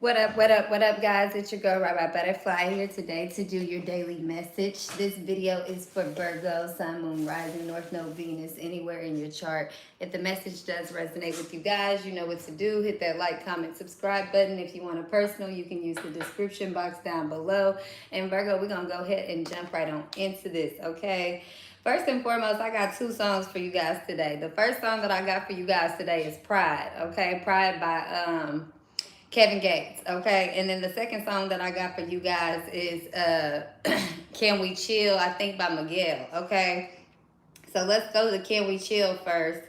What up, guys? It's your girl, Rabbi Butterfly, here today to do your daily message. This video is for Virgo, Sun, Moon, Rising, North Node, Venus, anywhere in your chart. If the message does resonate with you guys, you know what to do. Hit that like, comment, subscribe button. If you want a personal, you can use the description box down below. And Virgo, we're going to go ahead and jump right on into this, okay? First and foremost, I got two songs for you guys today. The first song that I got for you guys today is Pride, okay? Pride by Kevin Gates, okay? And then the second song that I got for you guys is Can We Chill, I think by Miguel, okay? So let's go to Can We Chill first.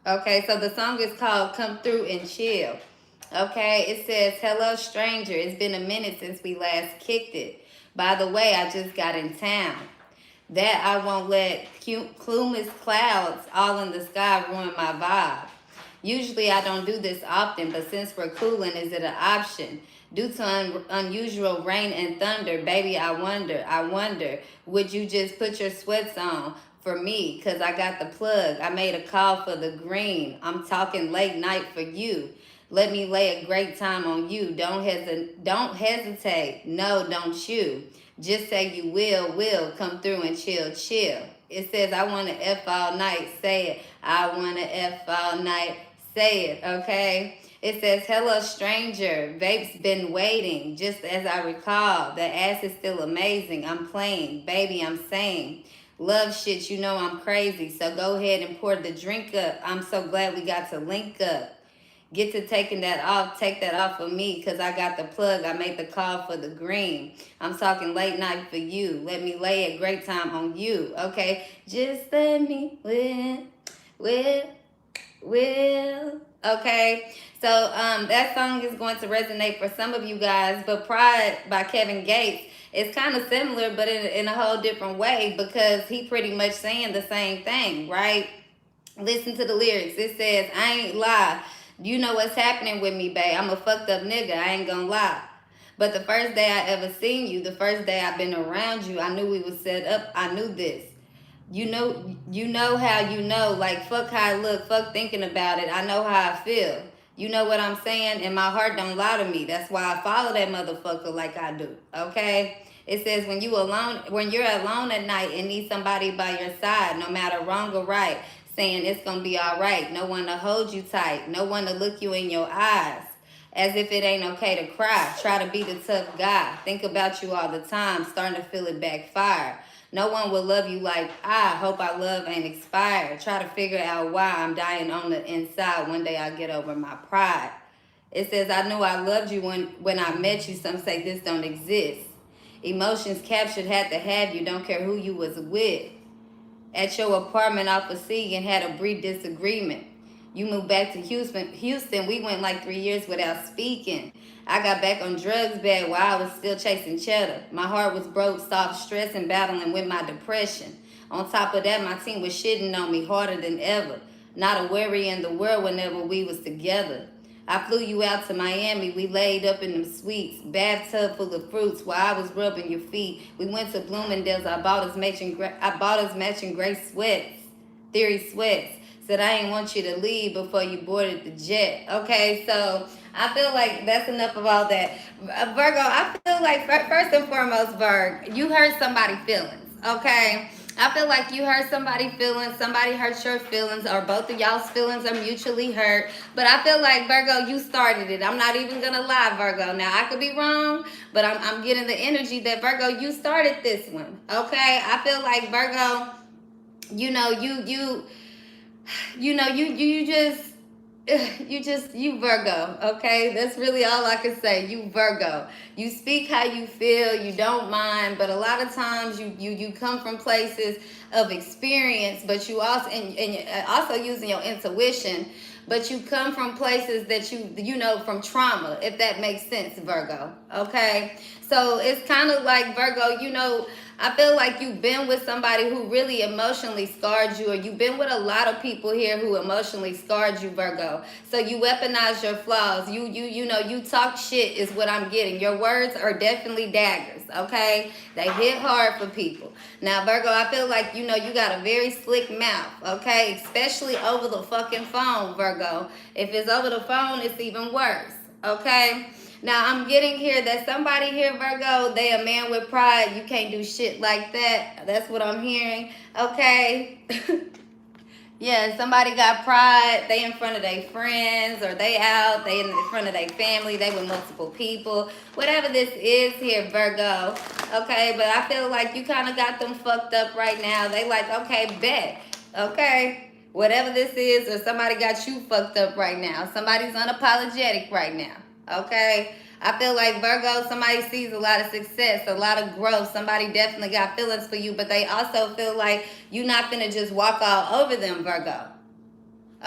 Okay, so the song is called Come Through and Chill. Okay, it says, hello stranger, it's been a minute since we last kicked it. By the way, I just got in town. That I won't let cumulus clouds all in the sky ruin my vibe. Usually I don't do this often, but since we're cooling, is it an option? Due to unusual rain and thunder, baby, I wonder, would you just put your sweats on for me? Cause I got the plug. I made a call for the green. I'm talking late night for you. Let me lay a great time on you. Don't hesitate. No, don't you. Just say you will come through and chill. It says, I want to F all night. Say it. I want to F all night. Say it, okay? It says, hello, stranger. Vape's been waiting. Just as I recall, the ass is still amazing. I'm playing. Baby, I'm saying. Love shit, you know I'm crazy. So go ahead and pour the drink up. I'm so glad we got to link up. Get to taking that off, take that off of me, because I got the plug. I made the call for the green. I'm talking late night for you. Let me lay a great time on you, okay? Just let me will. Okay? So that song is going to resonate for some of you guys, but Pride by Kevin Gates is kind of similar, but in a whole different way, because he pretty much saying the same thing, right? Listen to the lyrics. It says, I ain't lie. You know what's happening with me, babe. I'm a fucked up nigga. I ain't gonna lie. But the first day I ever seen you, the first day I've been around you, I knew we was set up. I knew this. You know how you know. Like, fuck how I look. Fuck thinking about it. I know how I feel. You know what I'm saying? And my heart don't lie to me. That's why I follow that motherfucker like I do. Okay? It says when you're alone at night and need somebody by your side, no matter wrong or right, saying it's gonna be all right. No one to hold you tight. No one to look you in your eyes. As if it ain't okay to cry. Try to be the tough guy. Think about you all the time. Starting to feel it backfire. No one will love you like I. Hope our love ain't expired. Try to figure out why I'm dying on the inside. One day I'll get over my pride. It says, I knew I loved you when I met you. Some say this don't exist. Emotions captured, had to have you. Don't care who you was with. At your apartment off of C and had a brief disagreement. You moved back to Houston. We went like 3 years without speaking. I got back on drugs bad while I was still chasing cheddar. My heart was broke, soft, stress, and battling with my depression. On top of that, my team was shitting on me harder than ever. Not a worry in the world whenever we was together. I flew you out to Miami. We laid up in them suites. Bathtub full of fruits while I was rubbing your feet. We went to Bloomingdale's. I bought us matching gray sweats. Theory sweats. Said I ain't want you to leave before you boarded the jet. Okay, so I feel like that's enough of all that. Virgo, I feel like first and foremost, Virgo, you hurt somebody's feelings, okay? I feel like you hurt somebody's feelings, somebody hurt your feelings, or both of y'all's feelings are mutually hurt. But I feel like, Virgo, you started it. I'm not even going to lie, Virgo. Now, I could be wrong, but I'm getting the energy that, Virgo, you started this one, okay? I feel like, Virgo, you Virgo, okay? That's really all I can say. You Virgo. You speak how you feel, you don't mind, but a lot of times you come from places of experience, but you also and also using your intuition, but you come from places that you know from trauma, if that makes sense, Virgo. Okay? So it's kind of like, Virgo, I feel like you've been with somebody who really emotionally scarred you, or you've been with a lot of people here who emotionally scarred you, Virgo. So you weaponize your flaws. You know, you talk shit is what I'm getting. Your words are definitely daggers, okay? They hit hard for people. Now, Virgo, I feel like, you know, you got a very slick mouth, okay? Especially over the fucking phone, Virgo. If it's over the phone, it's even worse, okay? Now, I'm getting here that somebody here, Virgo, they a man with pride. You can't do shit like that. That's what I'm hearing, okay? Yeah, somebody got pride. They in front of their friends, or they out. They in front of their family. They with multiple people. Whatever this is here, Virgo. Okay, but I feel like you kind of got them fucked up right now. They like, okay, bet. Okay, whatever this is, or somebody got you fucked up right now. Somebody's unapologetic right now. Okay. I feel like, Virgo, somebody sees a lot of success, a lot of growth. Somebody definitely got feelings for you, but they also feel like you're not finna just walk all over them, Virgo.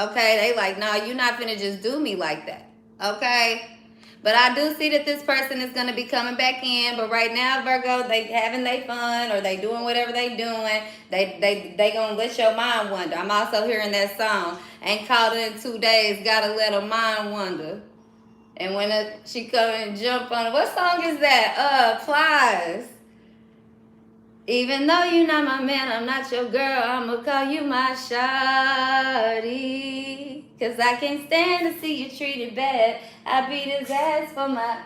Okay, they like, no, you're not finna just do me like that. Okay? But I do see that this person is gonna be coming back in. But right now, Virgo, they having their fun, or they doing whatever they doing. They gonna let your mind wander. I'm also hearing that song. Ain't called in 2 days, gotta let a mind wander. And when she come and jump on it, what song is that? Flies. Even though you're not my man, I'm not your girl, I'ma call you my shawty. Cause I can't stand to see you treated bad. I beat his ass for my...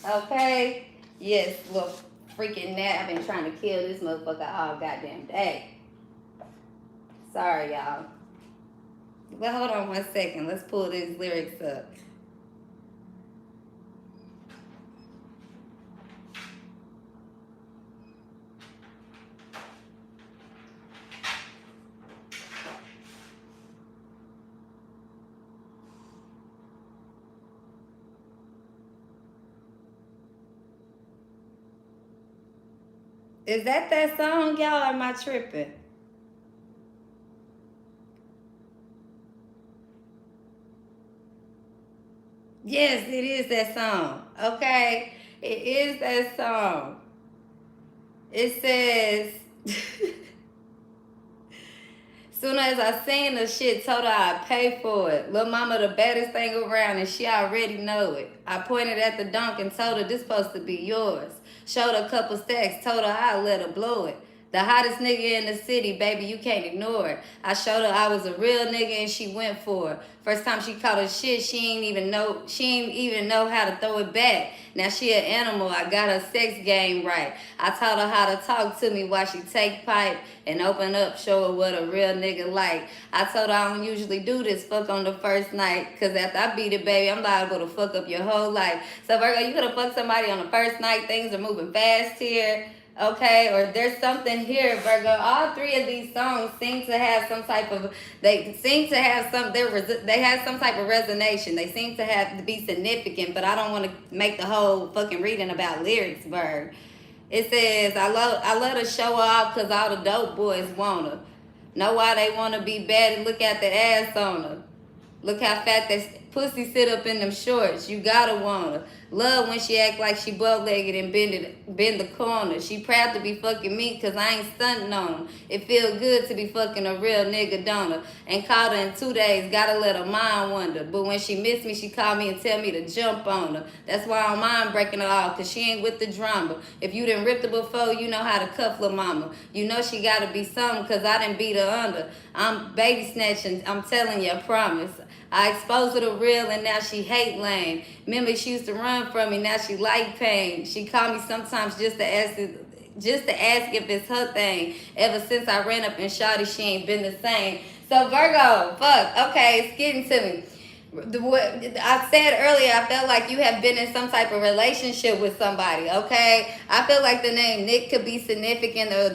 Okay? Yes, little freaking gnat. I've been trying to kill this motherfucker all goddamn day. Sorry, y'all. But hold on 1 second. Let's pull these lyrics up. Is that song, y'all, or am I tripping? Yes, it is that song. Okay? It is that song. It says, soon as I seen the shit, told her I'd pay for it. Lil' mama the baddest thing around, and she already know it. I pointed at the dunk and told her this supposed to be yours. Showed her a couple stacks, told her I'd let her blow it. The hottest nigga in the city, baby, you can't ignore it. I showed her I was a real nigga and she went for it. First time she caught her shit, she ain't even know how to throw it back. Now she an animal, I got her sex game right. I taught her how to talk to me while she take pipe and open up, show her what a real nigga like. I told her I don't usually do this, fuck on the first night. Cause after I beat it, baby, I'm liable to fuck up your whole life. So Virgo, you could have fucked somebody on the first night, things are moving fast here. Okay, or there's something here, Virgo. All three of these songs seem to have some type of, they have some type of resonation. They seem to have to be significant, but I don't want to make the whole fucking reading about lyrics, Virg. It says, I love to show her off because all the dope boys want her. Know why they want to be bad and look at the ass on her. Look how fat that pussy sit up in them shorts. You gotta want her. Love when she act like she bow-legged and bend the corner. She proud to be fucking me because I ain't stunting on her. It feel good to be fucking a real nigga, don't her? Ain't called her in 2 days, gotta let her mind wander. But when she miss me, she call me and tell me to jump on her. That's why I don't mind breaking her off, because she ain't with the drama. If you done ripped her before, you know how to cuff lil' mama. You know she gotta be something because I done beat her under. I'm baby snatching, I'm telling you, I promise. I exposed her to real and now she hate lame. Remember she used to run from me, now she like pain. She called me sometimes just to ask if it's her thing. Ever since I ran up and shot her, she ain't been the same. So Virgo, fuck, okay, it's getting to me. What I said earlier, I felt like you have been in some type of relationship with somebody, okay? I feel like the name Nick could be significant, or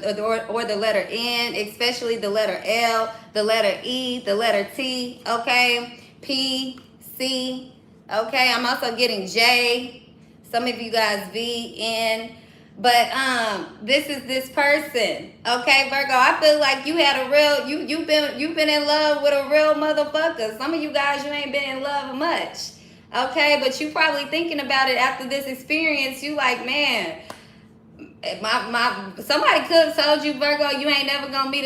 the letter N, especially the letter L, the letter E, the letter T, okay? P, C, okay? I'm also getting J, some of you guys V, N. But this is this person, okay, Virgo. I feel like you had a real, you've been in love with a real motherfucker. Some of you guys, you ain't been in love much, okay, but you probably thinking about it after this experience. You like, man, Somebody could have told you, Virgo, you ain't never gonna meet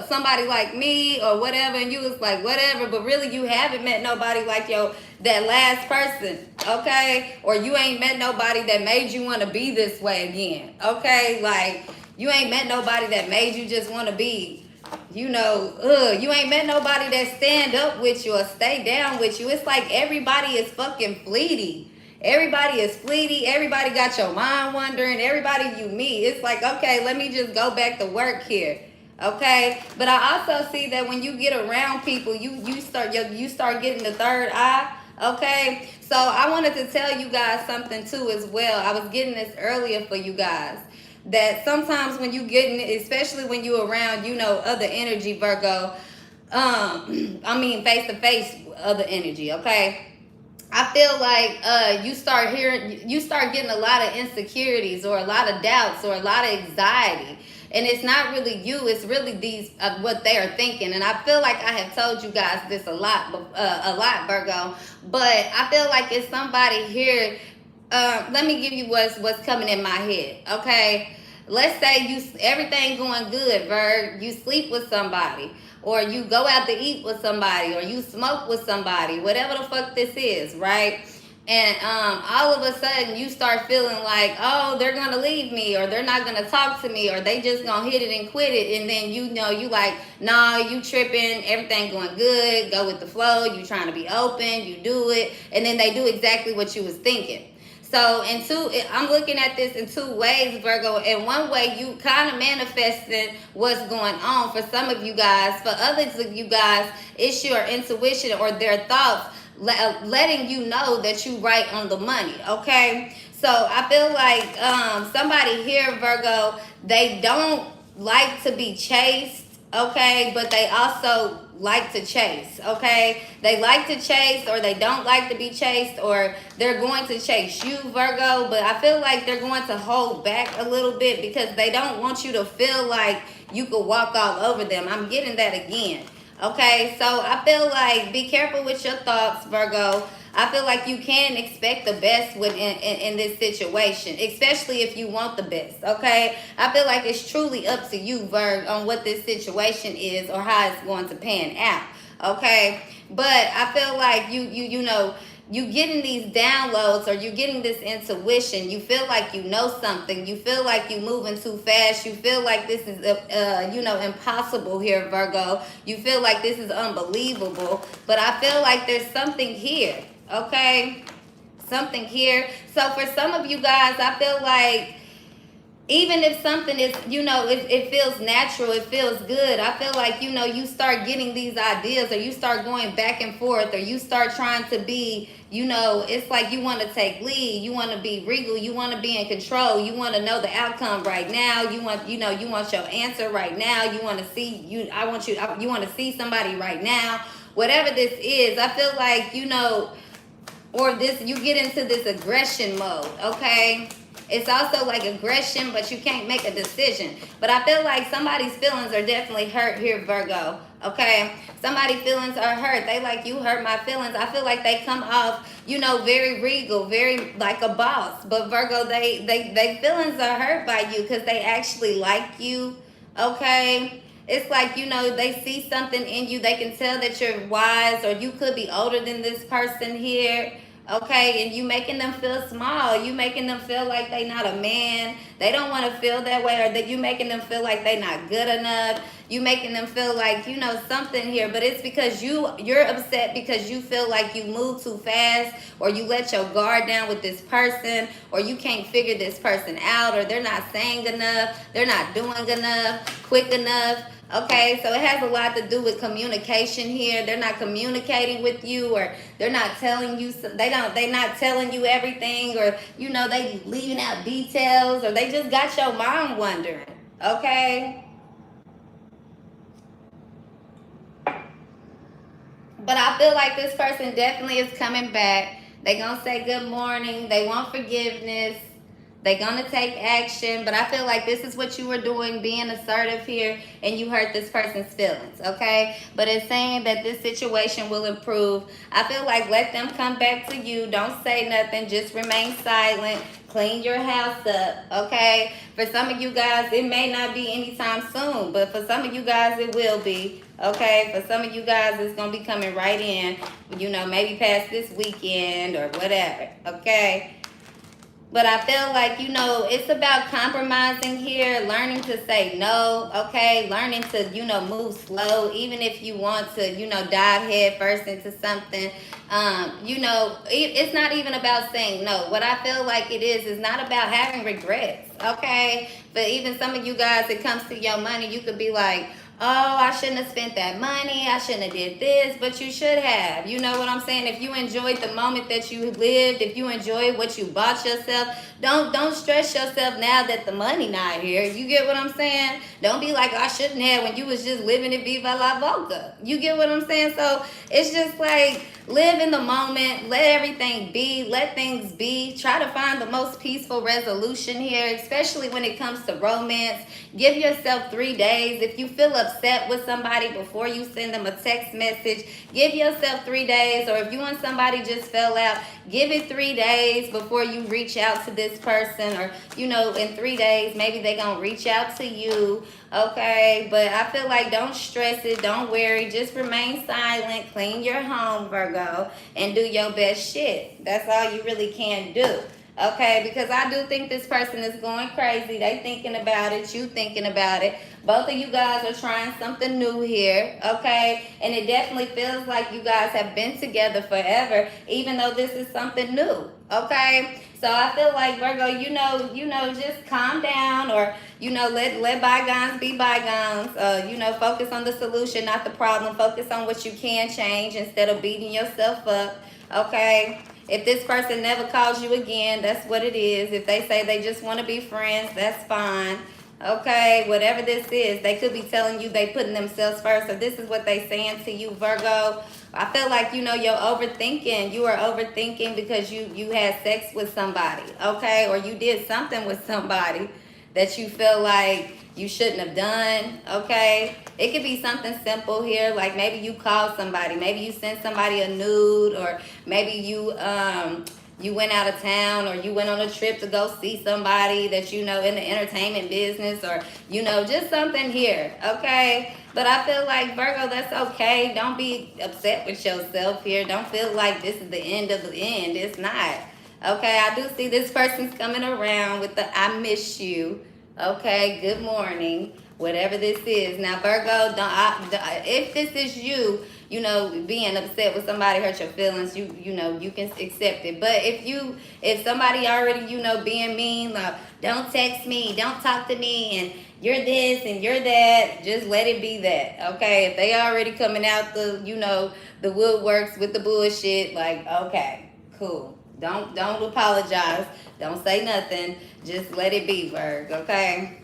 somebody like me or whatever, and you was like whatever, but really you haven't met nobody like that last person, okay? Or you ain't met nobody that made you want to be this way again, okay? Like you ain't met nobody that made you just want to be, you ain't met nobody that stand up with you or stay down with you. It's like everybody is fucking fleety. Everybody is fleety. Everybody got your mind wandering. Everybody you meet, it's like, okay, let me just go back to work here. Okay, but I also see that when you get around people, you start getting the third eye. Okay, so I wanted to tell you guys something too as well. I was getting this earlier for you guys, that sometimes when you getting, especially when you around, other energy, Virgo. I mean face to face other energy. Okay, I feel like you start getting a lot of insecurities or a lot of doubts or a lot of anxiety. And it's not really you, it's really these what they are thinking. And I feel like I have told you guys this a lot, Virgo. But I feel like it's somebody here. Let me give you what's coming in my head, okay? Let's say everything going good, Virg. You sleep with somebody, or you go out to eat with somebody, or you smoke with somebody, whatever the fuck this is, right? And all of a sudden you start feeling like, oh, they're gonna leave me, or they're not gonna talk to me, or they just gonna hit it and quit it. And then you like, nah, you tripping, everything going good, go with the flow, you trying to be open, you do it, and then they do exactly what you was thinking. So I'm looking at this in two ways, Virgo. In one way, you kind of manifesting what's going on for some of you guys. For others of you guys, it's your intuition or their thoughts letting you know that you right on the money, okay? So I feel like somebody here, Virgo, they don't like to be chased, okay? But they also like to chase, okay? They like to chase, or they don't like to be chased, or they're going to chase you, Virgo, but I feel like they're going to hold back a little bit because they don't want you to feel like you could walk all over them. I'm getting that again, okay? So I feel like be careful with your thoughts, Virgo. I feel like you can expect the best in this situation, especially if you want the best, okay? I feel like it's truly up to you, Virg, on what this situation is or how it's going to pan out, okay? But I feel like you getting these downloads, or you getting this intuition. You feel like you know something. You feel like you moving too fast. You feel like this is impossible here, Virgo. You feel like this is unbelievable. But I feel like there's something here. Okay, something here. So for some of you guys, I feel like even if something is, it feels natural, it feels good, I feel like, you start getting these ideas, or you start going back and forth, or you start trying to be, it's like you want to take lead, you want to be regal, you want to be in control, you want to know the outcome right now, you want your answer right now, you want to see, you want to see somebody right now, whatever this is. I feel like, or this, you get into this aggression mode, okay? It's also like aggression, but you can't make a decision. But I feel like somebody's feelings are definitely hurt here, Virgo, okay? Somebody's feelings are hurt. They like, you hurt my feelings. I feel like they come off, very regal, very like a boss. But Virgo, they feelings are hurt by you because they actually like you, okay? It's like, they see something in you. They can tell that you're wise, or you could be older than this person here, okay? And you making them feel small. You making them feel like they not a man. They don't want to feel that way, or that you making them feel like they not good enough. You making them feel like, something here. But it's because you're upset because you feel like you move too fast, or you let your guard down with this person, or you can't figure this person out, or they're not saying enough, they're not doing enough, quick enough. Okay, so it has a lot to do with communication here. They're not communicating with you, or they're not telling you, they're not telling you everything, or they leaving out details, or they just got your mind wondering. Okay? But I feel like this person definitely is coming back. They gonna say good morning. They want forgiveness. They're going to take action, but I feel like this is what you were doing, being assertive here, and you hurt this person's feelings, okay? But it's saying that this situation will improve. I feel like let them come back to you. Don't say nothing. Just remain silent. Clean your house up, okay? For some of you guys, it may not be anytime soon, but for some of you guys, it will be, okay? For some of you guys, it's going to be coming right in, you know, maybe past this weekend or whatever, okay? But I feel like, you know, it's about compromising here, learning to say no, okay? Learning to, you know, move slow, even if you want to, you know, dive head first into something. You know, it's not even about saying no. What I feel like it is not about having regrets, okay? But even some of you guys, it comes to your money, you could be like, oh, I shouldn't have spent that money. I shouldn't have did this, but you should have. You know what I'm saying? If you enjoyed the moment that you lived, if you enjoyed what you bought yourself, don't stress yourself now that the money not here. You get what I'm saying? Don't be like, I shouldn't have when you was just living it viva la boca. You get what I'm saying? So it's just like, live in the moment. Let everything be. Let things be. Try to find the most peaceful resolution here, especially when it comes to romance. Give yourself 3 days. If you feel upset with somebody before you send them a text message, give yourself 3 days. Or if you and somebody just fell out, give it 3 days before you reach out to this person. Or, you know, in 3 days, maybe they're going to reach out to you. Okay, but I feel like don't stress it. Don't worry. Just remain silent. Clean your home, Virgo, and do your best shit. That's all you really can do. Okay, because I do think this person is going crazy. They thinking about it. You thinking about it. Both of you guys are trying something new here. Okay, and it definitely feels like you guys have been together forever, even though this is something new. Okay, so I feel like Virgo, you know, just calm down, or you know, let bygones be bygones. You know, focus on the solution, not the problem. Focus on what you can change instead of beating yourself up. Okay. If this person never calls you again, that's what it is. If they say they just want to be friends, that's fine. Okay, whatever this is, they could be telling you they putting themselves first. So this is what they saying to you, Virgo. I feel like, you know, you're overthinking. You are overthinking because you had sex with somebody, okay? Or you did something with somebody that you feel like you shouldn't have done, okay? It could be something simple here, like maybe you called somebody, maybe you sent somebody a nude, or maybe you went out of town, or you went on a trip to go see somebody that you know in the entertainment business, or you know, just something here, okay? But I feel like, Virgo, that's okay. Don't be upset with yourself here. Don't feel like this is the end of the end. It's not. Okay, I do see this person's coming around with the I miss you. Okay, good morning. Whatever this is. Now, Virgo, if this is you, you know, being upset with somebody hurt your feelings, you know, you can accept it. But if somebody already, you know, being mean, like, don't text me, don't talk to me, and you're this and you're that, just let it be that, okay? If they already coming out the, you know, the woodworks with the bullshit, like, okay, cool. Don't apologize. Don't say nothing. Just let it be, Virg, okay?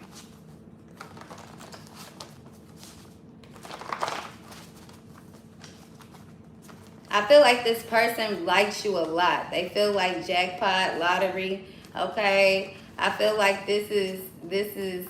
I feel like this person likes you a lot. They feel like jackpot, lottery, okay? I feel like this is,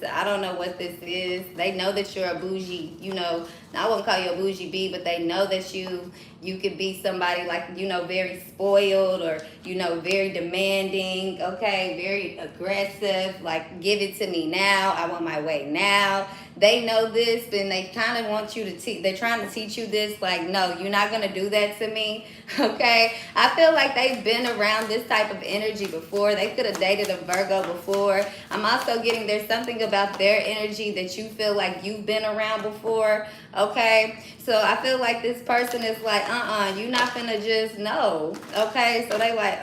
I don't know what this is. They know that you're a bougie, you know, I wouldn't call you a bougie bee, but they know that you could be somebody like, you know, very spoiled, or, you know, very demanding, okay, very aggressive, like, give it to me now, I want my way now. They know this, and they kind of want you to teach, they're trying to teach you this, like, no, you're not going to do that to me, okay? I feel like they've been around this type of energy before. They could have dated a Virgo before. I'm also getting, there's something about their energy that you feel like you've been around before, okay? So I feel like this person is like, you're not gonna just know, okay? So they like,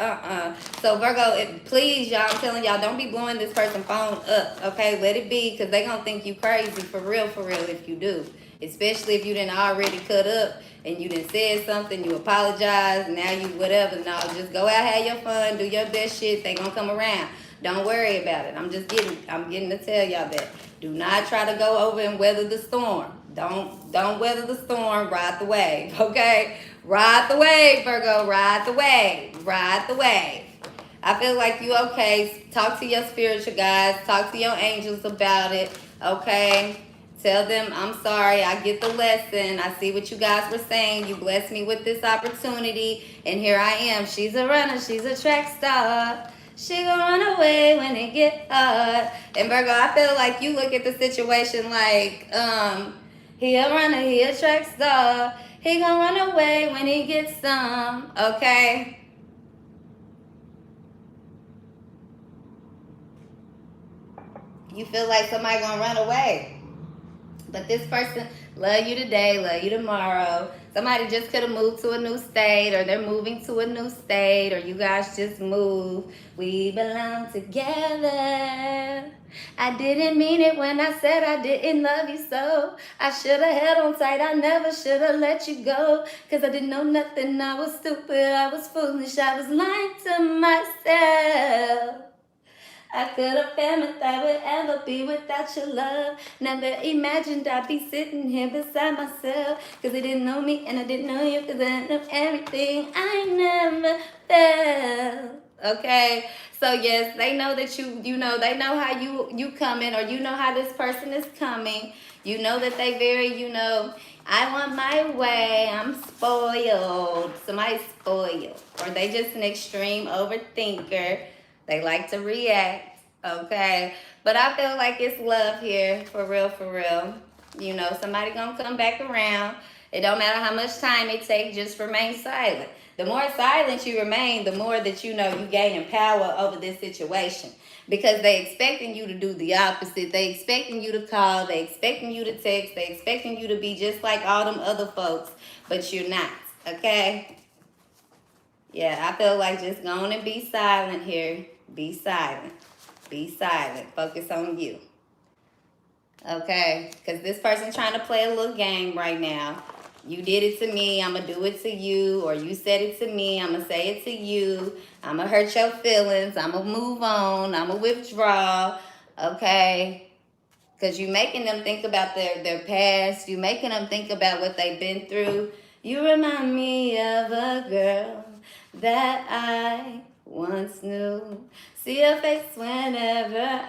So Virgo, please, y'all, I'm telling y'all, don't be blowing this person's phone up, okay? Let it be, because they gonna think you crazy for real, if you do. Especially if you didn't already cut up and you done said something, you apologize, now you whatever. No, just go out, have your fun, do your best shit. They gonna come around. Don't worry about it. I'm getting to tell y'all that. Do not try to go over and weather the storm. Don't weather the storm, ride the wave, okay? Ride the wave, Virgo, ride the wave, ride the wave. I feel like you okay. Talk to your spiritual guides. Talk to your angels about it. Okay. Tell them, I'm sorry, I get the lesson. I see what you guys were saying. You blessed me with this opportunity. And here I am. She's a runner. She's a track star. She gonna run away when it get hard. And Virgo, I feel like you look at the situation like, he a runner, he a track star. He gonna run away when he gets some. Okay? You feel like somebody gonna run away. But this person love you today, love you tomorrow. Somebody just could have moved to a new state, or they're moving to a new state, or you guys just moved. We belong together. I didn't mean it when I said I didn't love you so. I should have held on tight, I never should have let you go. Cause I didn't know nothing, I was stupid, I was foolish, I was lying to myself. I could have fathom I would ever be without your love. Never imagined I'd be sitting here beside myself. Cause I didn't know me and I didn't know you. Cause I know everything I never felt. Okay? So yes, they know that you know, they know how you coming, or you know how this person is coming. You know that they very, I want my way, I'm spoiled. Somebody's spoiled. Or they just an extreme overthinker. They like to react, okay? But I feel like it's love here, for real, for real. Somebody gonna come back around. It don't matter how much time it takes, just remain silent. The more silent you remain, the more that you gaining power over this situation. Because they expecting you to do the opposite. They expecting you to call. They expecting you to text. They expecting you to be just like all them other folks. But you're not, okay? Yeah, I feel like just go on and be silent here. Be silent. Be silent. Focus on you. Okay? Because this person's trying to play a little game right now. You did it to me, I'm going to do it to you. Or you said it to me, I'm going to say it to you. I'm going to hurt your feelings. I'm going to move on. I'm going to withdraw. Okay? Because you're making them think about their past. You're making them think about what they've been through. You remind me of a girl that I once knew. See her face whenever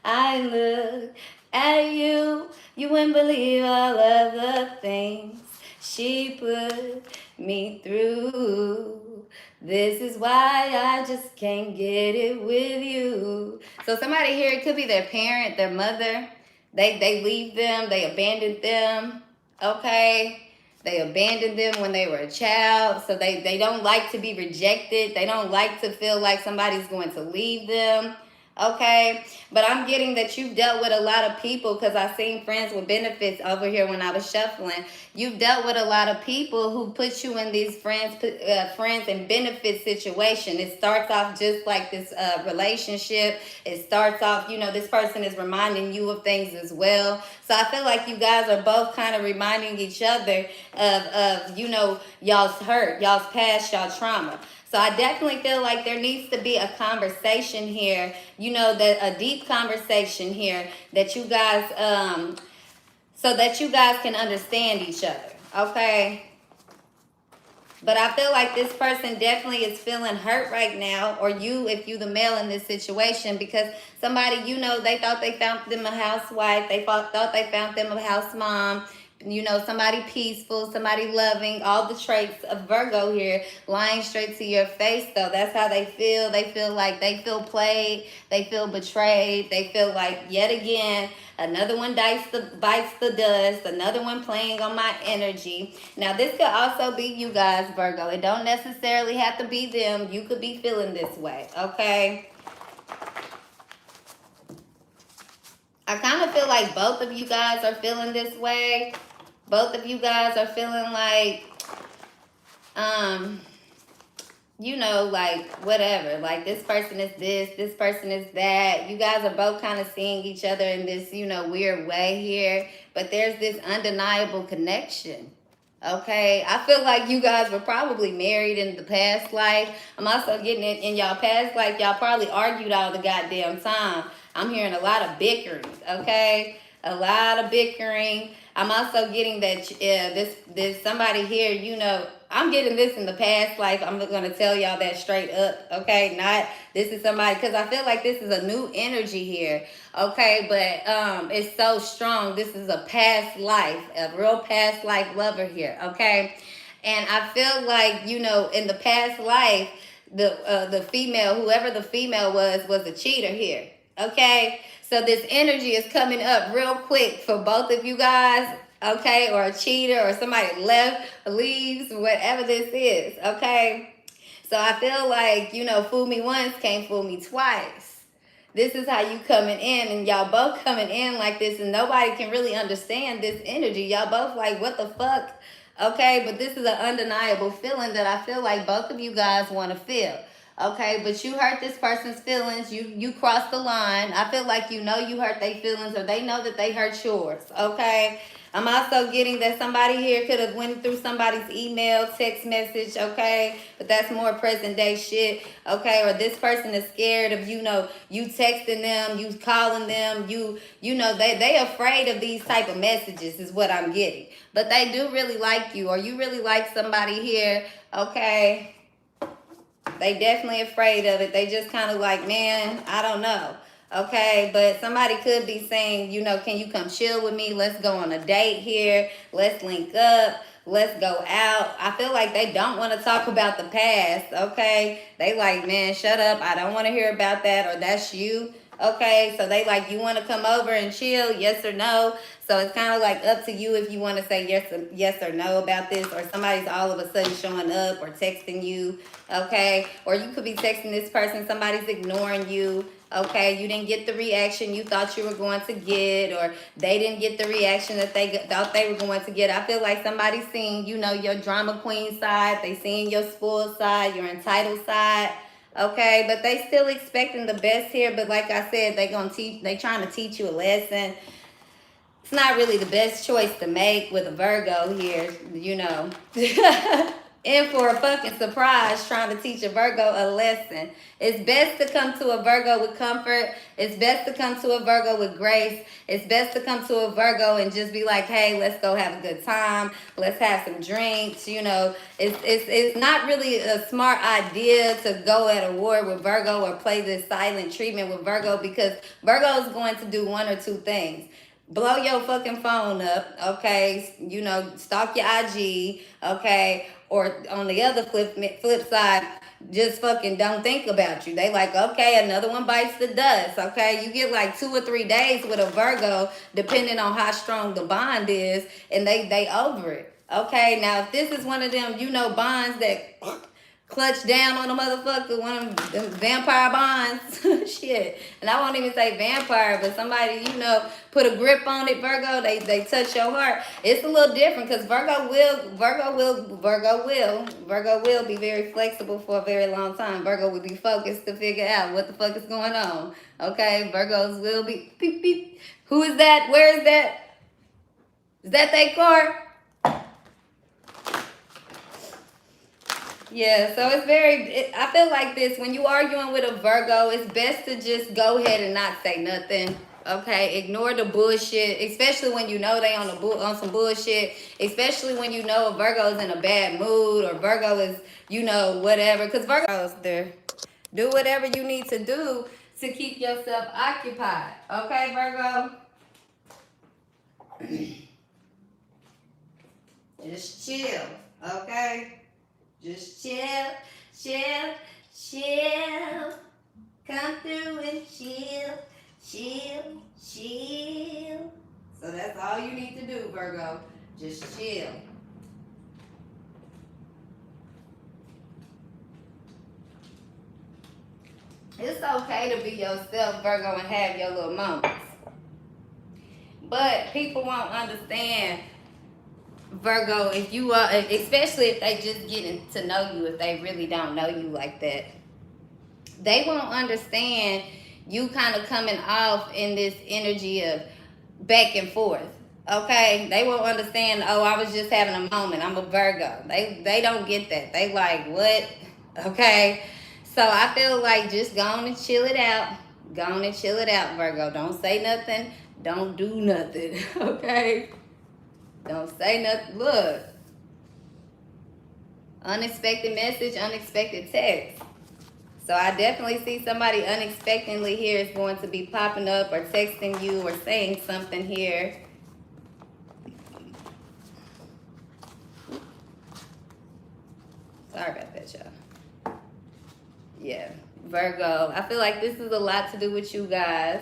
I look at you. You wouldn't believe all of the things she put me through. This is why I just can't get it with you. So somebody here, it could be their parent, their mother. They leave them, they abandoned them, okay? They abandoned them when they were a child, so they don't like to be rejected. They don't like to feel like somebody's going to leave them, okay? But I'm getting that you've dealt with a lot of people, because I seen friends with benefits over here when I was shuffling. You've dealt with a lot of people who put you in these friends and benefit situation. It starts off just like this relationship. It starts off, this person is reminding you of things as well. So I feel like you guys are both kind of reminding each other of y'all's hurt, y'all's past, y'all trauma. So I definitely feel like there needs to be a conversation here, that a deep conversation here that you guys, so that you guys can understand each other, okay? But I feel like this person definitely is feeling hurt right now, or you, if you the male in this situation, because somebody, they thought they found them a housewife, they thought they found them a house mom, somebody peaceful, somebody loving, all the traits of Virgo here, lying straight to your face, though. That's how they feel. They feel like they feel played. They feel betrayed. They feel like, yet again, another one bites the dust. Another one playing on my energy. Now, this could also be you guys, Virgo. It don't necessarily have to be them. You could be feeling this way, okay? I kind of feel like both of you guys are feeling this way. Both of you guys are feeling like, like whatever. Like this person is this person is that. You guys are both kind of seeing each other in this, weird way here. But there's this undeniable connection. Okay, I feel like you guys were probably married in the past life. I'm also getting it in y'all past life. Y'all probably argued all the goddamn time. I'm hearing a lot of bickering, okay? A lot of bickering. I'm also getting that this somebody here, I'm getting this in the past life. I'm gonna tell y'all that straight up, okay? Not this is somebody, because I feel like this is a new energy here, okay? But it's so strong. This is a past life, a real past life lover here, okay? And I feel like, you know, in the past life, the female, whoever the female was a cheater here, okay? So this energy is coming up real quick for both of you guys, okay? Or a cheater, or somebody left, leaves, whatever this is, okay? So I feel like, you know, fool me once, can't fool me twice. This is how you coming in, and y'all both coming in like this, and nobody can really understand this energy. Y'all both like, what the fuck? Okay, but this is an undeniable feeling that I feel like both of you guys want to feel. Okay, but you hurt this person's feelings. You crossed the line. I feel like you know you hurt their feelings, or they know that they hurt yours. Okay. I'm also getting that somebody here could have went through somebody's email, text message, okay? But that's more present day shit, okay? Or this person is scared of, you know, you texting them, you calling them, you know, they afraid of these type of messages is what I'm getting. But they do really like you, or you really like somebody here, okay? They definitely afraid of it. They just kind of like, man, I don't know. Okay, but somebody could be saying, you know, can you come chill with me? Let's go on a date here. Let's link up. Let's go out. I feel like they don't want to talk about the past, okay? They like, man, shut up. I don't want to hear about that, or that's you. Okay, so they like, you want to come over and chill, yes or no? So it's kind of like up to you if you want to say yes or no about this, or somebody's all of a sudden showing up or texting you, okay? Or you could be texting this person, somebody's ignoring you, okay? You didn't get the reaction you thought you were going to get, or they didn't get the reaction that they thought they were going to get. I feel like somebody's seeing, you know, your drama queen side. They seeing your spoiled side, your entitled side. Okay, but they still expecting the best here. But like I said, they trying to teach you a lesson. It's not really the best choice to make with a Virgo here, you know. In for a fucking surprise, trying to teach a Virgo a lesson. It's best to come to a Virgo with comfort. It's best to come to a Virgo with grace. It's best to come to a Virgo and just be like, hey, let's go have a good time. Let's have some drinks. You know, it's not really a smart idea to go at a war with Virgo or play this silent treatment with Virgo, because Virgo is going to do one or two things. Blow your fucking phone up, okay? You know, stalk your IG, okay? Or on the other flip side, just fucking don't think about you. They like, okay, another one bites the dust, okay? You get like 2 or 3 days with a Virgo, depending on how strong the bond is, and they over it, okay? Now, if this is one of them, you know, bonds that clutch down on a motherfucker, one of them vampire bonds, shit. And I won't even say vampire, but somebody, you know, put a grip on it, Virgo, they touch your heart. It's a little different, because Virgo will be very flexible for a very long time. Virgo will be focused to figure out what the fuck is going on. Okay, Virgos will be beep beep. Who is that? Where is that? Is that they car? Yeah, so it's I feel like this, when you arguing with a Virgo, it's best to just go ahead and not say nothing. Okay, ignore the bullshit, especially when you know they on some bullshit, especially when you know a Virgo is in a bad mood, or Virgo is, you know, whatever, because Virgo's there. Do whatever you need to do to keep yourself occupied. Okay, Virgo? Just chill, okay? Just chill, chill, chill. Come through and chill, chill, chill. So that's all you need to do, Virgo. Just chill. It's okay to be yourself, Virgo, and have your little moments. But people won't understand, Virgo, if you are, especially if they just getting to know you, if they really don't know you like that, they won't understand you kind of coming off in this energy of back and forth. Okay, they won't understand. Oh, I was just having a moment. I'm a Virgo. They don't get that. They like, what? Okay, so I feel like just go on and chill it out. Go on and chill it out, Virgo. Don't say nothing. Don't do nothing. Okay. Don't say nothing. Look. Unexpected message, unexpected text. So I definitely see somebody unexpectedly here is going to be popping up or texting you or saying something here. Sorry about that, y'all. Yeah, Virgo. I feel like this is a lot to do with you guys.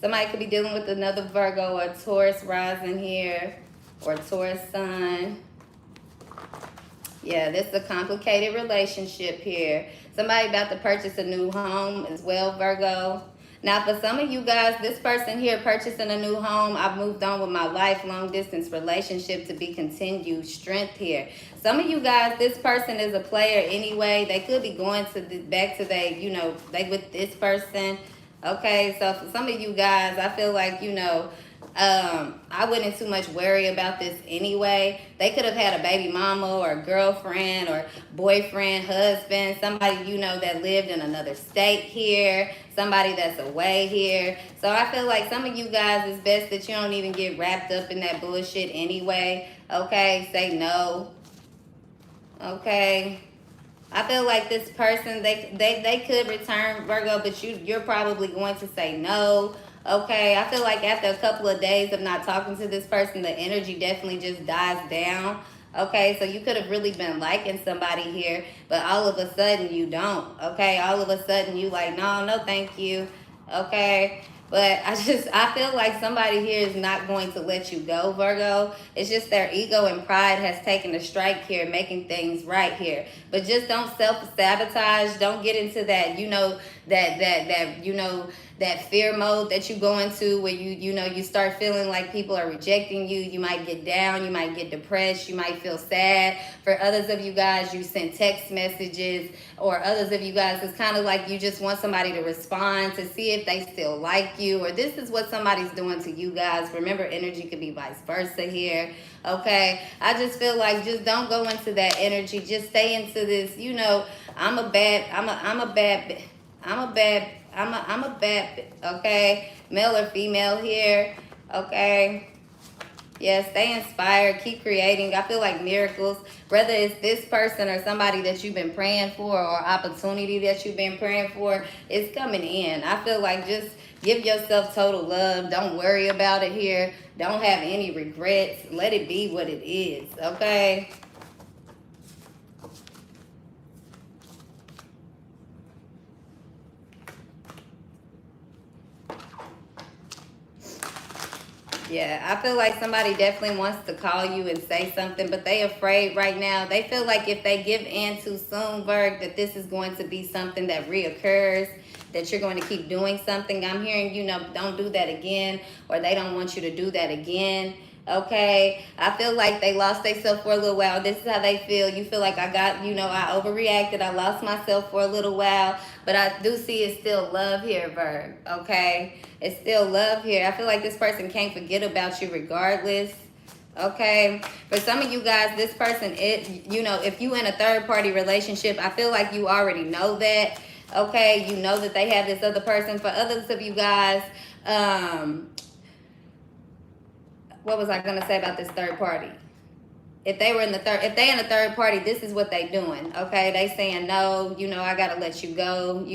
Somebody could be dealing with another Virgo or Taurus rising here or Taurus sun. Yeah, this is a complicated relationship here. Somebody about to purchase a new home as well, Virgo. Now, for some of you guys, this person here purchasing a new home, I've moved on with my life, long distance relationship to be continued strength here. Some of you guys, this person is a player anyway. They could be going to back to they, they with this person. Okay, so for some of you guys, I feel like, I wouldn't too much worry about this anyway. They could have had a baby mama or a girlfriend or boyfriend, husband, somebody that lived in another state here, somebody that's away here. So I feel like some of you guys, it's best that you don't even get wrapped up in that bullshit anyway. Okay, say no. Okay. I feel like this person, they could return, Virgo, but you're probably going to say no. Okay, I feel like after a couple of days of not talking to this person, the energy definitely just dies down. Okay, so you could have really been liking somebody here, but all of a sudden you don't. Okay, all of a sudden you like, no, thank you. Okay, but I feel like somebody here is not going to let you go, Virgo. It's just their ego and pride has taken a strike here, making things right here. But just don't self-sabotage. Don't get into that, that fear mode that you go into where you start feeling like people are rejecting you. You might get down, you might get depressed, you might feel sad. For others of you guys, you send text messages, or others of you guys, it's kind of like you just want somebody to respond to see if they still like you, or this is what somebody's doing to you guys. Remember, energy could be vice versa here. Okay, I just feel like just don't go into that energy. Just stay into this, I'm a bad, okay, male or female here, okay. Yeah, stay inspired, keep creating. I feel like miracles, whether it's this person or somebody that you've been praying for or opportunity that you've been praying for, it's coming in. I feel like just give yourself total love. Don't worry about it here. Don't have any regrets. Let it be what it is, okay? Yeah, I feel like somebody definitely wants to call you and say something, but they afraid right now. They feel like if they give in too soon, Virg, that this is going to be something that reoccurs, that you're going to keep doing something. I'm hearing, don't do that again, or they don't want you to do that again. Okay, I feel like they lost themselves for a little while. This is how they feel. You feel like I overreacted. I lost myself for a little while. But I do see it's still love here, Virg. Okay, it's still love here. I feel like this person can't forget about you regardless. Okay, for some of you guys, this person, if you in a third-party relationship, I feel like you already know that. Okay, you know that they have this other person. For others of you guys, what was I gonna say about this third party? If they in a third party, this is what they doing. Okay, they saying no. I gotta let you go.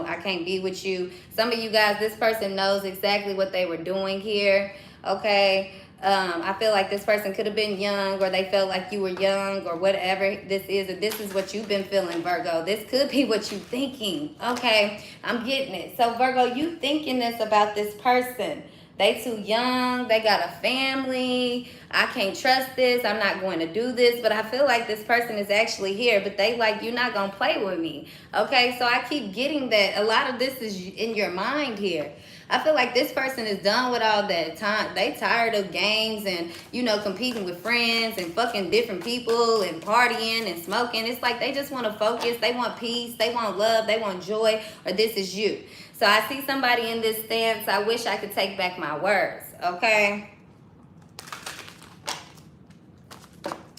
I can't be with you. Some of you guys, this person knows exactly what they were doing here. Okay, I feel like this person could have been young, or they felt like you were young, or whatever this is. Or this is what you've been feeling, Virgo. This could be what you thinking. Okay, I'm getting it. So Virgo, you thinking this about this person. They too young, they got a family, I can't trust this, I'm not going to do this, but I feel like this person is actually here, but they like, you're not going to play with me, okay? So I keep getting that. A lot of this is in your mind here. I feel like this person is done with all that time. They tired of games and, competing with friends and fucking different people and partying and smoking. It's like they just want to focus, they want peace, they want love, they want joy, or this is you. So I see somebody in this stance. I wish I could take back my words, okay?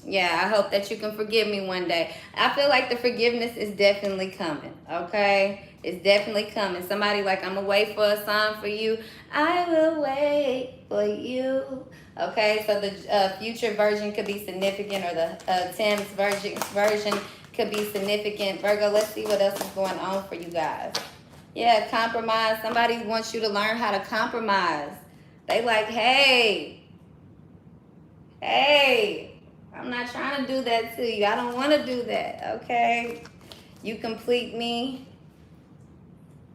Yeah, I hope that you can forgive me one day. I feel like the forgiveness is definitely coming, okay? It's definitely coming. Somebody like, I'm going to wait for a sign for you. I will wait for you. Okay, so the future version could be significant, or the Tim's version could be significant. Virgo, let's see what else is going on for you guys. Yeah, compromise. Somebody wants you to learn how to compromise. They like, hey, I'm not trying to do that to you. I don't want to do that, okay? You complete me.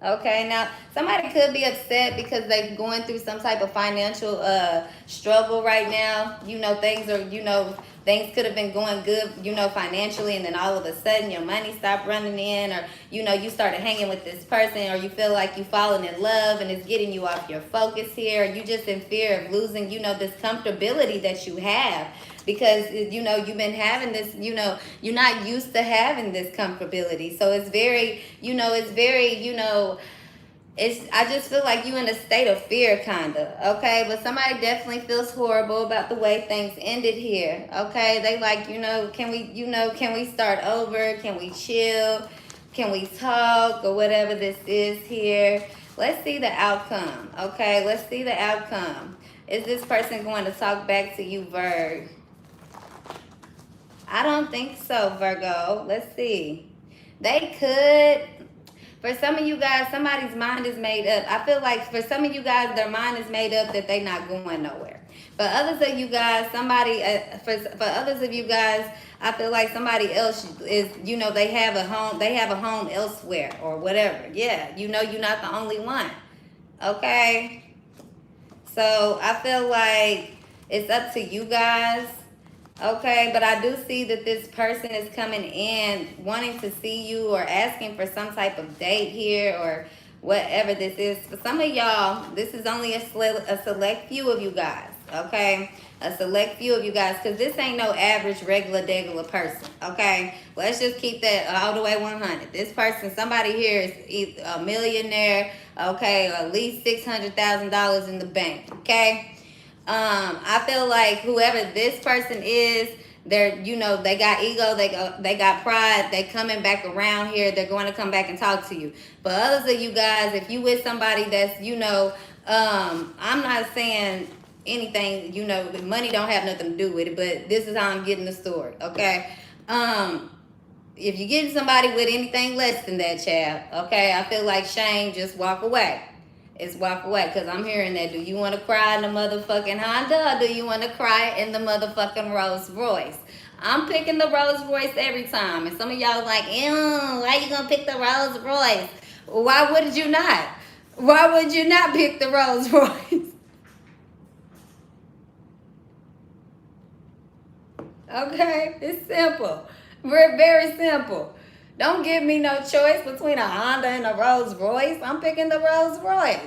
Okay, now somebody could be upset because they're going through some type of financial struggle right now. You know, things could have been going good, financially, and then all of a sudden your money stopped running in, or you started hanging with this person, or you feel like you falling in love and it's getting you off your focus here, or you just in fear of losing, this comfortability that you have. Because you've been having this, you're not used to having this comfortability. So it's very, I just feel like you in a state of fear, kinda, okay? But somebody definitely feels horrible about the way things ended here, okay? They like, can we start over? Can we chill? Can we talk, or whatever this is here? Let's see the outcome, okay? Let's see the outcome. Is this person going to talk back to you, Virg? I don't think so, Virgo. Let's see. They could. For some of you guys, somebody's mind is made up. I feel like for some of you guys, their mind is made up that they're not going nowhere. For others of you guys, for others of you guys, I feel like somebody else is, they have a home elsewhere or whatever. Yeah, you're not the only one. Okay? So I feel like it's up to you guys. Okay, but I do see that this person is coming in wanting to see you or asking for some type of date here or whatever this is. For some of y'all, this is only a select few of you guys, okay? A select few of you guys, because this ain't no average, regular, degular person, okay? Let's just keep that all the way 100. This person, somebody here is either a millionaire, okay, or at least $600,000 in the bank, okay? I feel like whoever this person is, they're, they got ego, they got pride, they coming back around here, they're going to come back and talk to you. But others of you guys, if you with somebody that's, I'm not saying anything, the money don't have nothing to do with it, but this is how I'm getting the story, okay? If you get somebody with anything less than that, child, okay, I feel like shame, just walk away. It's walk away, because I'm hearing that. Do you want to cry in the motherfucking Honda, or do you want to cry in the motherfucking Rolls Royce? I'm picking the Rolls Royce every time. And some of y'all like, ew, why you going to pick the Rolls Royce? Why would you not? Why would you not pick the Rolls Royce? Okay, it's simple. We're very simple. Don't give me no choice between a Honda and a Rolls Royce. I'm picking the Rolls Royce.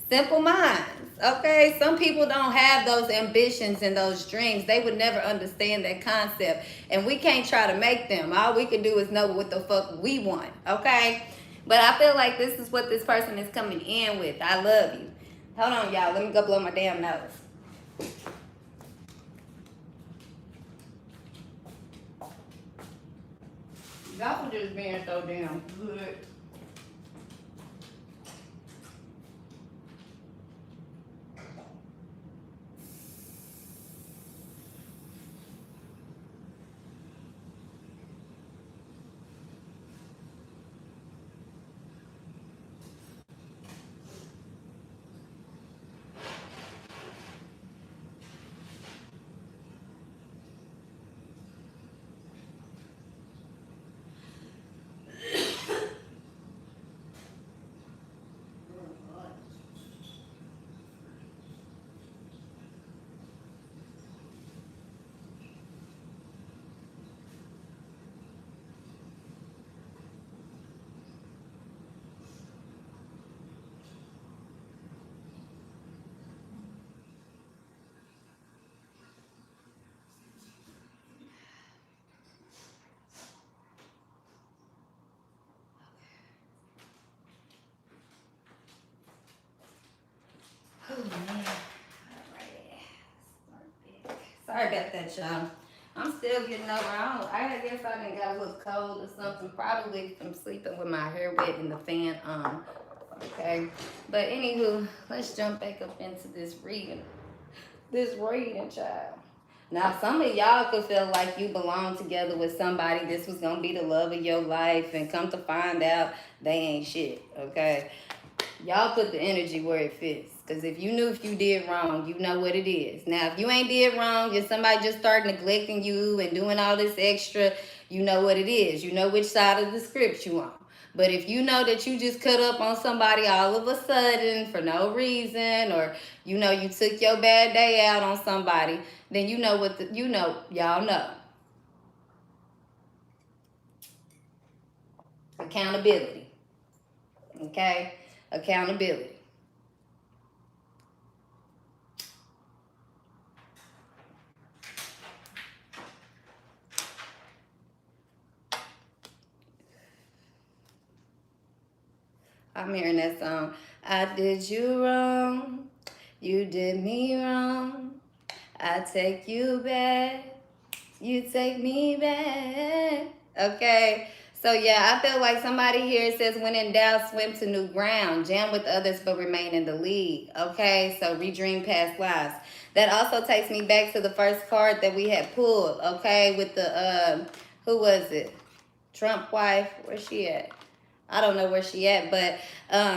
Simple minds, okay? Some people don't have those ambitions and those dreams. They would never understand that concept. And we can't try to make them. All we can do is know what the fuck we want, okay? But I feel like this is what this person is coming in with. I love you. Hold on, y'all. Let me go blow my damn nose. Y'all just being so damn good. Oh, man. Alright. Sorry about that, y'all. I'm still getting over. I guess I done got a little cold or something. Probably from sleeping with my hair wet and the fan on. Okay. But anywho, let's jump back up into this reading. This reading, child. Now, some of y'all could feel like you belong together with somebody. This was going to be the love of your life. And come to find out, they ain't shit, okay? Y'all put the energy where it fits. Because if you knew if you did wrong, you know what it is. Now, if you ain't did wrong, if somebody just started neglecting you and doing all this extra, you know what it is. You know which side of the script you on. But if you know that you just cut up on somebody all of a sudden for no reason, or you know you took your bad day out on somebody, then you know what y'all know. Accountability. Okay? Accountability. I'm hearing that song. I did you wrong. You did me wrong. I take you back. You take me back. Okay. So yeah, I feel like somebody here says when in doubt, swim to new ground. Jam with others but remain in the lead. Okay. So redream past lives. That also takes me back to the first card that we had pulled. Okay. With the who was it? Trump wife. Where's she at? I don't know where she at, but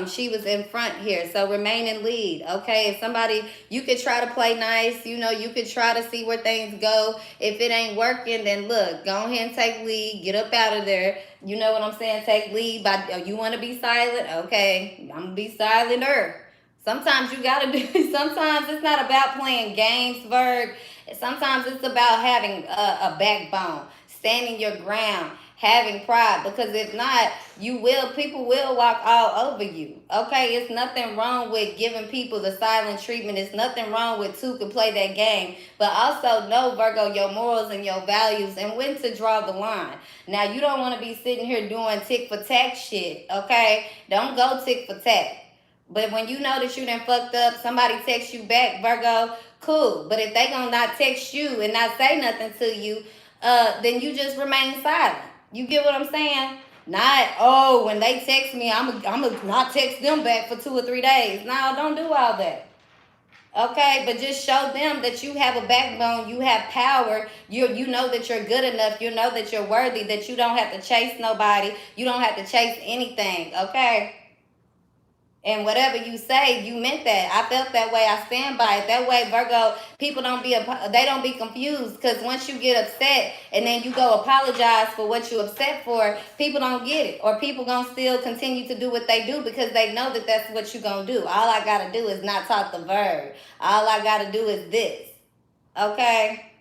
she was in front here. So remain in lead, okay? If somebody, you could try to play nice, you know, you could try to see where things go. If it ain't working, then look, go ahead and take lead, get up out of there. You know what I'm saying? Take lead by, you want to be silent? Okay, I'm going to be silenter. Sometimes you got to do, sometimes it's not about playing games, Virg. Sometimes it's about having a backbone, standing your ground, having pride, because if not, people will walk all over you. Okay, it's nothing wrong with giving people the silent treatment. It's nothing wrong with two can play that game, but also know, Virgo, your morals and your values and when to draw the line. Now, you don't want to be sitting here doing tick for tack shit. Okay, don't go tick for tack. But when you know that you done fucked up, somebody texts you back, Virgo, cool. But if they gonna not text you and not say nothing to you, then you just remain silent. You get what I'm saying? Not, oh, when they text me, I'm a not text them back for 2 or 3 days. No, don't do all that. Okay, but just show them that you have a backbone, you have power, you know that you're good enough, you know that you're worthy, that you don't have to chase nobody, you don't have to chase anything, okay? And whatever you say, you meant that. I felt that way. I stand by it. That way, Virgo, people don't be confused. Because once you get upset and then you go apologize for what you upset for, people don't get it. Or people going to still continue to do what they do because they know that that's what you're going to do. All I got to do is not talk the verb. All I got to do is this. Okay?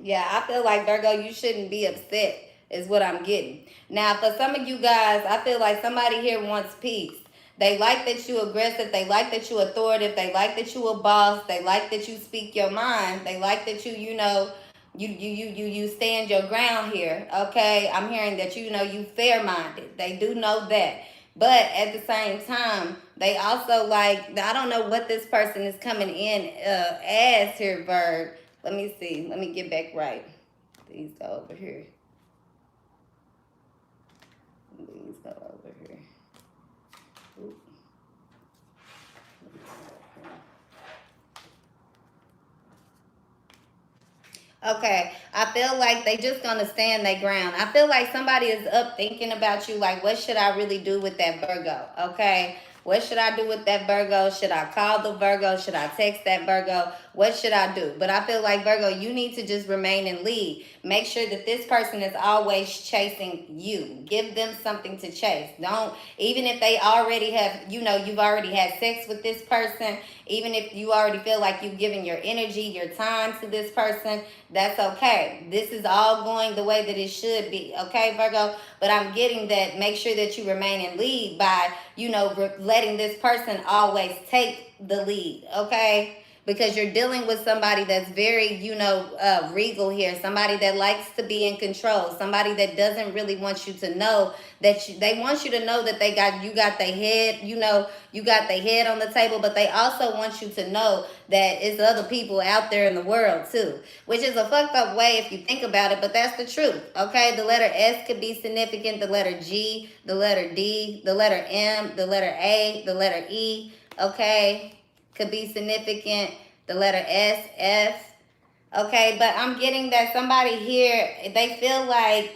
Yeah, I feel like, Virgo, you shouldn't be upset is what I'm getting. Now, for some of you guys, I feel like somebody here wants peace. They like that you aggressive. They like that you authoritative. They like that you a boss. They like that you speak your mind. They like that you know, you stand your ground here. Okay, I'm hearing that you fair-minded. They do know that. But at the same time, they also like, I don't know what this person is coming in as here, Bird. Let me see. Let me get back right. These go over here. These go over here. Oop. Okay, I feel like they just gonna stand their ground. I feel like somebody is up thinking about you, like, what should I really do with that Virgo? Okay, what should I do with that Virgo? Should I call the Virgo? Should I text that Virgo? What should I do? But I feel like, Virgo, you need to just remain in lead. Make sure that this person is always chasing you. Give them something to chase. Don't, even if they already have, you've already had sex with this person, even if you already feel like you've given your energy, your time to this person, that's okay. This is all going the way that it should be. Okay, Virgo? But I'm getting that, make sure that you remain in lead by, letting this person always take the lead. Okay? because you're dealing with somebody that's very, regal here. Somebody that likes to be in control. Somebody that doesn't really want you to know that they want you to know that you got their head, you got their head on the table, but they also want you to know that it's other people out there in the world too, which is a fucked up way if you think about it, but that's the truth. Okay, the letter S could be significant, the letter G, the letter D, the letter M, the letter A, the letter E, okay, could be significant, the letter S, F. Okay, but I'm getting that somebody here, they feel like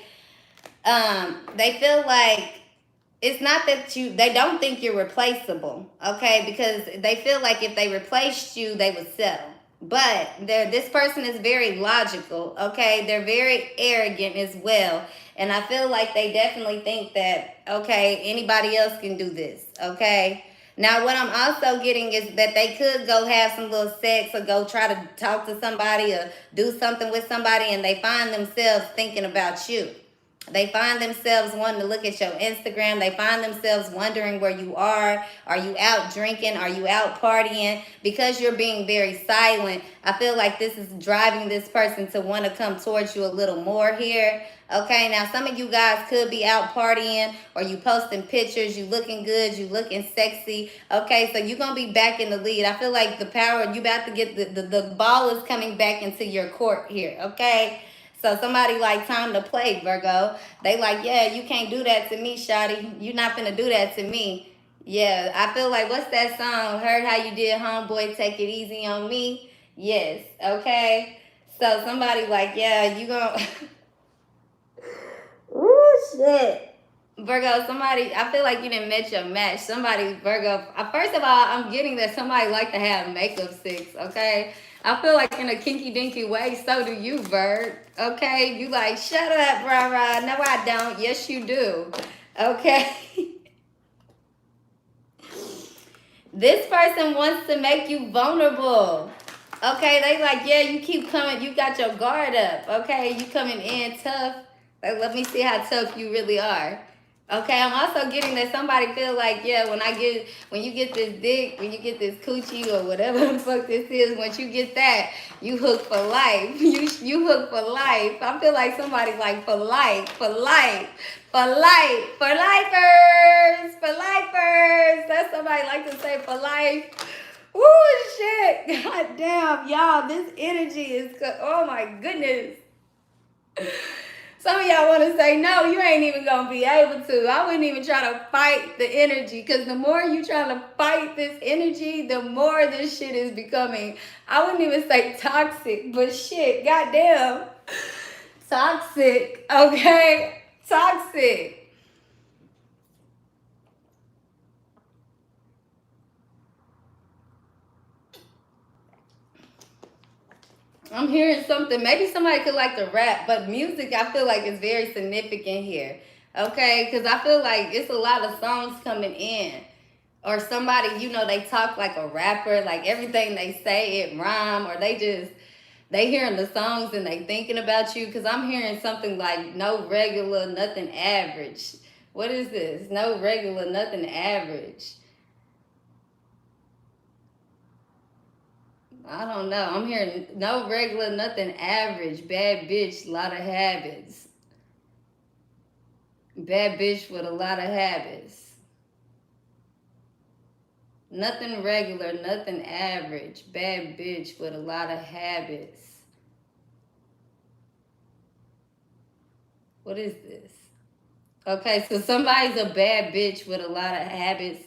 it's not that they don't think you're replaceable, okay? Because they feel like if they replaced you, they would settle. But this person is very logical, okay? They're very arrogant as well. And I feel like they definitely think that, okay, anybody else can do this, okay? Now, what I'm also getting is that they could go have some little sex or go try to talk to somebody or do something with somebody, and they find themselves thinking about you. They find themselves wanting to look at your Instagram. They find themselves wondering where you are. Are you out drinking? Are you out partying? Because you're being very silent, I feel like this is driving this person to want to come towards you a little more here. Okay, now some of you guys could be out partying or you posting pictures. You looking good. You looking sexy. Okay, so you're going to be back in the lead. I feel like the power, you about to get the ball is coming back into your court here. Okay. So somebody like time to play, Virgo. They like, yeah, you can't do that to me, shawty. You're not finna do that to me. Yeah, I feel like, what's that song? Heard how you did, homeboy, take it easy on me. Yes, okay. So somebody like, yeah, you gonna... Ooh, shit. Virgo, somebody, I feel like you didn't match your match. Somebody, Virgo, first of all, I'm getting that somebody like to have makeup sex, okay? I feel like in a kinky dinky way, so do you, Virg. Okay? You like, shut up, rah-rah. No, I don't. Yes, you do. Okay? This person wants to make you vulnerable. Okay? They like, yeah, you keep coming. You got your guard up. Okay? You coming in tough. Like, let me see how tough you really are. Okay, I'm also getting that somebody feel like, yeah, when you get this dick, when you get this coochie or whatever the fuck this is, once you get that, you hook for life. You hook for life. I feel like somebody like for life, for life, for life, for lifers, for lifers. That's somebody like to say for life. Woo, shit. God damn, y'all, this energy is, oh my goodness. Some of y'all want to say, no, you ain't even going to be able to. I wouldn't even try to fight the energy, because the more you try to fight this energy, the more this shit is becoming, I wouldn't even say toxic, but shit, goddamn. Toxic, okay? Toxic. I'm hearing something. Maybe somebody could like to rap, but music I feel like is very significant here. Okay? Because I feel like it's a lot of songs coming in. Or somebody, they talk like a rapper. Like everything they say, it rhyme. Or they hearing the songs and they thinking about you. Because I'm hearing something like no regular, nothing average. What is this? No regular, nothing average. I don't know. I'm hearing no regular, nothing average. Bad bitch, lot of habits. Bad bitch with a lot of habits. Nothing regular, nothing average. Bad bitch with a lot of habits. What is this? Okay, so somebody's a bad bitch with a lot of habits.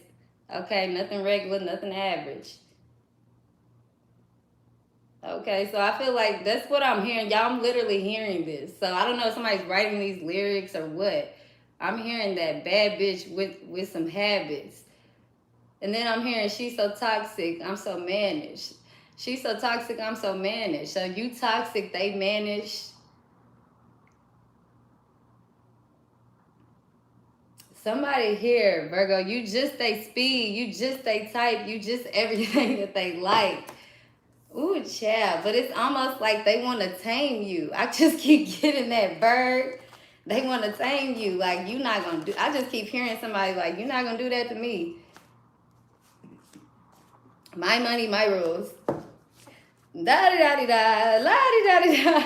Okay, nothing regular, nothing average. Okay, so I feel like that's what I'm hearing. Y'all, I'm literally hearing this. So I don't know if somebody's writing these lyrics or what. I'm hearing that bad bitch with some habits. And then I'm hearing she's so toxic, I'm so managed. She's so toxic, I'm so managed. So you toxic, they managed. Somebody here, Virgo, you just stay speed. You just stay type. You just everything that they like. Ooh, child, but it's almost like they want to tame you. I just keep getting that bird. They want to tame you. Like, you're not going to do... I just keep hearing somebody like, you're not going to do that to me. My money, my rules. Da di da di da, la di da di da.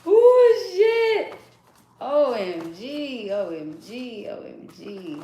Ooh, shit. OMG, OMG, OMG.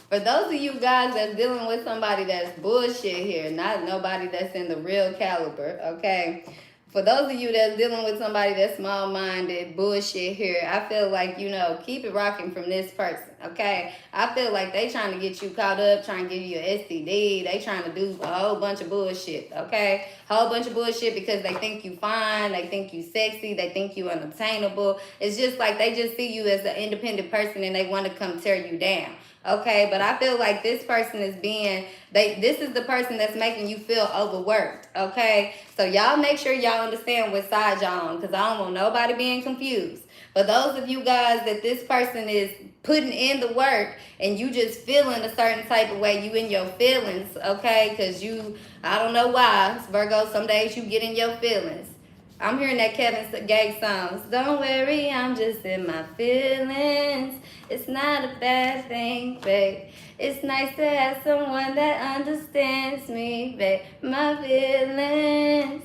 For those of you guys that's dealing with somebody that's bullshit here, not nobody that's in the real caliber, okay? For those of you that's dealing with somebody that's small-minded, bullshit here, I feel like, keep it rocking from this person, okay? I feel like they trying to get you caught up, trying to give you an STD. They trying to do a whole bunch of bullshit, okay? Whole bunch of bullshit because they think you fine, they think you sexy, they think you unobtainable. It's just like they just see you as an independent person and they want to come tear you down. Okay, but I feel like this person is this is the person that's making you feel overworked. Okay, so y'all make sure y'all understand what side y'all on, because I don't want nobody being confused. For those of you guys that this person is putting in the work and you just feeling a certain type of way, you in your feelings, okay, because I don't know why, Virgo, some days you get in your feelings. I'm hearing that Kevin Gates songs. Don't worry, I'm just in my feelings. It's not a bad thing, babe. It's nice to have someone that understands me, babe. My feelings.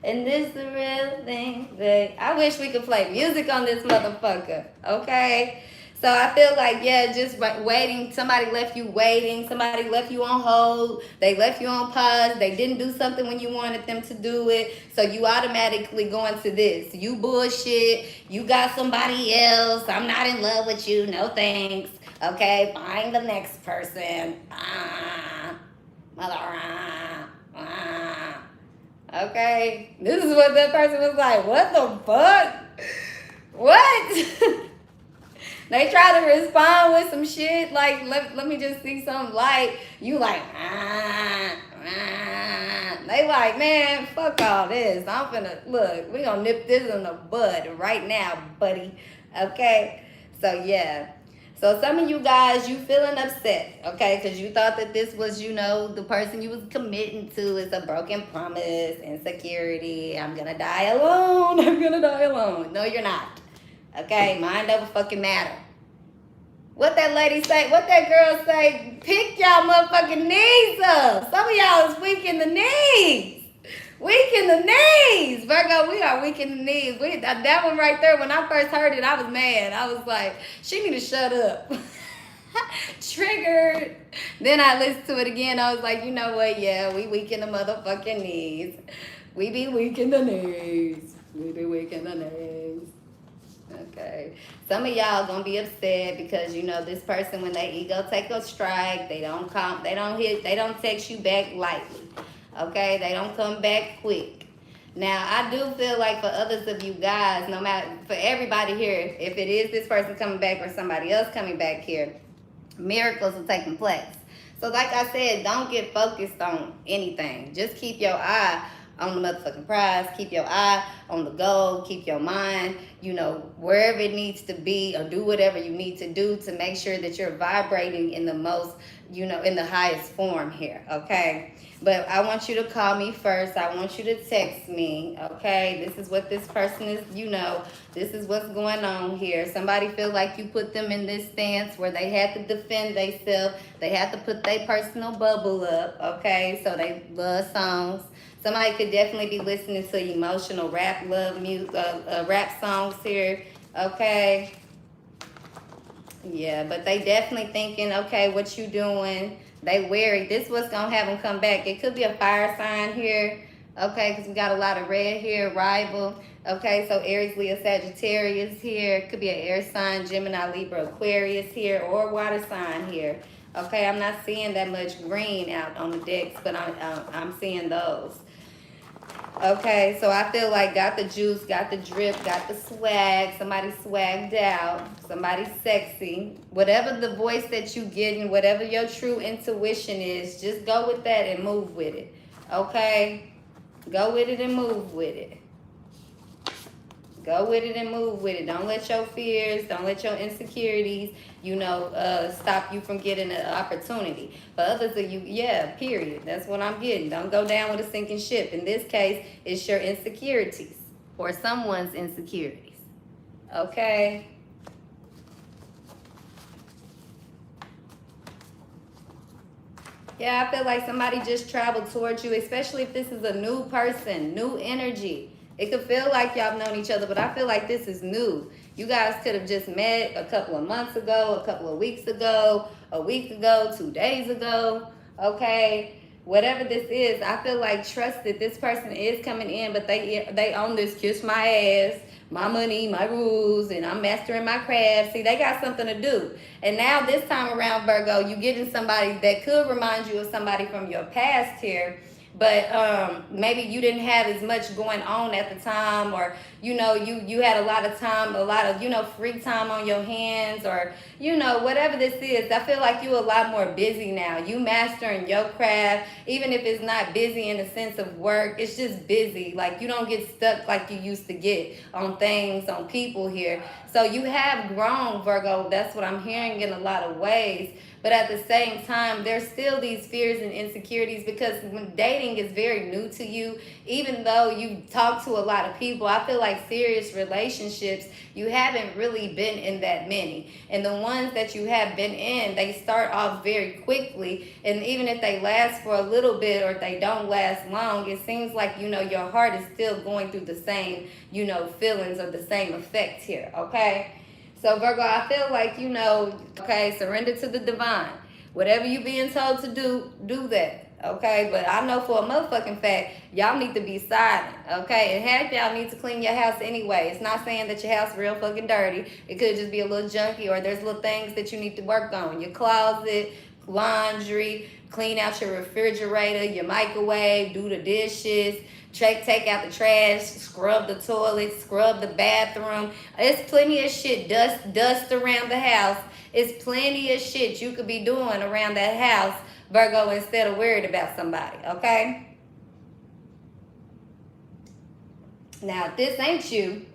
And this the real thing, babe. I wish we could play music on this motherfucker, okay? So I feel like, yeah, just waiting. Somebody left you waiting. Somebody left you on hold. They left you on pause. They didn't do something when you wanted them to do it. So you automatically go into this. You bullshit. You got somebody else. I'm not in love with you. No thanks. Okay, find the next person. Okay, this is what that person was like. What the fuck? What? They try to respond with some shit like, let me just see something light. You like, They like, man, fuck all this. I'm finna, look, we gonna nip this in the bud right now, buddy. Okay? So, yeah. So some of you guys, you feeling upset, okay? Because you thought that this was, the person you was committing to is a broken promise, insecurity. I'm gonna die alone. I'm gonna die alone. No, you're not. Okay? Mind over fucking matter. What that lady say? What that girl say? Pick y'all motherfucking knees up. Some of y'all is weak in the knees. Weak in the knees. Virgo, we are weak in the knees. That one right there, when I first heard it, I was mad. I was like, she need to shut up. Triggered. Then I listened to it again. I was like, you know what? Yeah, we weak in the motherfucking knees. We be weak in the knees. We be weak in the knees. Okay. Some of y'all gonna be upset because this person, when they ego take a strike, they don't text you back lightly. Okay, they don't come back quick. Now I do feel like for others of you guys, no matter for everybody here, if it is this person coming back or somebody else coming back here, miracles are taking place. So like I said, don't get focused on anything. Just keep your eye on the motherfucking prize. Keep your eye on the goal. Keep your mind, wherever it needs to be, or do whatever you need to do to make sure that you're vibrating in the most, in the highest form here, okay? But I want you to call me first. I want you to text me, okay? This is what this person is, this is what's going on here. Somebody feel like you put them in this stance where they had to defend themselves. They had to put their personal bubble up, okay? So they love songs. Somebody could definitely be listening to emotional rap, rap songs here, okay? Yeah, but they definitely thinking, okay, what you doing? They wary. This what's going to have them come back. It could be a fire sign here, okay, because we got a lot of red here, rival. Okay, so Aries, Leo, Sagittarius here. Could be an air sign, Gemini, Libra, Aquarius here, or water sign here. Okay, I'm not seeing that much green out on the decks, but I'm seeing those. Okay, so I feel like got the juice, got the drip, got the swag. Somebody swagged out. Somebody sexy. Whatever the voice that you get and whatever your true intuition is, just go with that and move with it. Okay? Go with it and move with it. Go with it and move with it. Don't let your fears, don't let your insecurities, stop you from getting an opportunity. For others of you, yeah, period. That's what I'm getting. Don't go down with a sinking ship. In this case, it's your insecurities or someone's insecurities. Okay? Yeah, I feel like somebody just traveled towards you, especially if this is a new person, new energy. It could feel like y'all known each other, but I feel like this is new. You guys could have just met a couple of months ago, a couple of weeks ago, a week ago, 2 days ago, okay? Whatever this is, I feel like trust that this person is coming in, but they own this kiss my ass, my money, my rules, and I'm mastering my craft. See, they got something to do. And now this time around, Virgo, you getting somebody that could remind you of somebody from your past here. But maybe you didn't have as much going on at the time, or you had a lot of time, a lot of free time on your hands, or whatever this is. I feel like you a lot more busy now. You mastering your craft, even if it's not busy in the sense of work. It's just busy. Like, you don't get stuck like you used to get on things, on people here. So you have grown, Virgo. That's what I'm hearing in a lot of ways. But at the same time, there's still these fears and insecurities, because when dating is very new to you, even though you talk to a lot of people, I feel like serious relationships, you haven't really been in that many. And the ones that you have been in, they start off very quickly. And even if they last for a little bit, or if they don't last long, it seems like, your heart is still going through the same, feelings or the same effect here, okay? So Virgo, I feel like, okay, surrender to the divine. Whatever you being told to do that. Okay, but I know for a motherfucking fact, y'all need to be silent, okay? And half y'all need to clean your house anyway. It's not saying that your house real fucking dirty. It could just be a little junky, or there's little things that you need to work on. Your closet, laundry, clean out your refrigerator, your microwave, do the dishes, take out the trash, scrub the toilet, scrub the bathroom. It's plenty of shit, dust around the house. It's plenty of shit you could be doing around that house, Virgo, instead of worried about somebody, okay? Now, if this ain't you,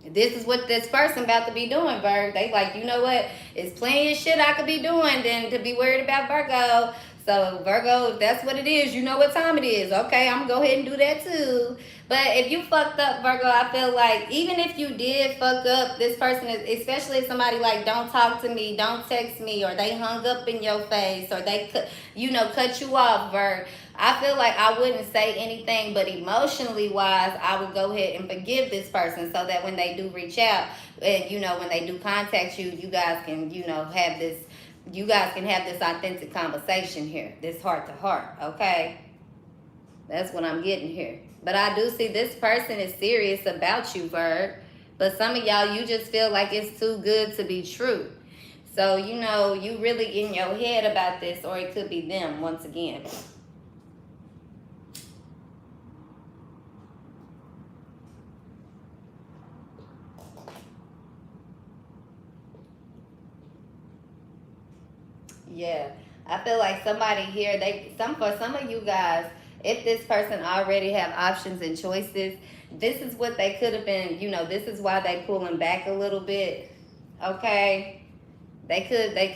this is what this person about to be doing, Virgo. They like, you know what? It's plenty of shit I could be doing than to be worried about Virgo. So, Virgo, if that's what it is, you know what time it is. Okay, I'm going to go ahead and do that too. But if you fucked up, Virgo, I feel like even if you did fuck up, this person is, especially if somebody like, don't talk to me, don't text me, or they hung up in your face, or they, cut you off, Virgo. I feel like I wouldn't say anything, but emotionally wise, I would go ahead and forgive this person, so that when they do reach out, and when they do contact you, you guys can, have this, authentic conversation here, this heart to heart, okay? That's what I'm getting here. But I do see this person is serious about you, Virg. But some of y'all, you just feel like it's too good to be true. So, you really in your head about this, or it could be them once again. Yeah, I feel like somebody here, for some of you guys, if this person already have options and choices, this is what they could have been, this is why they pulling back a little bit, okay? They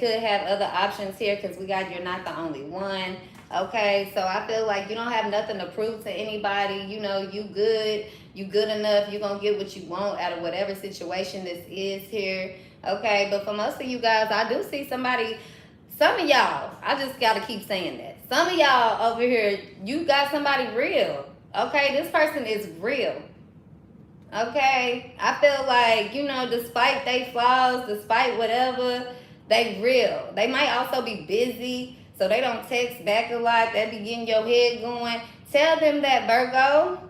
could have other options here, because we got, you're not the only one, okay? So I feel like you don't have nothing to prove to anybody, you good enough, you're going to get what you want out of whatever situation this is here, okay? But for most of you guys, I do see somebody. Some of y'all, I just got to keep saying that. Some of y'all over here, you got somebody real. Okay, this person is real. Okay, I feel like, despite they flaws, despite whatever, they real. They might also be busy, so they don't text back a lot. That be getting your head going. Tell them that, Virgo.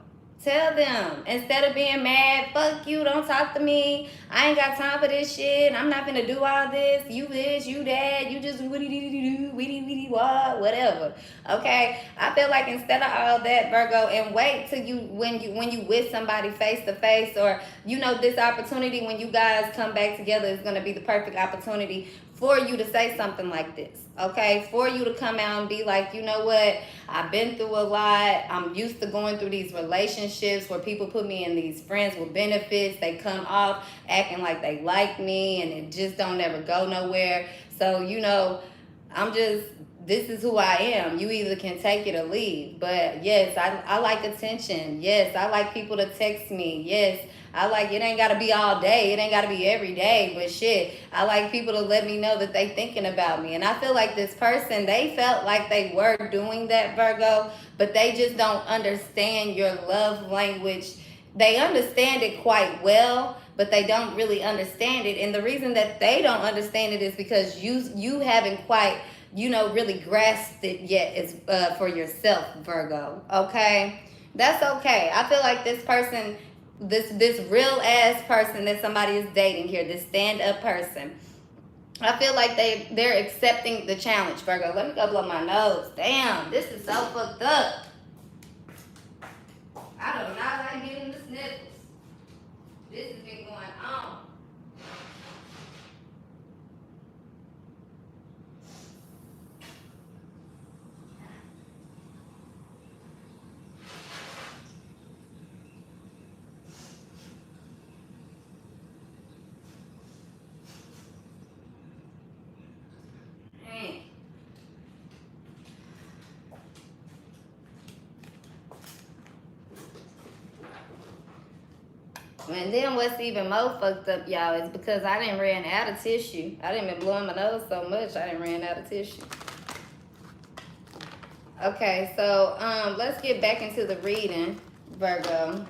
Tell them, instead of being mad, fuck you, don't talk to me, I ain't got time for this shit, I'm not gonna do all this, you this, you that, you just whatever, okay? I feel like instead of all that, Virgo, and wait till when you with somebody face to face, or this opportunity when you guys come back together is gonna be the perfect opportunity for you to say something like this, okay? For you to come out and be like, you know what? I've been through a lot. I'm used to going through these relationships where people put me in these friends with benefits. They come off acting like they like me, and it just don't ever go nowhere. So, this is who I am. You either can take it or leave. But yes, I like attention. Yes, I like people to text me. Yes, I like, it ain't gotta be all day. It ain't gotta be every day. But shit, I like people to let me know that they thinking about me. And I feel like this person, they felt like they were doing that, Virgo, but they just don't understand your love language. They understand it quite well, but they don't really understand it. And the reason that they don't understand it is because you haven't quite, really grasped it yet is for yourself, Virgo. Okay, that's okay. I feel like this person, this real ass person that somebody is dating here, this stand up person, I feel like they're accepting the challenge, Virgo. Let me go blow my nose. Damn, this is so fucked up. I do not like getting the sniffles. This has been going on. And then what's even more fucked up, y'all, is because I didn't ran out of tissue. I didn't been blowing my nose so much, I didn't ran out of tissue. Okay, so let's get back into the reading, Virgo.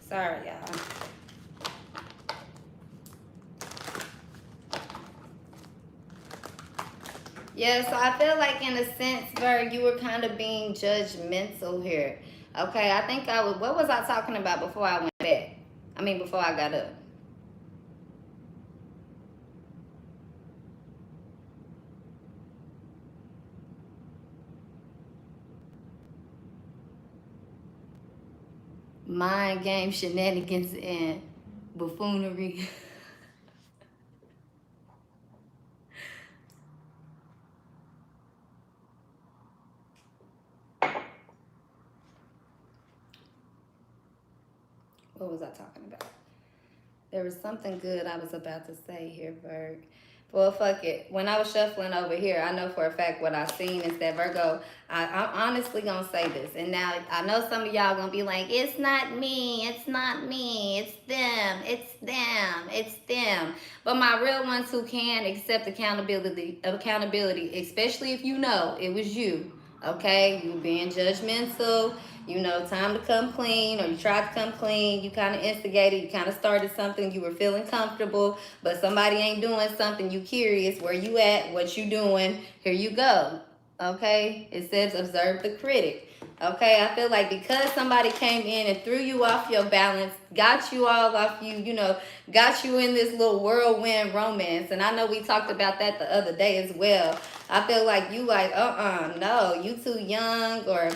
Sorry, y'all. Yeah, so I feel like in a sense, Virg, you were kind of being judgmental here. Okay, I think I was, what was I talking about before I went back? I mean, before I got up. Mind game shenanigans and buffoonery. What was I talking about? There was something good I was about to say here, Virg. Well, fuck it. When I was shuffling over here, I know for a fact what I seen is that, Virgo, I'm honestly going to say this. And now I know some of y'all going to be like, it's not me. It's not me. It's them. It's them. It's them. But my real ones who can accept accountability, especially if you know it was you. Okay? You being judgmental. Time to come clean, or you tried to come clean, you kind of instigated, you kind of started something, you were feeling comfortable, but somebody ain't doing something, you curious, where you at, what you doing, here you go, okay? It says observe the critic, okay? I feel like because somebody came in and threw you off your balance, got you all off got you in this little whirlwind romance, and I know we talked about that the other day as well. I feel like you like, no, you too young, or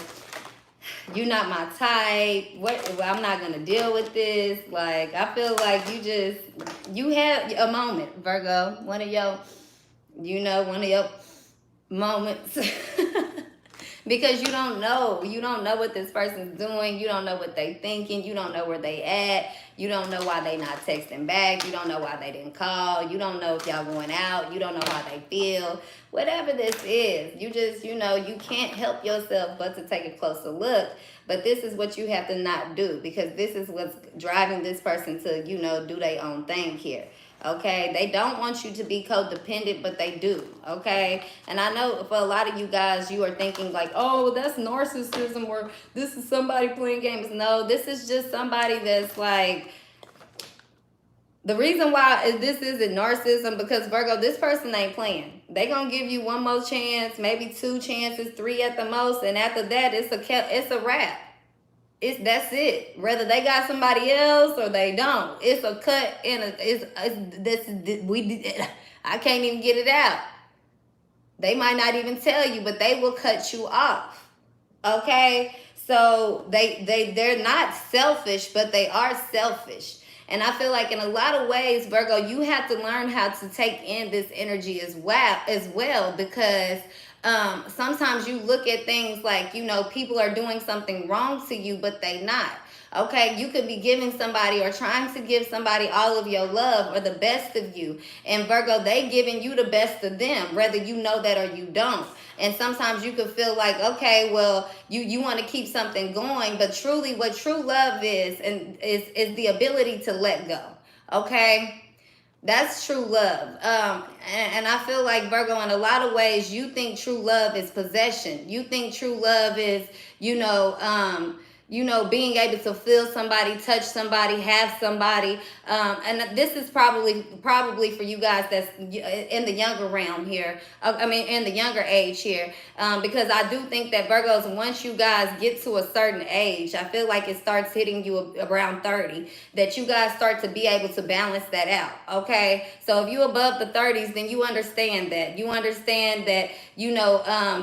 you're not my type. I'm not gonna deal with this. Like, I feel like you have a moment, Virgo. One of your moments. Because you don't know what this person's doing. You don't know what they thinking. You don't know where they at. You don't know why they not texting back. You don't know why they didn't call. You don't know if y'all going out. You don't know how they feel. Whatever this is, you just, you can't help yourself but to take a closer look. But this is what you have to not do, because this is what's driving this person to, do their own thing here. Okay, they don't want you to be codependent, but they do. Okay, and I know for a lot of you guys, you are thinking like, oh, that's narcissism, or this is somebody playing games. No, this is just somebody that's like, the reason why this isn't narcissism, because Virgo, this person ain't playing. They gonna give you one more chance, maybe 2 chances, 3 at the most, and after that, it's a wrap. That's it. Whether they got somebody else or they don't, it's a cut in I can't even get it out. They might not even tell you, but they will cut you off. Okay, so they're not selfish, but they are selfish. And I feel like in a lot of ways, Virgo, you have to learn how to take in this energy as well, because Sometimes you look at things like, people are doing something wrong to you, but they not. Okay, you could be giving somebody or trying to give somebody all of your love or the best of you. And Virgo, they giving you the best of them, whether you know that or you don't. And sometimes you could feel like, okay, well, you want to keep something going, but truly what true love is, and is the ability to let go. Okay? That's true love. And I feel like, Virgo, in a lot of ways, you think true love is possession. You think true love is, being able to feel somebody, touch somebody, have somebody. And this is probably for you guys that's in the younger realm here. I mean, in the younger age here. Because I do think that Virgos, once you guys get to a certain age, I feel like it starts hitting you around 30, that you guys start to be able to balance that out. Okay? So if you above the 30s, then you understand that. You understand that,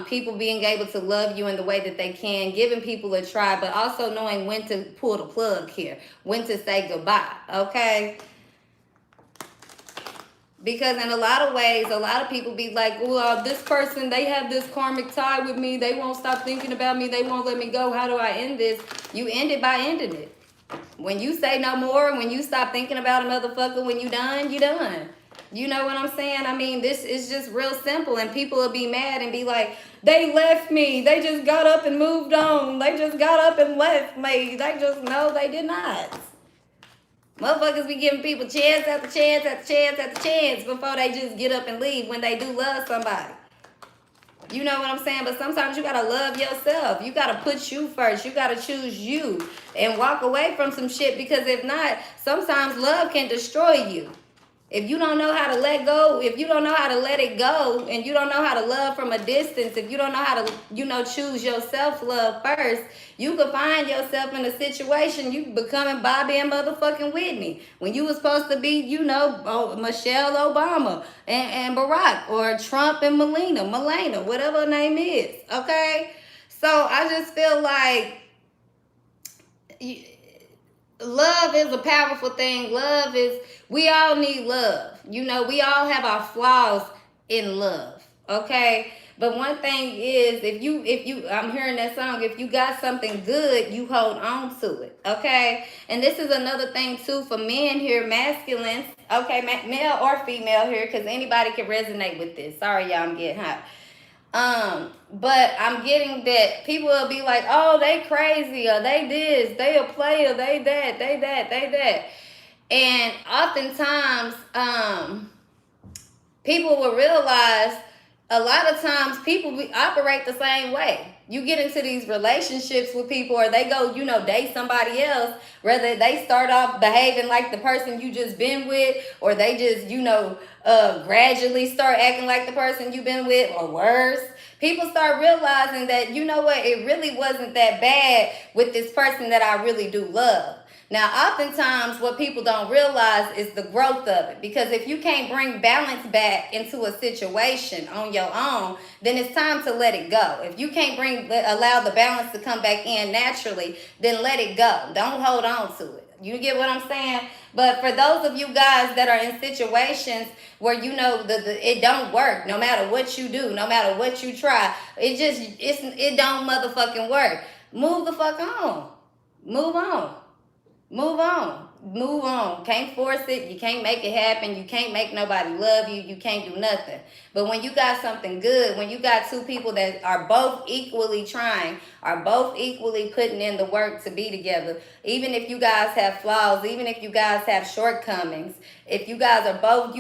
people being able to love you in the way that they can, giving people a try, but also knowing when to pull the plug here, when to say goodbye. Okay? Because in a lot of ways, a lot of people be like, well, this person, they have this karmic tie with me. They won't stop thinking about me. They won't let me go. How do I end this? You end it by ending it. When you say no more, when you stop thinking about a motherfucker, when you done, you done. You know what I'm saying? I mean, this is just real simple. And people will be mad and be like, they left me. They just got up and moved on. They just got up and left me. No, they did not. Motherfuckers be giving people chance after chance after chance after chance before they just get up and leave when they do love somebody. You know what I'm saying? But sometimes you gotta love yourself. You gotta put you first. You gotta choose you and walk away from some shit, because if not, sometimes love can destroy you. If you don't know how to let go, if you don't know how to let it go, and you don't know how to love from a distance, if you don't know how to, choose your self-love first, you could find yourself in a situation, you becoming Bobby and motherfucking Whitney, when you were supposed to be, Michelle Obama and Barack, or Trump and Melania, whatever her name is, okay? So I just feel like love is a powerful thing. We all need love. We all have our flaws in love. Okay? But one thing is, if you, I'm hearing that song, if you got something good, you hold on to it. Okay? And this is another thing too for men here, masculines. Okay, male or female here, because anybody can resonate with this. Sorry, y'all, I'm getting hot. But I'm getting that people will be like, oh, they crazy, or they this, they a player, they that. And oftentimes, people will realize a lot of times people operate the same way. You get into these relationships with people, or they go, date somebody else, whether they start off behaving like the person you just been with, or they just, gradually start acting like the person you've been with, or worse. People start realizing that, it really wasn't that bad with this person that I really do love. Now, oftentimes, what people don't realize is the growth of it. Because if you can't bring balance back into a situation on your own, then it's time to let it go. If you can't allow the balance to come back in naturally, then let it go. Don't hold on to it. You get what I'm saying? But for those of you guys that are in situations where it don't work, no matter what you do, no matter what you try, it don't motherfucking work. Move the fuck on. Move on. Move on. Move on. Can't force it. You can't make it happen. You can't make nobody love you. You can't do nothing. But when you got something good, when you got two people that are both equally trying, are both equally putting in the work to be together, even if you guys have flaws, even if you guys have shortcomings, if you guys are both,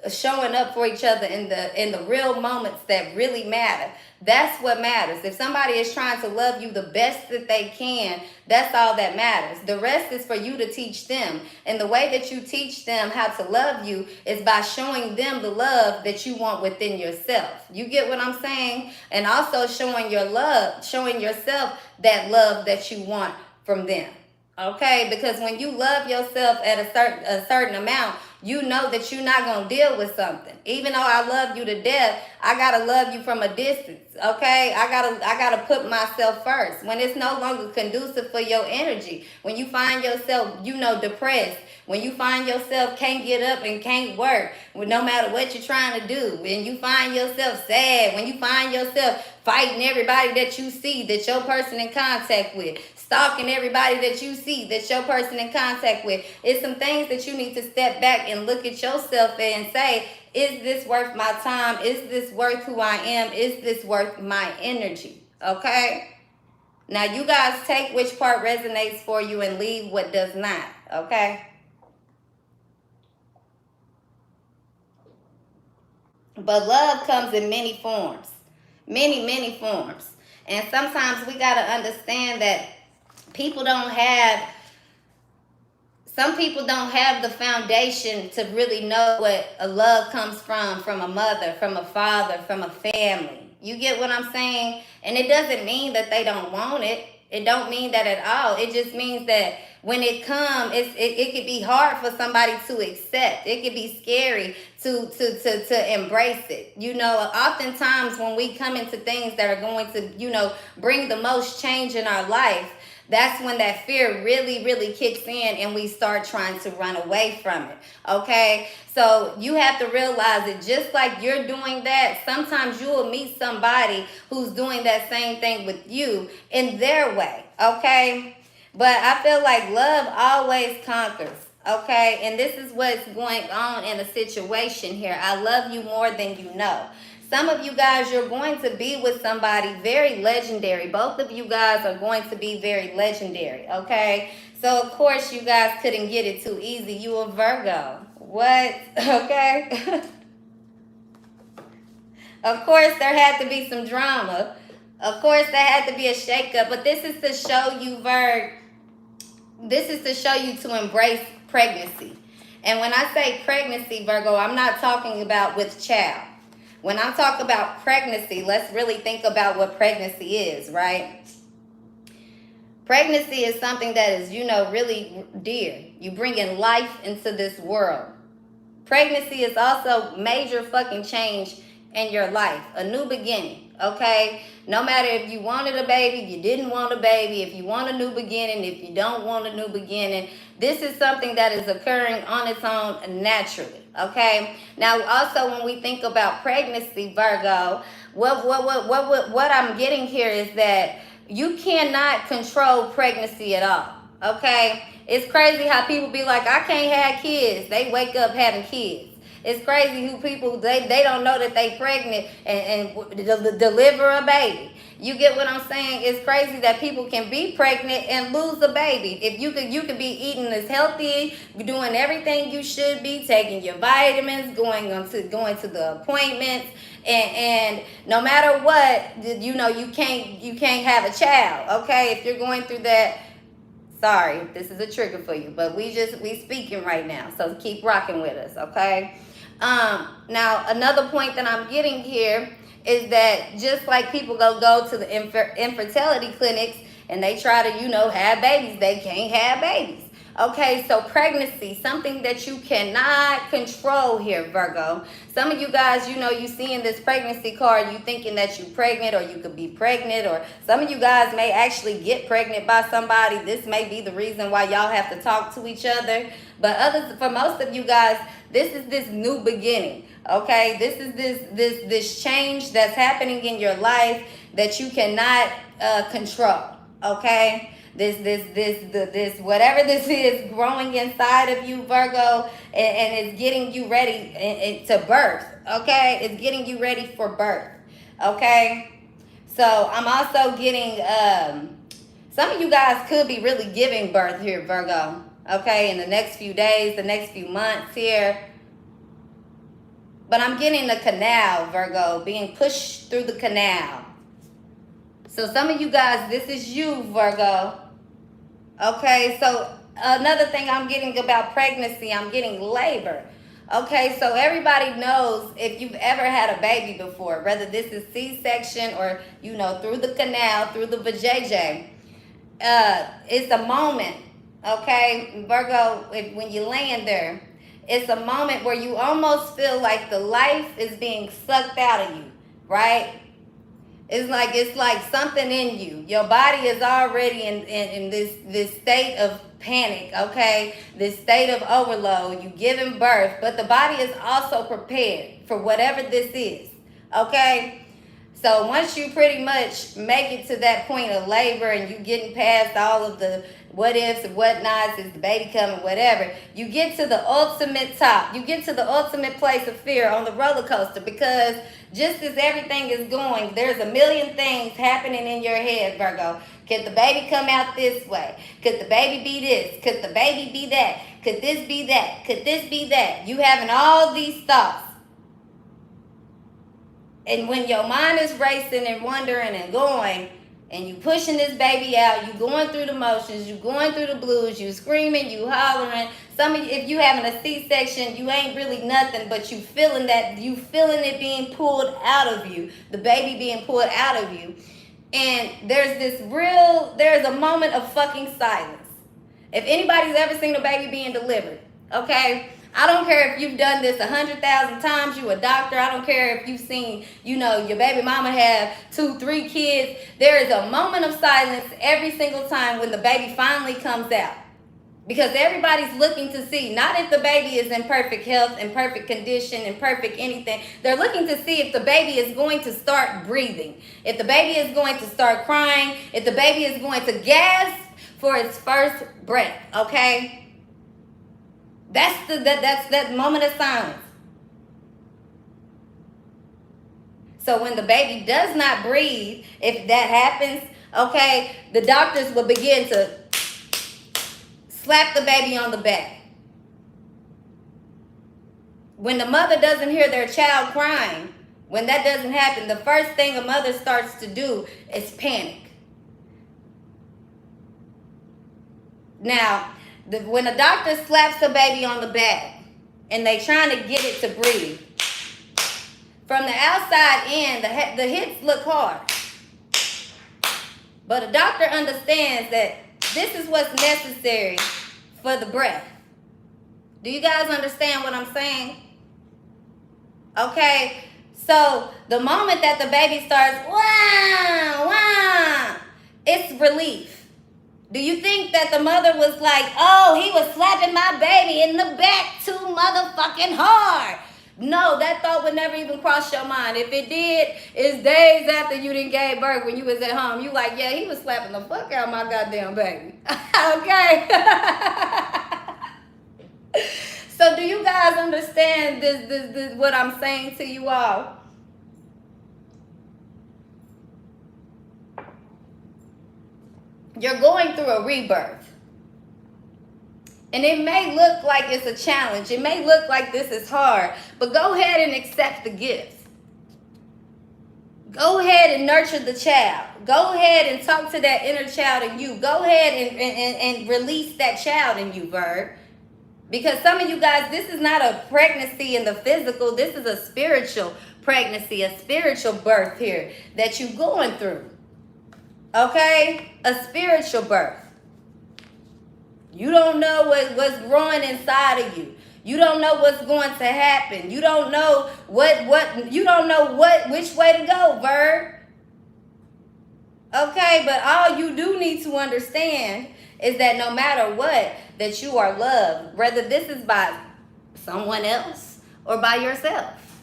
showing up for each other in the real moments that really matter, that's what matters. If somebody is trying to love you the best that they can, that's all that matters. The rest is for you to teach them. And the way that you teach them how to love you is by showing them the love that you want within yourself. You get what I'm saying? And also showing yourself that love that you want from them. Okay? Because when you love yourself at a certain amount, you know that you're not going to deal with something. Even though I love you to death, I got to love you from a distance, okay? I gotta put myself first. When it's no longer conducive for your energy, when you find yourself, depressed, when you find yourself can't get up and can't work, no matter what you're trying to do, when you find yourself sad, when you find yourself fighting everybody that you see that your person in contact with, stalking everybody that you see that your person in contact with, it's some things that you need to step back and look at yourself and say, is this worth my time? Is this worth who I am? Is this worth my energy? Okay? Now you guys take which part resonates for you and leave what does not. Okay? But love comes in many forms. Many forms. And sometimes we got to understand that some people don't have the foundation to really know what a love comes from a mother, from a father, from a family. You get what I'm saying? And it doesn't mean that they don't want it. It don't mean that at all. It just means that when it comes, it could be hard for somebody to accept. It could be scary to embrace it. Oftentimes when we come into things that are going to, bring the most change in our life, that's when that fear really kicks in and we start trying to run away from it. Okay? So you have to realize that just like you're doing that, sometimes you will meet somebody who's doing that same thing with you in their way. Okay? But I feel like love always conquers. Okay? And this is what's going on in a situation here. I love you more than you know. Some of you guys, you're going to be with somebody very legendary. Both of you guys are going to be very legendary, okay? So, of course, you guys couldn't get it too easy. You a Virgo. What? Okay? Of course, there had to be some drama. Of course, there had to be a shakeup. But this is to show you, this is to show you to embrace pregnancy. And when I say pregnancy, Virgo, I'm not talking about with child. When I talk about pregnancy, let's really think about what pregnancy is, right? Pregnancy is something that is, really dear. You bringing life into this world. Pregnancy is also major fucking change in your life. A new beginning, okay? No matter if you wanted a baby, if you didn't want a baby, if you want a new beginning, if you don't want a new beginning, this is something that is occurring on its own naturally. Okay. Now, also, when we think about pregnancy, Virgo, what I'm getting here is that you cannot control pregnancy at all. Okay. It's crazy how people be like, I can't have kids. They wake up having kids. It's crazy who people, they don't know that they pregnant and deliver a baby. You get what I'm saying? It's crazy that people can be pregnant and lose a baby. If you could be eating as healthy, doing everything you should be, taking your vitamins, going to the appointments, and no matter what, you can't have a child. Okay, if you're going through that. Sorry, this is a trigger for you, but we speaking right now, so keep rocking with us, okay? Now, another point that I'm getting here is that just like people go to the infertility clinics and they try to, have babies, they can't have babies. Okay, so pregnancy, something that you cannot control here, Virgo. Some of you guys, you seeing this pregnancy card, you thinking that you're pregnant or you could be pregnant, or some of you guys may actually get pregnant by somebody. This may be the reason why y'all have to talk to each other. But for most of you guys, this is this new beginning. Okay, this is this change that's happening in your life that you cannot control. Okay. This whatever this is growing inside of you, Virgo, and it's getting you ready to birth. Okay, it's getting you ready for birth. Okay, so I'm also getting some of you guys could be really giving birth here, Virgo. Okay, in the next few days, the next few months here. But I'm getting the canal, Virgo, being pushed through the canal. So some of you guys, this is you, Virgo. Okay, so another thing I'm getting about pregnancy, I'm getting labor. Okay, so everybody knows if you've ever had a baby before, whether this is C-section or, through the canal, through the vajayjay, it's a moment, okay? Virgo, when you're laying there, it's a moment where you almost feel like the life is being sucked out of you, right? It's like something in you. Your body is already in this state of panic, okay? This state of overload. You giving birth, but the body is also prepared for whatever this is, okay? So once you pretty much make it to that point of labor and you getting past all of the what ifs and whatnots, is the baby coming, whatever, you get to the ultimate top. You get to the ultimate place of fear on the roller coaster, because just as everything is going, there's a million things happening in your head, Virgo. Could the baby come out this way? Could the baby be this? Could the baby be that? Could this be that? Could this be that? You having all these thoughts. And when your mind is racing and wondering and going, and you pushing this baby out, you going through the motions, you going through the blues, you screaming, you hollering. Some of you, if you having a C-section, you ain't really nothing, but you feeling it being pulled out of you, the baby being pulled out of you. And there's a moment of fucking silence. If anybody's ever seen a baby being delivered, okay? I don't care if you've done this 100,000 times, you a doctor. I don't care if you've seen, your baby mama have 2, 3 kids. There is a moment of silence every single time when the baby finally comes out. Because everybody's looking to see, not if the baby is in perfect health, in perfect condition, in perfect anything. They're looking to see if the baby is going to start breathing, if the baby is going to start crying, if the baby is going to gasp for its first breath, okay? That's that moment of silence. So when the baby does not breathe, if that happens, okay, the doctors will begin to slap the baby on the back. When the mother doesn't hear their child crying, when that doesn't happen, the first thing a mother starts to do is panic. Now, when a doctor slaps the baby on the back and they trying to get it to breathe, from the outside in, the hits look hard. But a doctor understands that this is what's necessary for the breath. Do you guys understand what I'm saying? Okay, so the moment that the baby starts, wah, wah, it's relief. Do you think that the mother was like, oh, he was slapping my baby in the back too motherfucking hard? No, that thought would never even cross your mind. If it did, it's days after you done gave birth when you was at home. You like, yeah, he was slapping the fuck out of my goddamn baby. Okay? So do you guys understand this what I'm saying to you all? You're going through a rebirth. And it may look like it's a challenge. It may look like this is hard. But go ahead and accept the gifts. Go ahead and nurture the child. Go ahead and talk to that inner child in you. Go ahead and release that child in you, Virg. Because some of you guys, this is not a pregnancy in the physical. This is a spiritual pregnancy, a spiritual birth here that you're going through. Okay? A spiritual birth. You don't know what's growing inside of you. You don't know what's going to happen. You don't know which way to go, Virg. Okay, but all you do need to understand is that no matter what, that you are loved, whether this is by someone else or by yourself.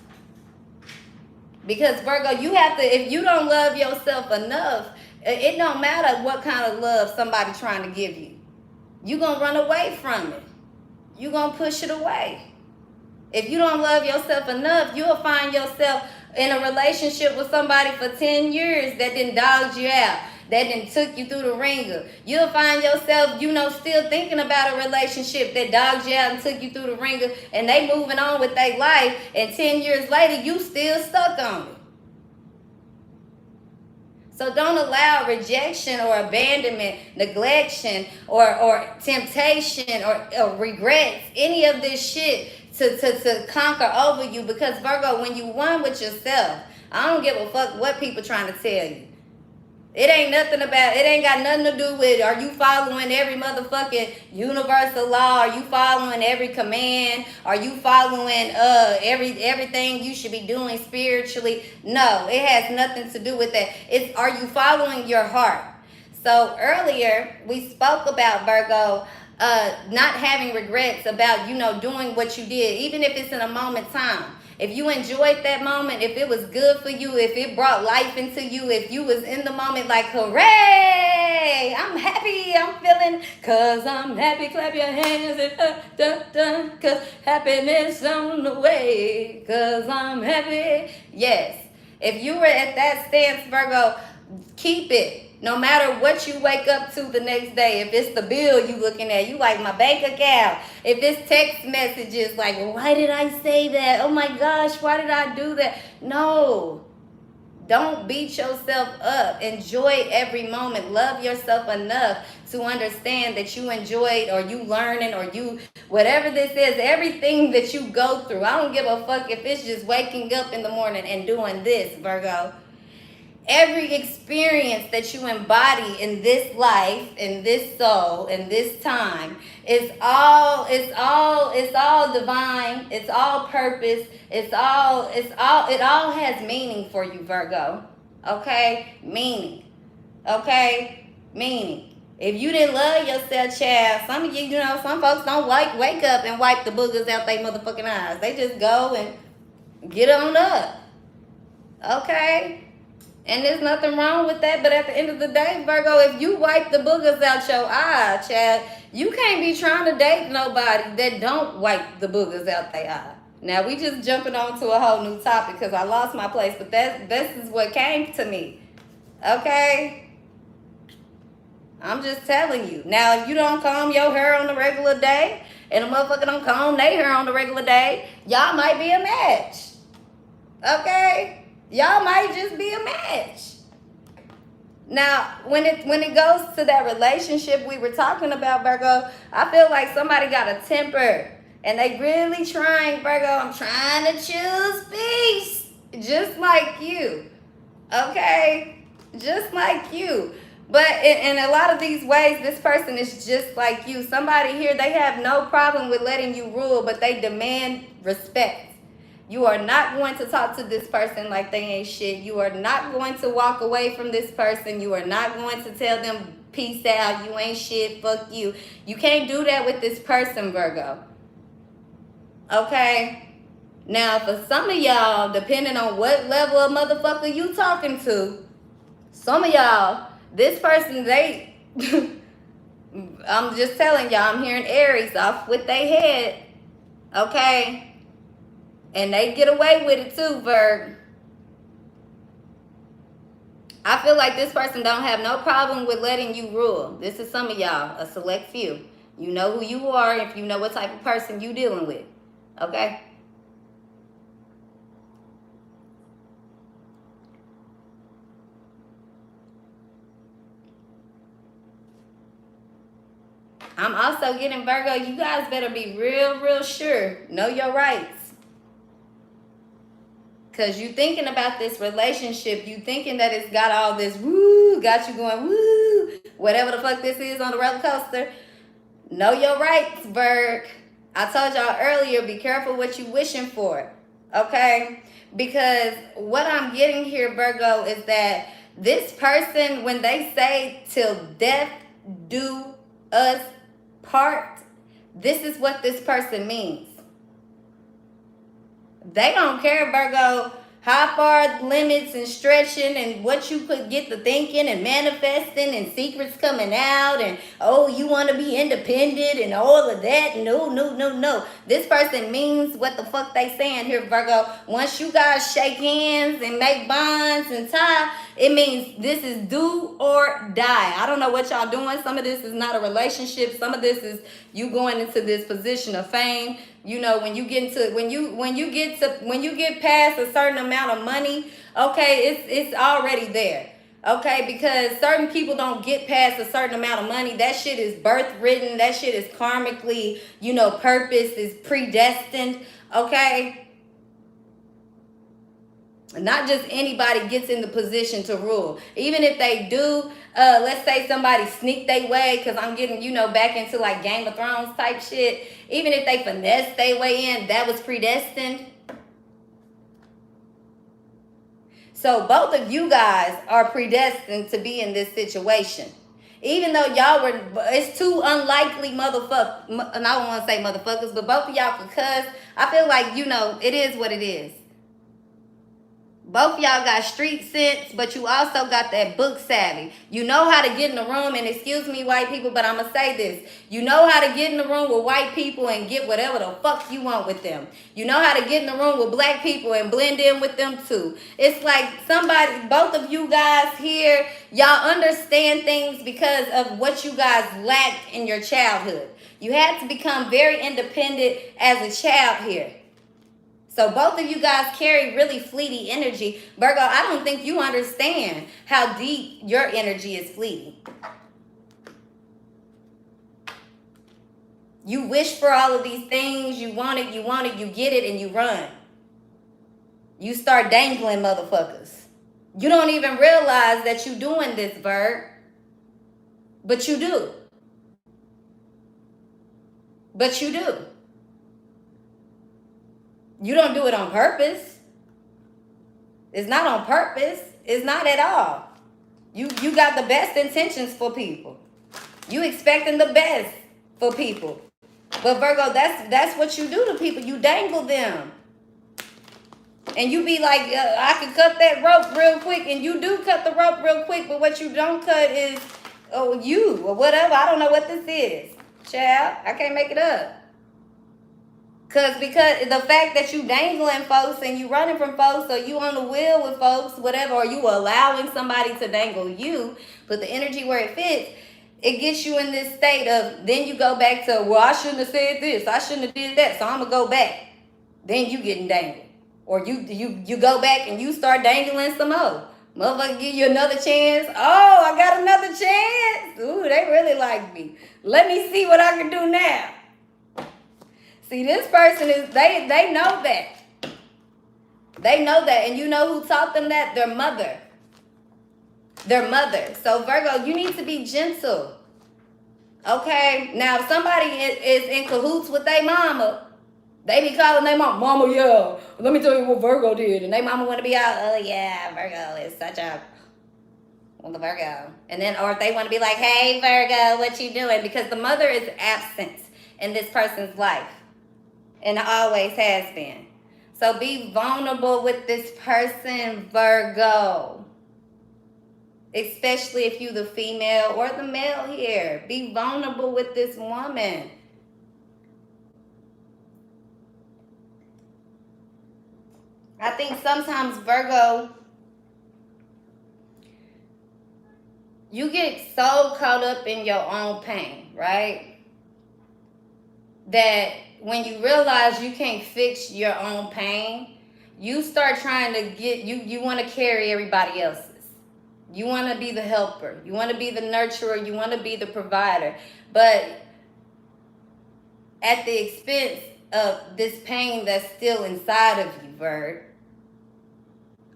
Because Virgo, you have to, if you don't love yourself enough, it don't matter what kind of love somebody trying to give you. You're going to run away from it. You're going to push it away. If you don't love yourself enough, you'll find yourself in a relationship with somebody for 10 years that done dogged you out, that done took you through the ringer. You'll find yourself, still thinking about a relationship that dogged you out and took you through the ringer, and they moving on with their life, and 10 years later, you still stuck on it. So don't allow rejection or abandonment, neglection, or temptation, or regrets, any of this shit to conquer over you. Because Virgo, when you one with yourself, I don't give a fuck what people trying to tell you. It ain't nothing about, it ain't got nothing to do with, are you following every motherfucking universal law? Are you following every command? Are you following everything you should be doing spiritually? No, it has nothing to do with that. It's, are you following your heart? So earlier we spoke about, Virgo, not having regrets about, you know, doing what you did, even if it's in a moment time. If you enjoyed that moment, if it was good for you, if it brought life into you, if you was in the moment like, hooray, I'm happy, I'm feeling, cause I'm happy, clap your hands and dun, dun, cause happiness on the way, cause I'm happy. Yes, if you were at that stance, Virgo, keep it. No matter what you wake up to the next day, if it's the bill you looking at, you like my bank account. If it's text messages like, why did I say that? Oh my gosh, why did I do that? No, don't beat yourself up. Enjoy every moment. Love yourself enough to understand that you enjoyed, or you learning, or you, whatever this is, everything that you go through. I don't give a fuck if it's just waking up in the morning and doing this, Virgo. Every experience that you embody in this life, in this soul, in this time, it's all divine. It's all purpose. It all has meaning for you, Virgo. Okay? Meaning. Okay? Meaning. If you didn't love yourself, child, some of you, you know, some folks don't wake up and wipe the boogers out their motherfucking eyes. They just go and get on up. Okay? And there's nothing wrong with that, but at the end of the day, Virgo, if you wipe the boogers out your eye, child, you can't be trying to date nobody that don't wipe the boogers out their eye. Now, we just jumping on to a whole new topic because I lost my place, but this is what came to me, okay? I'm just telling you. Now, if you don't comb your hair on a regular day, and a motherfucker don't comb their hair on a regular day, y'all might be a match, okay? Y'all might just be a match. Now, when it goes to that relationship we were talking about, Virgo, I feel like somebody got a temper and they really trying, Virgo, I'm trying to choose peace, just like you, okay? Just like you. But in a lot of these ways, this person is just like you. Somebody here, they have no problem with letting you rule, but they demand respect. You are not going to talk to this person like they ain't shit. You are not going to walk away from this person. You are not going to tell them, peace out, you ain't shit, fuck you. You can't do that with this person, Virgo. Okay? Now, for some of y'all, depending on what level of motherfucker you talking to, some of y'all, this person, they, I'm just telling y'all, I'm hearing Aries off with their head, okay? And they get away with it too, Virg. I feel like this person don't have no problem with letting you rule. This is some of y'all, a select few. You know who you are if you know what type of person you dealing with, okay? I'm also getting, Virgo, you guys better be real sure. Know your rights. Because you thinking about this relationship, you thinking that it's got all this woo, got you going woo, whatever the fuck this is on the roller coaster. Know your rights, Virg. I told y'all earlier, be careful what you wishing for, okay? Because what I'm getting here, Virgo, is that this person, when they say till death do us part, this is what this person means. They don't care, Virgo, how far limits and stretching and what you could get to thinking and manifesting and secrets coming out and, oh, you want to be independent and all of that. No. This person means what the fuck they saying here, Virgo. Once you guys shake hands and make bonds and tie, it means this is do or die. I don't know what y'all doing. Some of this is not a relationship. Some of this is you going into this position of fame. You know, when you get past a certain amount of money, okay, it's already there. Okay, because certain people don't get past a certain amount of money. That shit is birth written. That shit is karmically, you know, purpose is predestined. Okay. Not just anybody gets in the position to rule. Even if they do, let's say somebody sneak their way, because I'm getting, back into like Game of Thrones type shit. Even if they finesse their way in, that was predestined. So both of you guys are predestined to be in this situation. Even though y'all were, it's two unlikely motherfuckers, and I don't want to say motherfuckers, but both of y'all could cuss. I feel like, it is what it is. Both of y'all got street sense, but you also got that book savvy. You know how to get in the room, and excuse me, white people, but I'm going to say this. You know how to get in the room with white people and get whatever the fuck you want with them. You know how to get in the room with black people and blend in with them too. It's like both of you guys here, y'all understand things because of what you guys lacked in your childhood. You had to become very independent as a child here. So both of you guys carry really fleety energy. Virgo, I don't think you understand how deep your energy is fleeting. You wish for all of these things. You want it, you get it, and you run. You start dangling motherfuckers. You don't even realize that you're doing this, Virg. But you do. But you do. You don't do it on purpose. It's not on purpose. It's not at all. You got the best intentions for people. You expecting the best for people. But Virgo, that's what you do to people. You dangle them. And you be like, I can cut that rope real quick. And you do cut the rope real quick. But what you don't cut is, you or whatever. I don't know what this is. Child, I can't make it up. Because the fact that you dangling folks and you running from folks, or you on the wheel with folks, whatever, or you allowing somebody to dangle you, put the energy where it fits, it gets you in this state of, then you go back to, well, I shouldn't have said this, I shouldn't have did that, so I'm going to go back. Then you getting dangled. Or you go back and you start dangling some more. Motherfucker give you another chance. Oh, I got another chance. Ooh, they really like me. Let me see what I can do now. See, this person is, they know that. They know that. And you know who taught them that? Their mother. Their mother. So, Virgo, you need to be gentle. Okay? Now, if somebody is in cahoots with their mama, they be calling their mama, yeah, let me tell you what Virgo did. And their mama want to be out, oh, yeah, Virgo is such a, well, the Virgo. And then, or if they want to be like, hey, Virgo, what you doing? Because the mother is absent in this person's life. And always has been. So be vulnerable with this person, Virgo. Especially if you the female or the male here. Be vulnerable with this woman. I think sometimes, Virgo, you get so caught up in your own pain, right? That when you realize you can't fix your own pain, you start trying to you want to carry everybody else's. You want to be the helper. You want to be the nurturer. You want to be the provider. But at the expense of this pain that's still inside of you, Virg.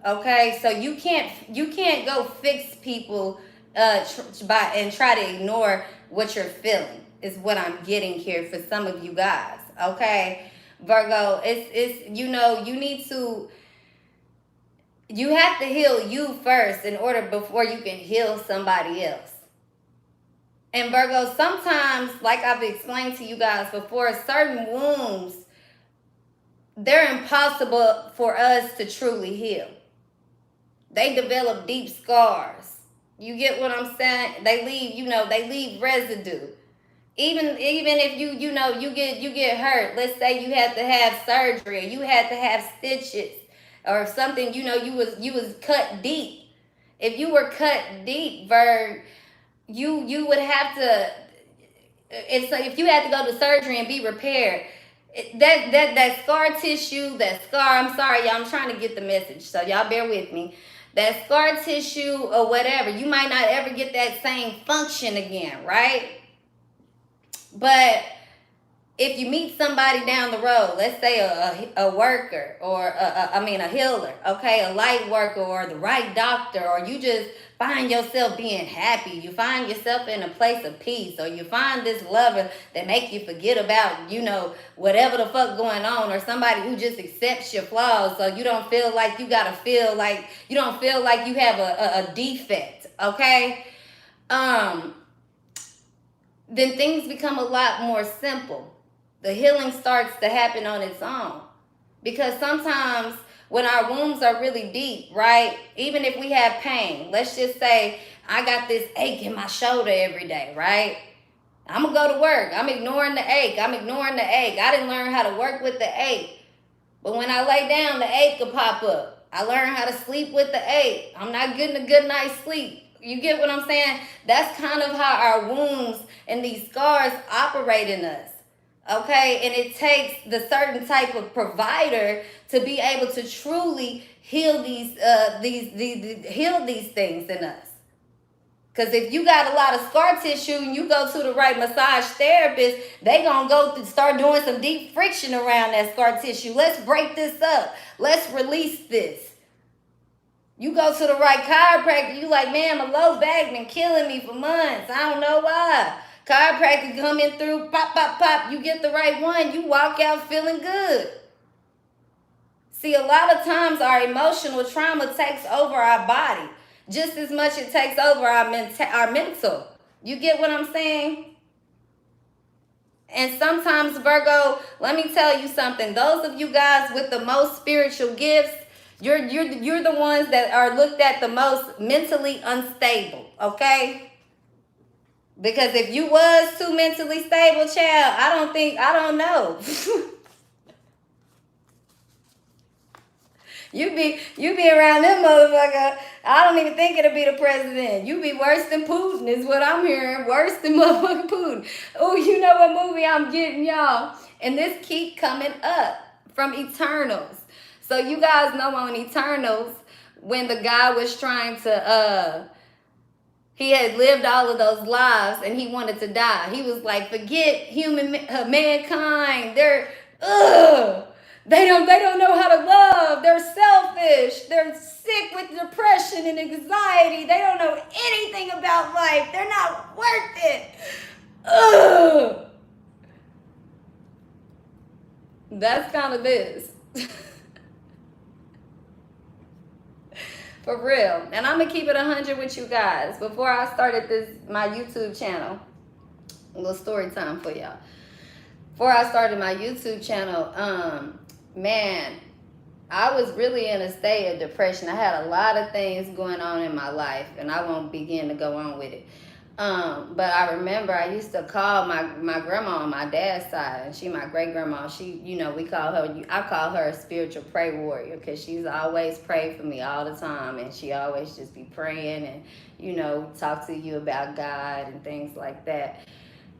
Okay, so you can't go fix people and try to ignore what you're feeling. Is what I'm getting here for some of you guys. Okay, Virgo, it's you have to heal you first in order before you can heal somebody else. And Virgo, sometimes, like I've explained to you guys before, certain wounds, they're impossible for us to truly heal. They develop deep scars. You get what I'm saying? They leave residue. Even if you get hurt, let's say you had to have surgery, or you had to have stitches or something, you was cut deep. If you were cut deep, Virg, you would have to, if you had to go to surgery and be repaired, that scar tissue, I'm sorry, y'all, I'm trying to get the message, so y'all bear with me. That scar tissue or whatever, you might not ever get that same function again, right? But if you meet somebody down the road, let's say a worker or a healer, okay, a light worker or the right doctor, or you just find yourself being happy, you find yourself in a place of peace, or you find this lover that make you forget about, whatever the fuck going on, or somebody who just accepts your flaws so you don't feel like you gotta feel like you don't feel like you have a defect, okay? Then things become a lot more simple. The healing starts to happen on its own. Because sometimes when our wounds are really deep, right? Even if we have pain, let's just say I got this ache in my shoulder every day, right? I'm going to go to work. I'm ignoring the ache. I didn't learn how to work with the ache. But when I lay down, the ache will pop up. I learned how to sleep with the ache. I'm not getting a good night's sleep. You get what I'm saying? That's kind of how our wounds and these scars operate in us. Okay, and it takes the certain type of provider to be able to truly heal these things in us. Because if you got a lot of scar tissue and you go to the right massage therapist, they gonna start doing some deep friction around that scar tissue. Let's break this up. Let's release this. You go to the right chiropractor, you like, man, my low back been killing me for months. I don't know why. Chiropractor coming through, pop, pop, pop. You get the right one, you walk out feeling good. See, a lot of times our emotional trauma takes over our body just as much it takes over our mental. You get what I'm saying? And sometimes, Virgo, let me tell you something. Those of you guys with the most spiritual gifts, you're the ones that are looked at the most mentally unstable, okay? Because if you was too mentally stable, child, I don't know. You be around them motherfucker. I don't even think it'll be the president. You be worse than Putin is what I'm hearing. Worse than motherfucking Putin. Oh, you know what movie I'm getting, y'all? And this keep coming up from Eternals. So you guys know on Eternals, when the guy was trying to, he had lived all of those lives and he wanted to die. He was like, forget mankind. They don't know how to love. They're selfish. They're sick with depression and anxiety. They don't know anything about life. They're not worth it. Ugh. That's kind of this. For real. And I'm going to keep it 100 with you guys. Before I started my YouTube channel, a little story time for y'all. Before I started my YouTube channel, man, I was really in a state of depression. I had a lot of things going on in my life, and I won't begin to go on with it. But I remember I used to call my grandma on my dad's side, and she my great grandma. She, I call her a spiritual prayer warrior because she's always prayed for me all the time, and she always just be praying and, talk to you about God and things like that.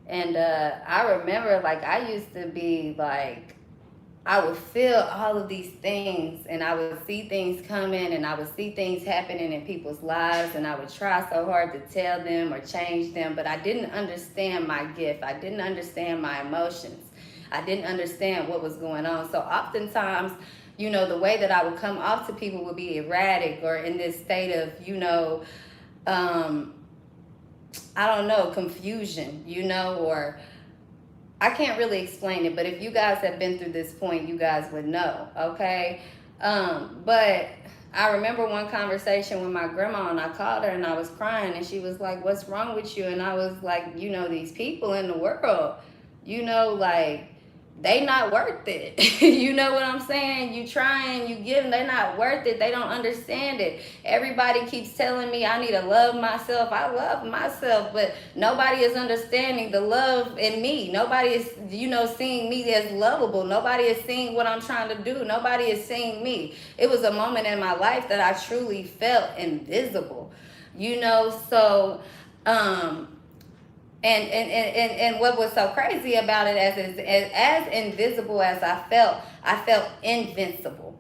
And I remember, like, I used to be like, I would feel all of these things, and I would see things coming, and I would see things happening in people's lives, and I would try so hard to tell them or change them, but I didn't understand my gift. I didn't understand my emotions. I didn't understand what was going on. So oftentimes, the way that I would come off to people would be erratic or in this state of, I don't know, confusion, or I can't really explain it, but if you guys have been through this point, you guys would know, okay? But I remember one conversation with my grandma, and I called her and I was crying, and she was like, what's wrong with you? And I was like, these people in the world, like, they not worth it. You know what I'm saying? You try and you give them, they're not worth it. They don't understand it. Everybody keeps telling me I need to love myself. I love myself, but nobody is understanding the love in me. Nobody is, seeing me as lovable. Nobody is seeing what I'm trying to do. Nobody is seeing me. It was a moment in my life that I truly felt invisible, so, And what was so crazy about it, as invisible as I felt invincible,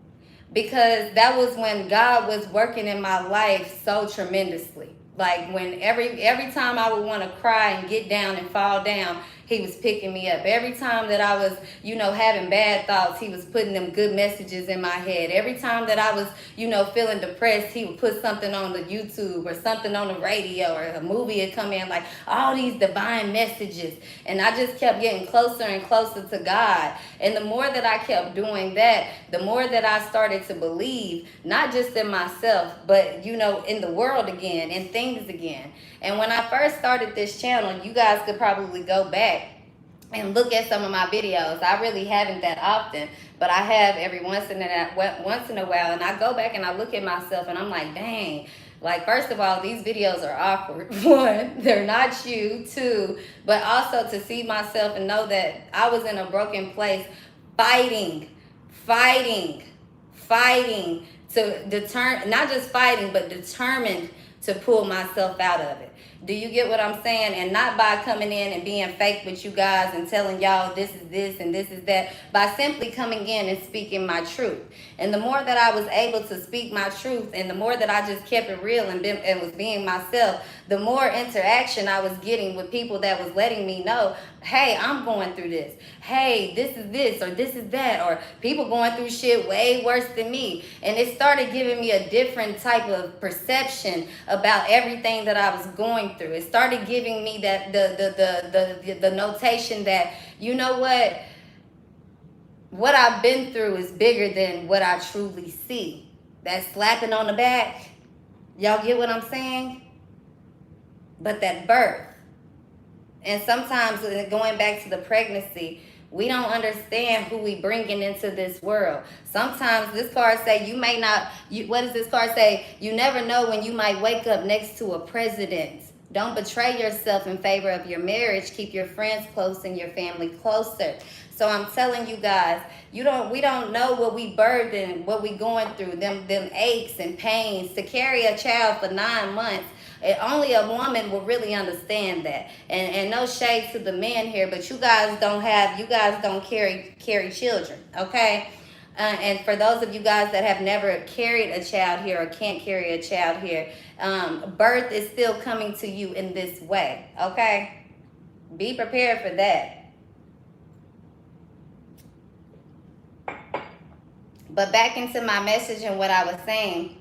because that was when God was working in my life so tremendously. Like when every time I would want to cry and get down and fall down, he was picking me up. Every time that I was, you know, having bad thoughts, he was putting them good messages in my head. Every time that I was, you know, feeling depressed, he would put something on the YouTube or something on the radio, or a movie would come in, like all these divine messages. And I just kept getting closer and closer to God. And the more that I kept doing that, the more that I started to believe, not just in myself, but, you know, in the world again, in things again. And when I first started this channel, you guys could probably go back and look at some of my videos. I really haven't that often, but I have every once in a while. And I go back and I look at myself and I'm like, dang. Like, first of all, these videos are awkward. One, they're not you. Two, but also to see myself and know that I was in a broken place, fighting to determine, not just fighting, but determined to pull myself out of it. Do you get what I'm saying? And not by coming in and being fake with you guys and telling y'all this is this and this is that, by simply coming in and speaking my truth. And the more that I was able to speak my truth, and the more that I just kept it real and was being myself, the more interaction I was getting with people that was letting me know, hey, I'm going through this. Hey, this is this, or this is that, or people going through shit way worse than me. And it started giving me a different type of perception about everything that I was going through. It started giving me that the notation that, you know what I've been through is bigger than what I truly see. That slapping on the back, y'all get what I'm saying? But that birth. And sometimes, going back to the pregnancy, we don't understand who we bringing into this world. Sometimes this card say you may not, what does this card say? You never know when you might wake up next to a president. Don't betray yourself in favor of your marriage. Keep your friends close and your family closer. So I'm telling you guys, we don't know what we burden, what we going through, them aches and pains. To carry a child for 9 months, only a woman will really understand that. And no shade to the men here, but you guys don't carry children, okay? And for those of you guys that have never carried a child here or can't carry a child here, birth is still coming to you in this way, okay? Be prepared for that. But back into my message and what I was saying,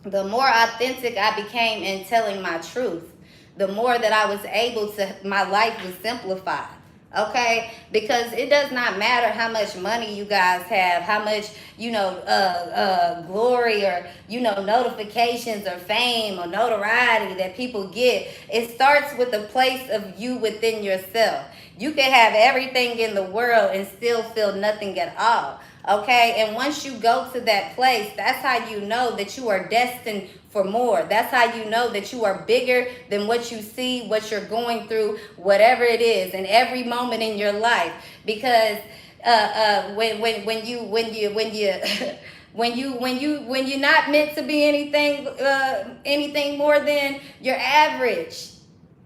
the more authentic I became in telling my truth, the more that I was able to, my life was simplified. Okay, because it does not matter how much money you guys have, how much, you know, glory or, you know, notifications or fame or notoriety that people get. It starts with the place of you within yourself. You can have everything in the world and still feel nothing at all. Okay, and once you go to that place, that's how you know that you are destined for more. That's how you know that you are bigger than what you see, what you're going through, whatever it is, in every moment in your life. Because when you're not meant to be anything more than your average.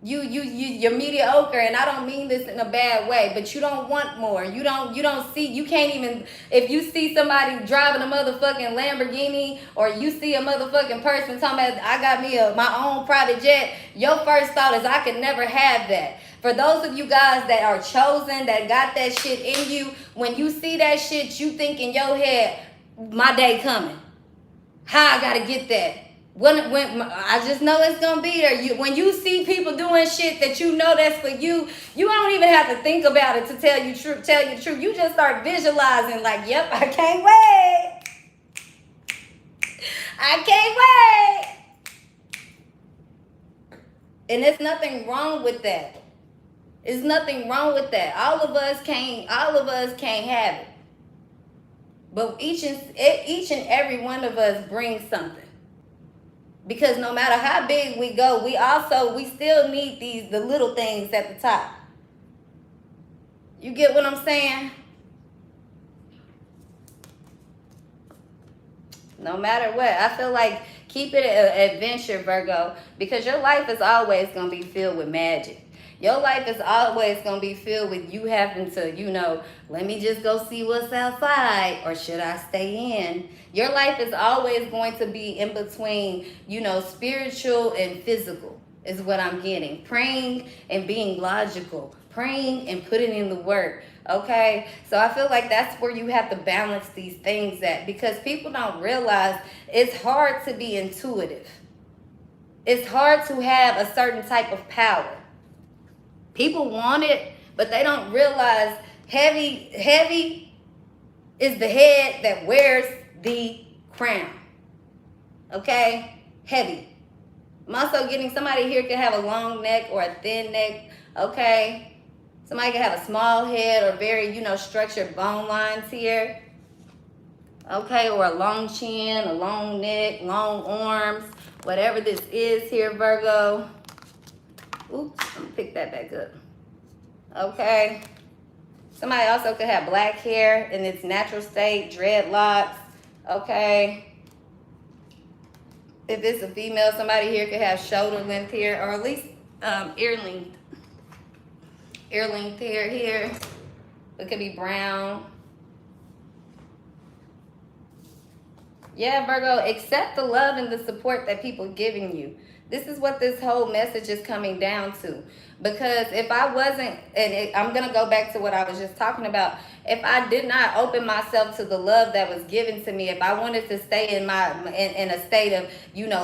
You're mediocre, and I don't mean this in a bad way, but you don't want more. You can't even, if you see somebody driving a motherfucking Lamborghini, or you see a motherfucking person talking about, I got me my own private jet, your first thought is, I could never have that. For those of you guys that are chosen, that got that shit in you, when you see that shit, you think in your head, my day coming. How I gotta get that? When I just know it's gonna be there. When you see people doing shit that you know that's for you, you don't even have to think about it to tell you the truth. You just start visualizing, like, yep, I can't wait. I can't wait. And there's nothing wrong with that. There's nothing wrong with that. All of us can't have it. But each and every one of us brings something. Because no matter how big we go, we still need the little things at the top. You get what I'm saying? No matter what, I feel like keep it an adventure, Virgo, because your life is always going to be filled with magic. Your life is always going to be filled with you having to, you know, let me just go see what's outside, or should I stay in? Your life is always going to be in between, you know, spiritual and physical. is what I'm getting. Praying and being logical. Praying and putting in the work. Okay? So I feel like that's where you have to balance these things at, because people don't realize it's hard to be intuitive. It's hard to have a certain type of power. People want it, but they don't realize heavy is the head that wears the crown. Okay? Heavy. I'm also getting somebody here can have a long neck or a thin neck. Okay? Somebody can have a small head or very, structured bone lines here. Okay? Or a long chin, a long neck, long arms. Whatever this is here, Virgo. Oops, I'm gonna pick that back up. Okay. Somebody also could have black hair in its natural state, dreadlocks. Okay. If it's a female, somebody here could have shoulder length hair, or at least ear length. Ear length hair here. It could be brown. Yeah, Virgo, accept the love and the support that people are giving you. This is what this whole message is coming down to. Because if I wasn't, I'm going to go back to what I was just talking about. If I did not open myself to the love that was given to me, if I wanted to stay in a state of,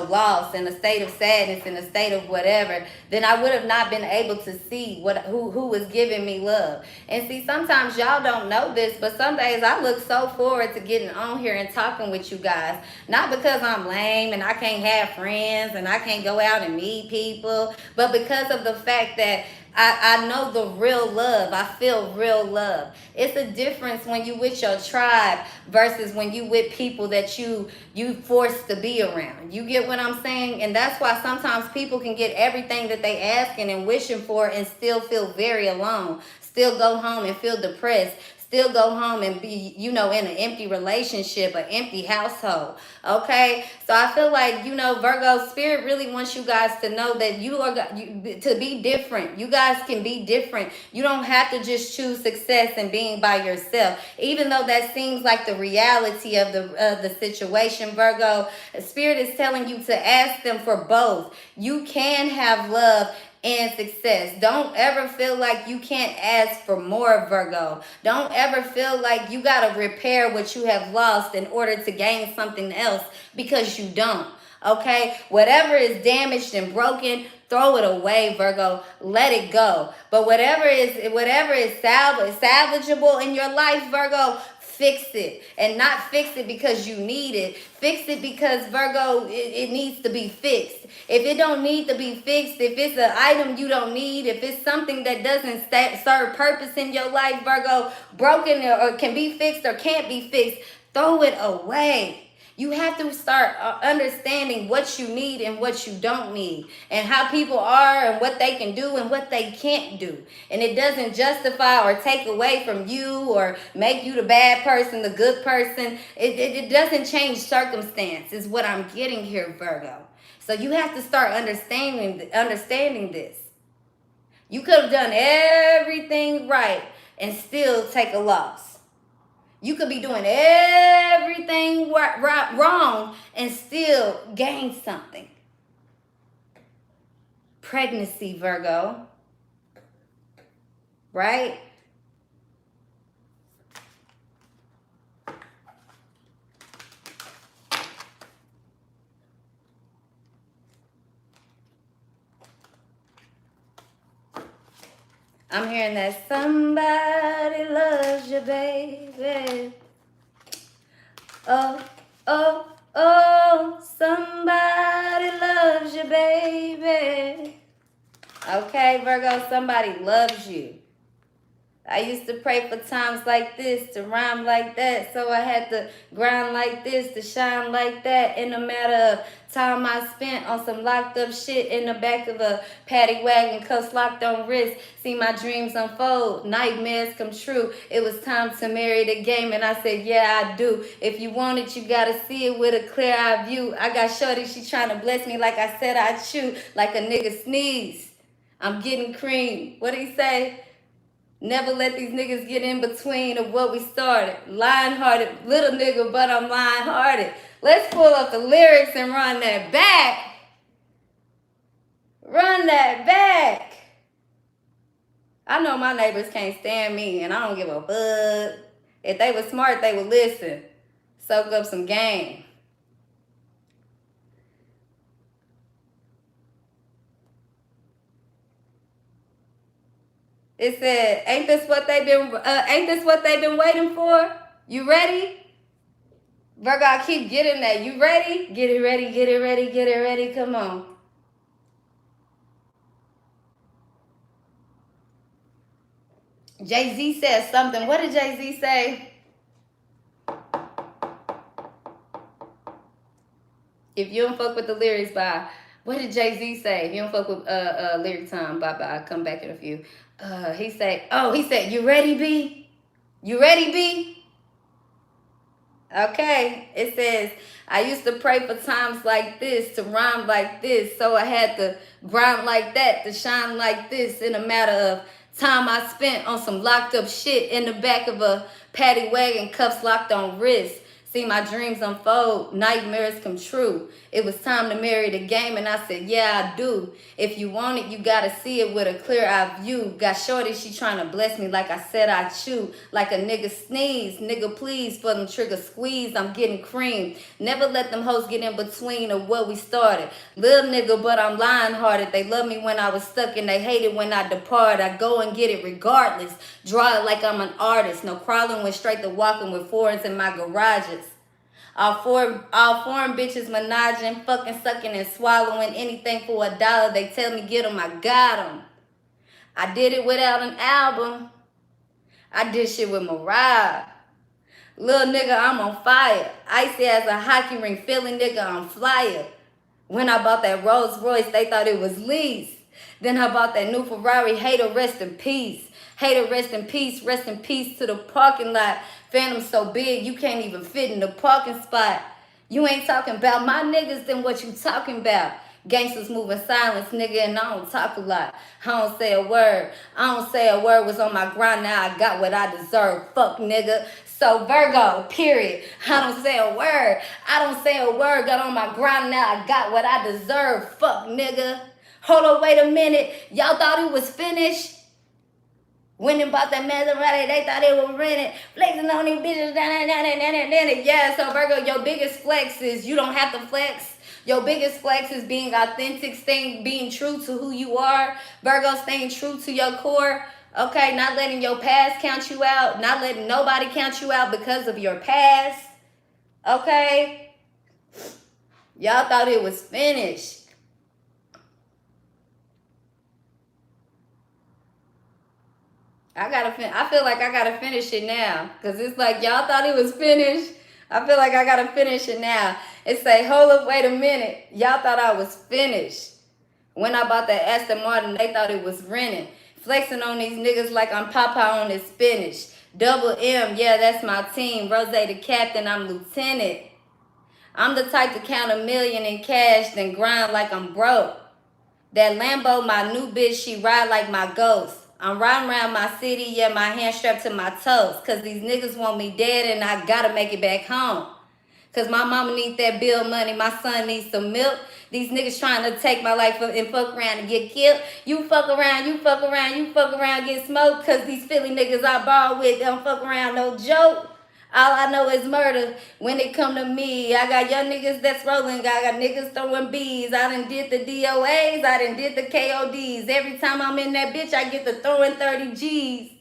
loss, in a state of sadness, in a state of whatever, then I would have not been able to see who was giving me love. And see, sometimes y'all don't know this, but some days I look so forward to getting on here and talking with you guys. Not because I'm lame and I can't have friends and I can't go out and meet people, but because of the fact that I know the real love. I feel real love. It's a difference when you with your tribe versus when you with people that you forced to be around. You get what I'm saying? And that's why sometimes people can get everything that they asking and wishing for and still feel very alone. Still go home and feel depressed. Still go home and be, in an empty relationship, an empty household. Okay? So I feel like, Virgo, Spirit really wants you guys to know that to be different. You guys can be different. You don't have to just choose success and being by yourself. Even though that seems like the reality of the situation, Virgo, Spirit is telling you to ask them for both. You can have love and success. Don't ever feel like you can't ask for more, Virgo. Don't ever feel like you got to repair what you have lost in order to gain something else, because you don't. Okay? Whatever is damaged and broken, throw it away, Virgo. Let it go. But whatever is salvageable in your life, Virgo, fix it. And not fix it because you need it. Fix it because, Virgo, it needs to be fixed. If it don't need to be fixed, if it's an item you don't need, if it's something that doesn't serve purpose in your life, Virgo, broken or can be fixed or can't be fixed, throw it away. You have to start understanding what you need and what you don't need, and how people are and what they can do and what they can't do. And it doesn't justify or take away from you or make you the bad person, the good person. It doesn't change circumstance is what I'm getting here, Virgo. So you have to start understanding this. You could have done everything right and still take a loss. You could be doing everything wrong and still gain something. Pregnancy, Virgo. Right? I'm hearing that somebody loves you, baby. Oh, oh, oh, somebody loves you, baby. Okay, Virgo, somebody loves you. I used to pray for times like this, to rhyme like that, so I had to grind like this, to shine like that. In a matter of time I spent on some locked up shit in the back of a paddy wagon, cuffs locked on wrist, see my dreams unfold, nightmares come true. It was time to marry the game, and I said, yeah, I do. If you want it, you gotta see it with a clear eye view. I got shorty, she trying to bless me like I said I'd shoot, like a nigga sneeze. I'm getting cream. What he say? Never let these niggas get in between of what we started. Lion-hearted, little nigga, but I'm lion-hearted. Let's pull up the lyrics and run that back. Run that back. I know my neighbors can't stand me, and I don't give a fuck. If they were smart, they would listen. Soak up some game. It said, "Ain't this what they've been waiting for? You ready?" Virgo, I keep getting that. You ready? Get it ready, get it ready, get it ready. Come on. Jay-Z said something. What did Jay-Z say? If you don't fuck with the lyrics, bye. What did Jay-Z say? If you don't fuck with lyric time, bye. Come back in a few. He said, you ready, B? You ready, B? Okay. It says, I used to pray for times like this, to rhyme like this, so I had to grind like that, to shine like this. In a matter of time I spent on some locked up shit in the back of a paddy wagon, cuffs locked on wrists. See my dreams unfold, nightmares come true. It was time to marry the game, and I said, yeah, I do. If you want it, you gotta see it with a clear eye view. Got shorty, she trying to bless me like I said I chew. Like a nigga sneeze, nigga please, for them trigger squeeze, I'm getting cream. Never let them hoes get in between of what we started. Little nigga, but I'm lion-hearted. They love me when I was stuck, and they hate it when I depart. I go and get it regardless. Draw it like I'm an artist. No crawling, went straight to walking with foreigns in my garages. All foreign bitches menaging, fucking, sucking, and swallowing anything for $1. They tell me get them, I got them. I did it without an album. I did shit with Mariah. Little nigga, I'm on fire. Icy as a hockey ring, feeling nigga, I'm flyer. When I bought that Rolls Royce, they thought it was lease. Then I bought that new Ferrari, hater, rest in peace. Hater, rest in peace to the parking lot. Phantom so big, you can't even fit in the parking spot. You ain't talking about my niggas, then what you talking about? Gangsters moving silence, nigga, and I don't talk a lot. I don't say a word. I don't say a word, was on my grind, now I got what I deserve. Fuck, nigga. So Virgo, period. I don't say a word. I don't say a word, got on my grind, now I got what I deserve. Fuck, nigga. Hold on, wait a minute. Y'all thought it was finished? Went and bought that Maserati, they thought it was rented. Flexing on these bitches, yeah, so Virgo, your biggest flex is you don't have to flex. Your biggest flex is being authentic, staying, being true to who you are. Virgo, staying true to your core. Okay, not letting your past count you out. Not letting nobody count you out because of your past. Okay? Y'all thought it was finished. I feel like I gotta finish it now. Because it's like, y'all thought it was finished. I feel like I gotta finish it now. It say, hold up, wait a minute. Y'all thought I was finished. When I bought that Aston Martin, they thought it was rented. Flexing on these niggas like I'm Popeye on this spinach. Double M, yeah, that's my team. Rose the captain, I'm lieutenant. I'm the type to count $1 million in cash, then grind like I'm broke. That Lambo, my new bitch, she ride like my ghost. I'm riding around my city, yeah, my hand strapped to my toes. Cause these niggas want me dead and I gotta make it back home. Cause my mama needs that bill money, my son needs some milk. These niggas trying to take my life and fuck around and get killed. You fuck around, you fuck around, you fuck around, get smoked. Cause these Philly niggas I ball with don't fuck around, no joke. All I know is murder when it come to me. I got young niggas that's rolling. I got niggas throwing B's. I done did the DOAs. I done did the KODs. Every time I'm in that bitch, I get to throwing 30 G's.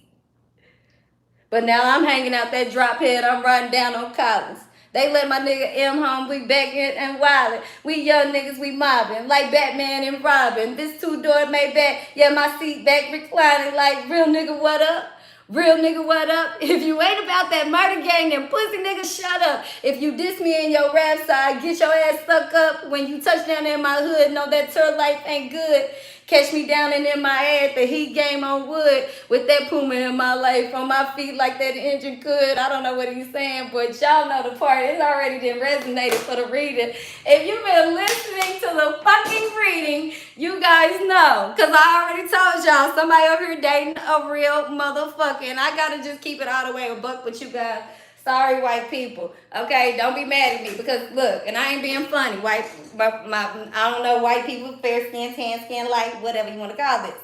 But now I'm hanging out that drop head. I'm riding down on Collins. They let my nigga M home. We back in and wildin'. We young niggas, we mobbing. Like Batman and Robin. This two-door Maybach. Yeah, my seat back reclining. Like, real nigga, what up? Real nigga, what up? If you ain't about that murder gang, then pussy nigga, shut up. If you diss me in your rap side, get your ass stuck up. When you touch down in my hood, know that tour life ain't good. Catch me down and in my ass, the heat game on wood. With that Puma in my life, on my feet like that engine could. I don't know what he's saying, but y'all know the part. It's already been resonated for the reader. If you've been listening to the fucking reading, you guys know. Because I already told y'all, somebody over here dating a real motherfucker. And I got to just keep it all the way a buck with you guys. Sorry, white people. Okay, don't be mad at me because look, and I ain't being funny. I don't know, white people, fair skin, tan skin, light, whatever you want to call this.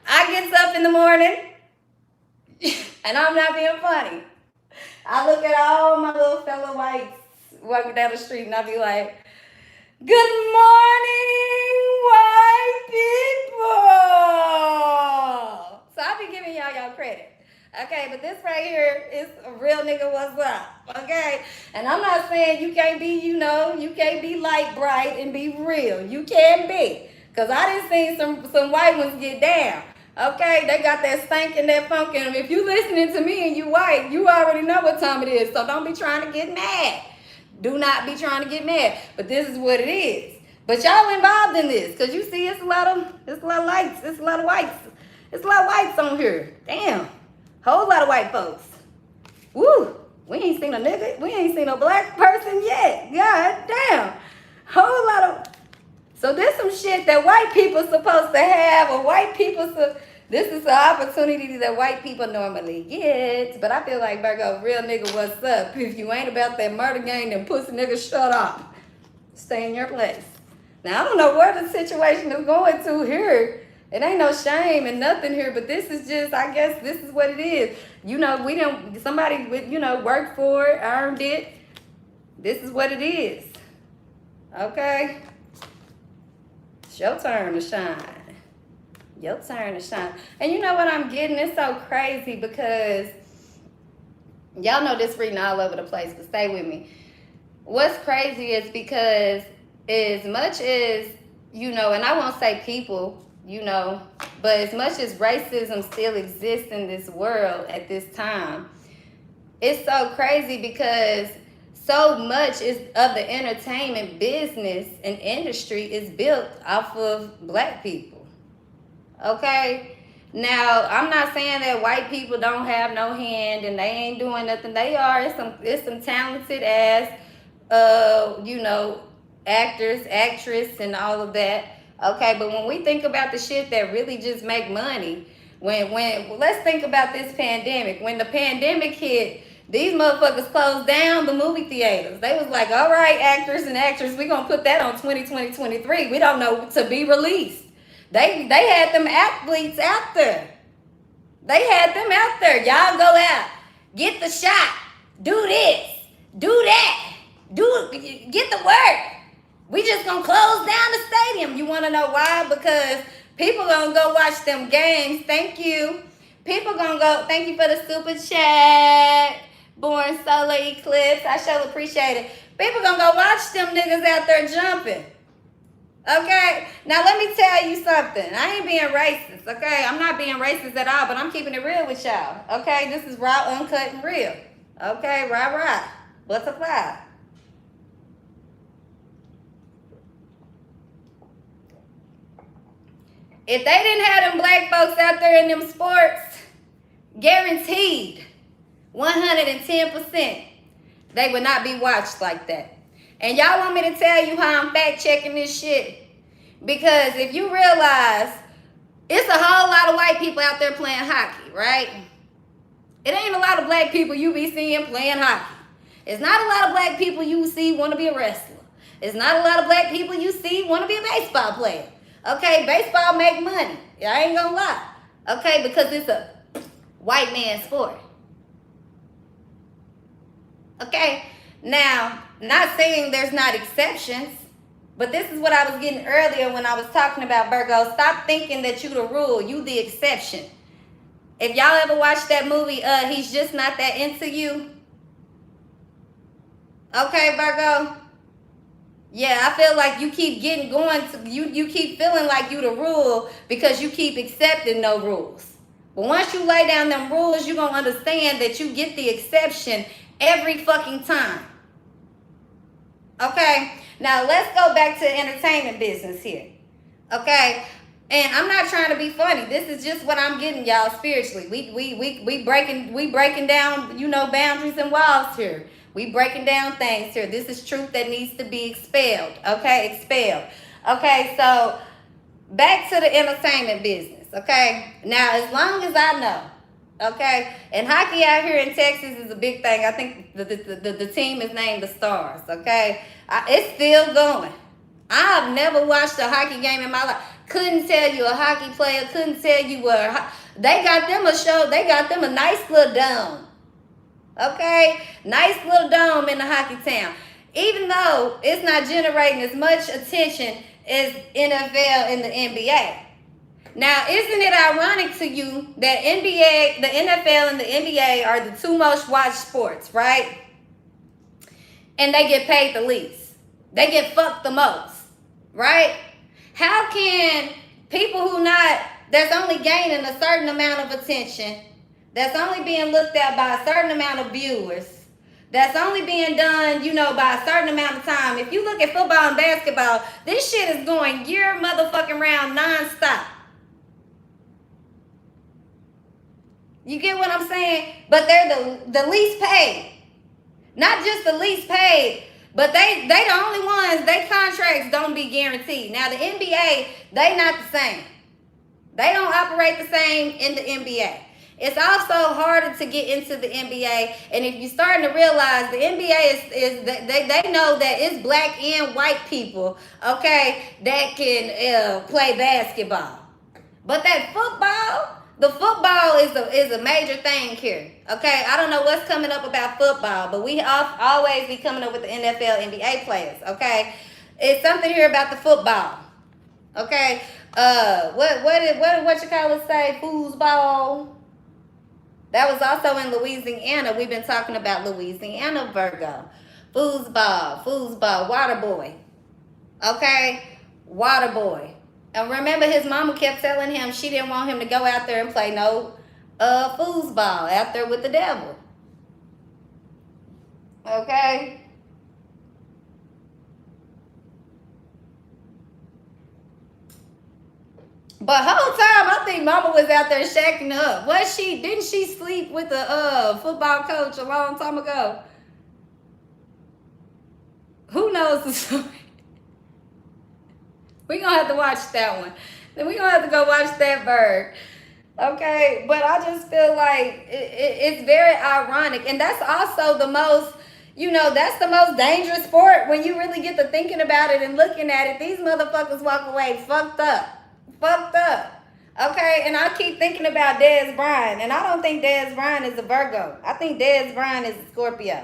I get up in the morning, and I'm not being funny. I look at all my little fellow whites walking down the street, and I be like, "Good morning, white people." So I be giving y'all credit. Okay, but this right here is a real nigga what's up. Okay? And I'm not saying you can't be, you can't be light bright and be real. You can be. Because I done seen some white ones get down. Okay? They got that stank and that funk in them. If you listening to me and you white, you already know what time it is. So don't be trying to get mad. Do not be trying to get mad. But this is what it is. But y'all involved in this. Because you see it's a lot of lights. It's a lot of whites. It's a lot of whites on here. Damn. Whole lot of white folks. Woo! We ain't seen a nigga. We ain't seen a black person yet. God damn. Whole lot of. So there's some shit that white people supposed to have, or white people. This is an opportunity that white people normally get. But I feel like Virgo, real nigga, what's up? If you ain't about that murder game, then pussy nigga, shut up. Stay in your place. Now I don't know where the situation is going to here. It ain't no shame and nothing here, but this is just, I guess this is what it is. We don't, somebody with, worked for it, earned it. This is what it is. Okay? It's your turn to shine. Your turn to shine. And you know what I'm getting? It's so crazy because y'all know this reading all over the place, but stay with me. What's crazy is because as much as, and I won't say people, but as much as racism still exists in this world at this time, it's so crazy because so much of the entertainment business and industry is built off of black people. Okay? Now, I'm not saying that white people don't have no hand and they ain't doing nothing. They are. It's some talented ass, actors, actress, and all of that. Okay, but when we think about the shit that really just make money, when let's think about this pandemic. When the pandemic hit, these motherfuckers closed down the movie theaters. They was like, all right, actors and actresses, we gonna put that on 2023. We don't know to be released. They had them athletes out there. They had them out there. Y'all go out, get the shot, do this, do that, get the work. We just gonna close down the stadium. You wanna know why? Because people gonna go watch them games. Thank you. People gonna go, thank you for the super chat. Born Solar Eclipse. I sure appreciate it. People gonna go watch them niggas out there jumping. Okay? Now let me tell you something. I ain't being racist, okay? I'm not being racist at all, but I'm keeping it real with y'all. Okay? This is raw, uncut, and real. Okay? Rah. Butterfly. If they didn't have them black folks out there in them sports, guaranteed 110% they would not be watched like that. And y'all want me to tell you how I'm fact checking this shit? Because if you realize it's a whole lot of white people out there playing hockey, right? It ain't a lot of black people you be seeing playing hockey. It's not a lot of black people you see want to be a wrestler. It's not a lot of black people you see want to be a baseball player. Okay, baseball make money. I ain't gonna lie. Okay, because it's a white man sport. Okay, now, not saying there's not exceptions, but this is what I was getting earlier when I was talking about Virgo. Stop thinking that you the rule, you the exception. If y'all ever watched that movie, He's Just Not That Into You. Okay, Virgo. Yeah, I feel like you keep you keep feeling like you the rule because you keep accepting no rules. But once you lay down them rules, you're going to understand that you get the exception every fucking time. Okay? Now, let's go back to the entertainment business here. Okay? And I'm not trying to be funny. This is just what I'm getting, y'all, spiritually. We breaking down, boundaries and walls here. We breaking down things here. This is truth that needs to be expelled. Okay? Expelled. Okay, so back to the entertainment business. Okay? Now, as long as I know, Okay, and hockey out here in Texas is a big thing. I think the team is named the Stars. Okay, it's still going. I've never watched a hockey game in my life. Couldn't tell you a hockey player. Couldn't tell you where. They got them a show. They got them a nice little dome. Okay, nice little dome in the hockey town. Even though it's not generating as much attention as NFL and the NBA. Now, isn't it ironic to you that NBA, the NFL and the NBA are the two most watched sports, right? And they get paid the least. They get fucked the most, right? How can people that's only gaining a certain amount of attention, that's only being looked at by a certain amount of viewers, that's only being done, by a certain amount of time. If you look at football and basketball, this shit is going year motherfucking round nonstop. You get what I'm saying? But they're the least paid. Not just the least paid, but they the only ones, their contracts don't be guaranteed. Now the NBA, they not the same. They don't operate the same in the NBA. It's also harder to get into the NBA. And if you're starting to realize the NBA is they know that it's black and white people, okay, that can play basketball. But that football, the football is a major thing here. Okay, I don't know what's coming up about football, but we always be coming up with the NFL, NBA players. Okay, it's something here about the football. Okay, what you call it? Say foosball. That was also in Louisiana. We've been talking about Louisiana Virgo. Foosball, water boy. Okay, water boy. And remember, his mama kept telling him she didn't want him to go out there and play no foosball out there with the devil. Okay? But whole time, I think mama was out there shacking up. Didn't she sleep with the football coach a long time ago? Who knows the story? We're going to have to watch that one. Then we're going to have to go watch that bird. Okay? But I just feel like it's very ironic. And that's also the most, that's the most dangerous sport when you really get to thinking about it and looking at it. These motherfuckers walk away fucked up. Fucked up. Okay? And I keep thinking about Dez Bryant. And I don't think Dez Bryant is a Virgo. I think Dez Bryant is a Scorpio.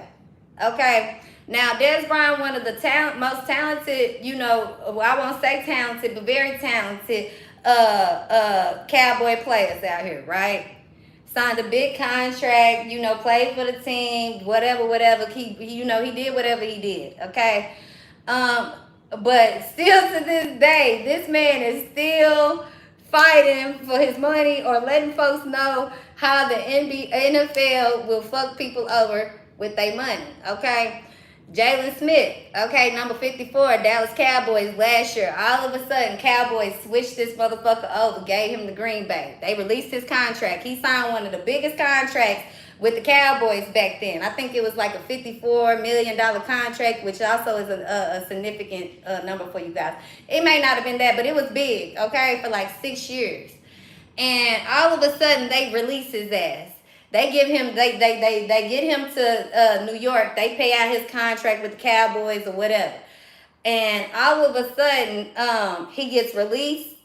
Okay? Now, Dez Bryant, one of the most talented, I won't say talented, but very talented cowboy players out here, right? Signed a big contract, played for the team, whatever. He did whatever he did, okay? But still to this day, this man is still fighting for his money or letting folks know how the NFL will fuck people over with their money, okay? Jalen Smith, okay, number 54, Dallas Cowboys last year. All of a sudden, Cowboys switched this motherfucker over, gave him the Green Bay. They released his contract. He signed one of the biggest contracts with the Cowboys back then. I think it was like a $54 million contract, which also is a significant number for you guys. It may not have been that, but it was big, okay, for like 6 years. And all of a sudden, they release his ass. They get him to New York. They pay out his contract with the Cowboys or whatever. And all of a sudden, he gets released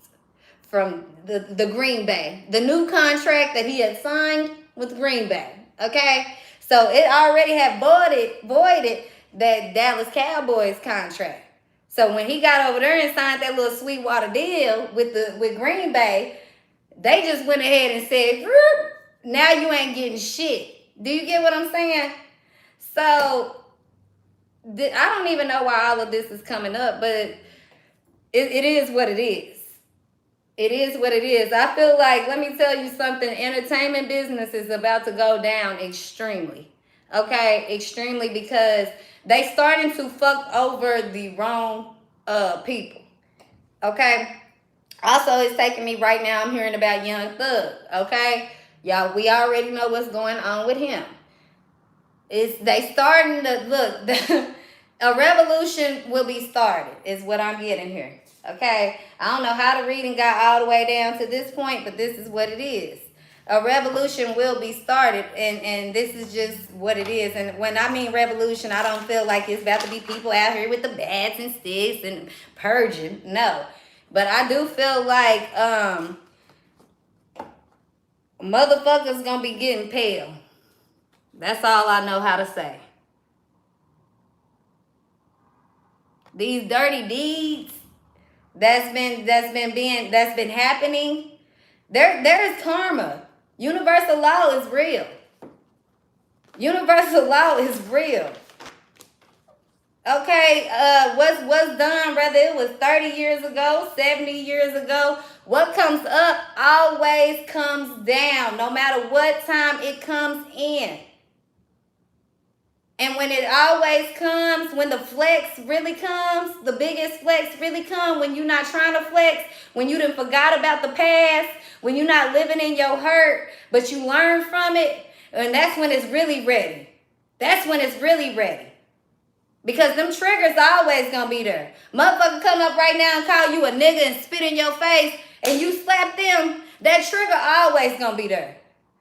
from the Green Bay. The new contract that he had signed with Green Bay. Okay? So it already had voided that Dallas Cowboys contract. So when he got over there and signed that little Sweetwater deal with Green Bay, they just went ahead and said, now you ain't getting shit. Do you get what I'm saying? So, I don't even know why all of this is coming up, but it is what it is. It is what it is. I feel like, let me tell you something, entertainment business is about to go down extremely. Okay? Extremely, because they starting to fuck over the wrong people. Okay? Also, it's taking me right now, I'm hearing about Young Thug. Okay? Y'all, we already know what's going on with him. They starting to look. A revolution will be started, is what I'm getting here. Okay, I don't know how the reading got all the way down to this point, but this is what it is. A revolution will be started, and this is just what it is. And when I mean revolution, I don't feel like it's about to be people out here with the bats and sticks and purging. No. But I do feel like motherfuckers gonna be getting pale. That's all I know how to say. These dirty deeds that's been happening, there is karma. Universal law is real. Universal law is real. Okay, what's done, whether it was 30 years ago, 70 years ago, what comes up always comes down, no matter what time it comes in. And when it always comes, when the flex really comes, the biggest flex really comes when you're not trying to flex, when you done forgot about the past, when you're not living in your hurt, but you learn from it, and that's when it's really ready. That's when it's really ready. Because them triggers always gonna be there. Motherfucker come up right now and call you a nigga and spit in your face, and you slap them, that trigger always gonna be there.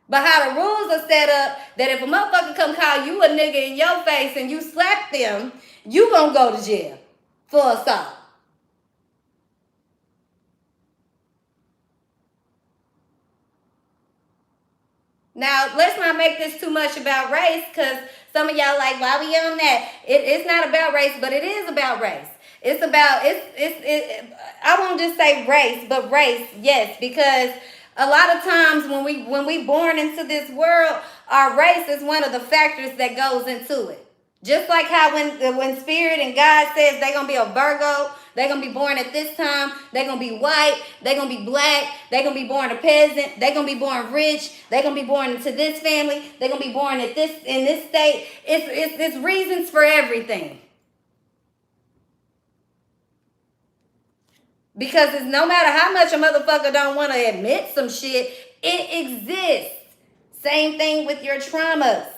But how the rules are set up, that if a motherfucker come call you a nigga in your face and you slap them, you gonna go to jail for assault. Now, let's not make this too much about race, because some of y'all like, why we on that? It's not about race, but it is about race. It's about, I won't just say race, but race, yes, because a lot of times when we born into this world, our race is one of the factors that goes into it. Just like how when Spirit and God says they're going to be a Virgo, they're going to be born at this time, they're going to be white, they're going to be black, they're going to be born a peasant, they're going to be born rich, they're going to be born into this family, they're going to be born in this state. It's reasons for everything. Because it's no matter how much a motherfucker don't want to admit some shit, it exists. Same thing with your traumas.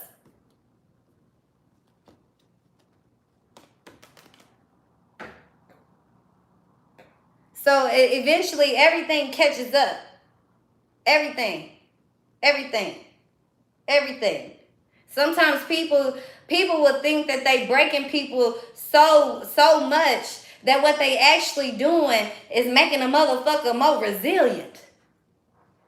So eventually everything catches up. Everything. Sometimes people will think that they breaking people so much that what they actually doing is making a motherfucker more resilient.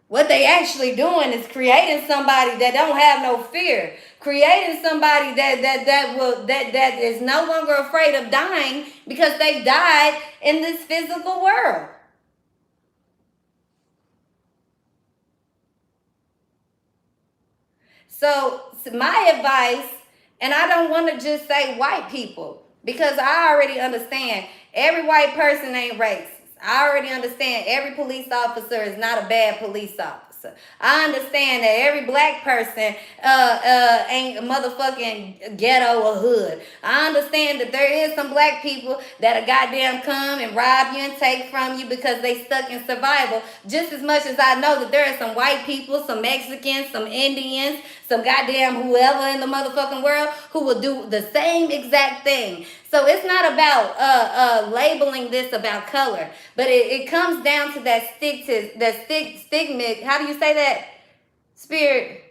What they actually doing is creating somebody that don't have no fear, creating somebody that is no longer afraid of dying because they died in this physical world. So my advice, and I don't want to just say white people, because I already understand every white person ain't racist. I already understand every police officer is not a bad police officer. I understand that every black person ain't a motherfucking ghetto or hood. I understand that there is some black people that'll goddamn come and rob you and take from you because they stuck in survival. Just as much as I know that there are some white people, some Mexicans, some Indians, some goddamn whoever in the motherfucking world who will do the same exact thing. So it's not about labeling this about color, but it comes down to that stigma. How do you say that? Spirit?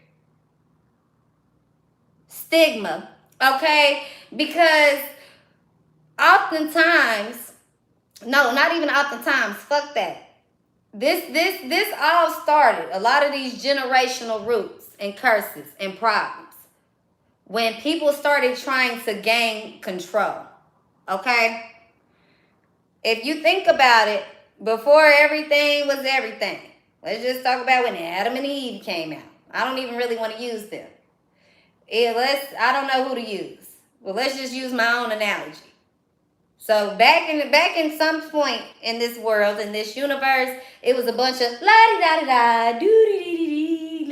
Stigma. Okay? Because oftentimes, no, not even oftentimes, fuck that. This all started, a lot of these generational roots and curses and problems, when people started trying to gain control. Okay? If you think about it, before everything was everything, let's just talk about when Adam and Eve came out. I don't even really want to use them. I don't know who to use. Well, let's just use my own analogy. So back in some point in this world, in this universe, it was a bunch of la-di-da-di-da, doo-dee-dee-dee-dee,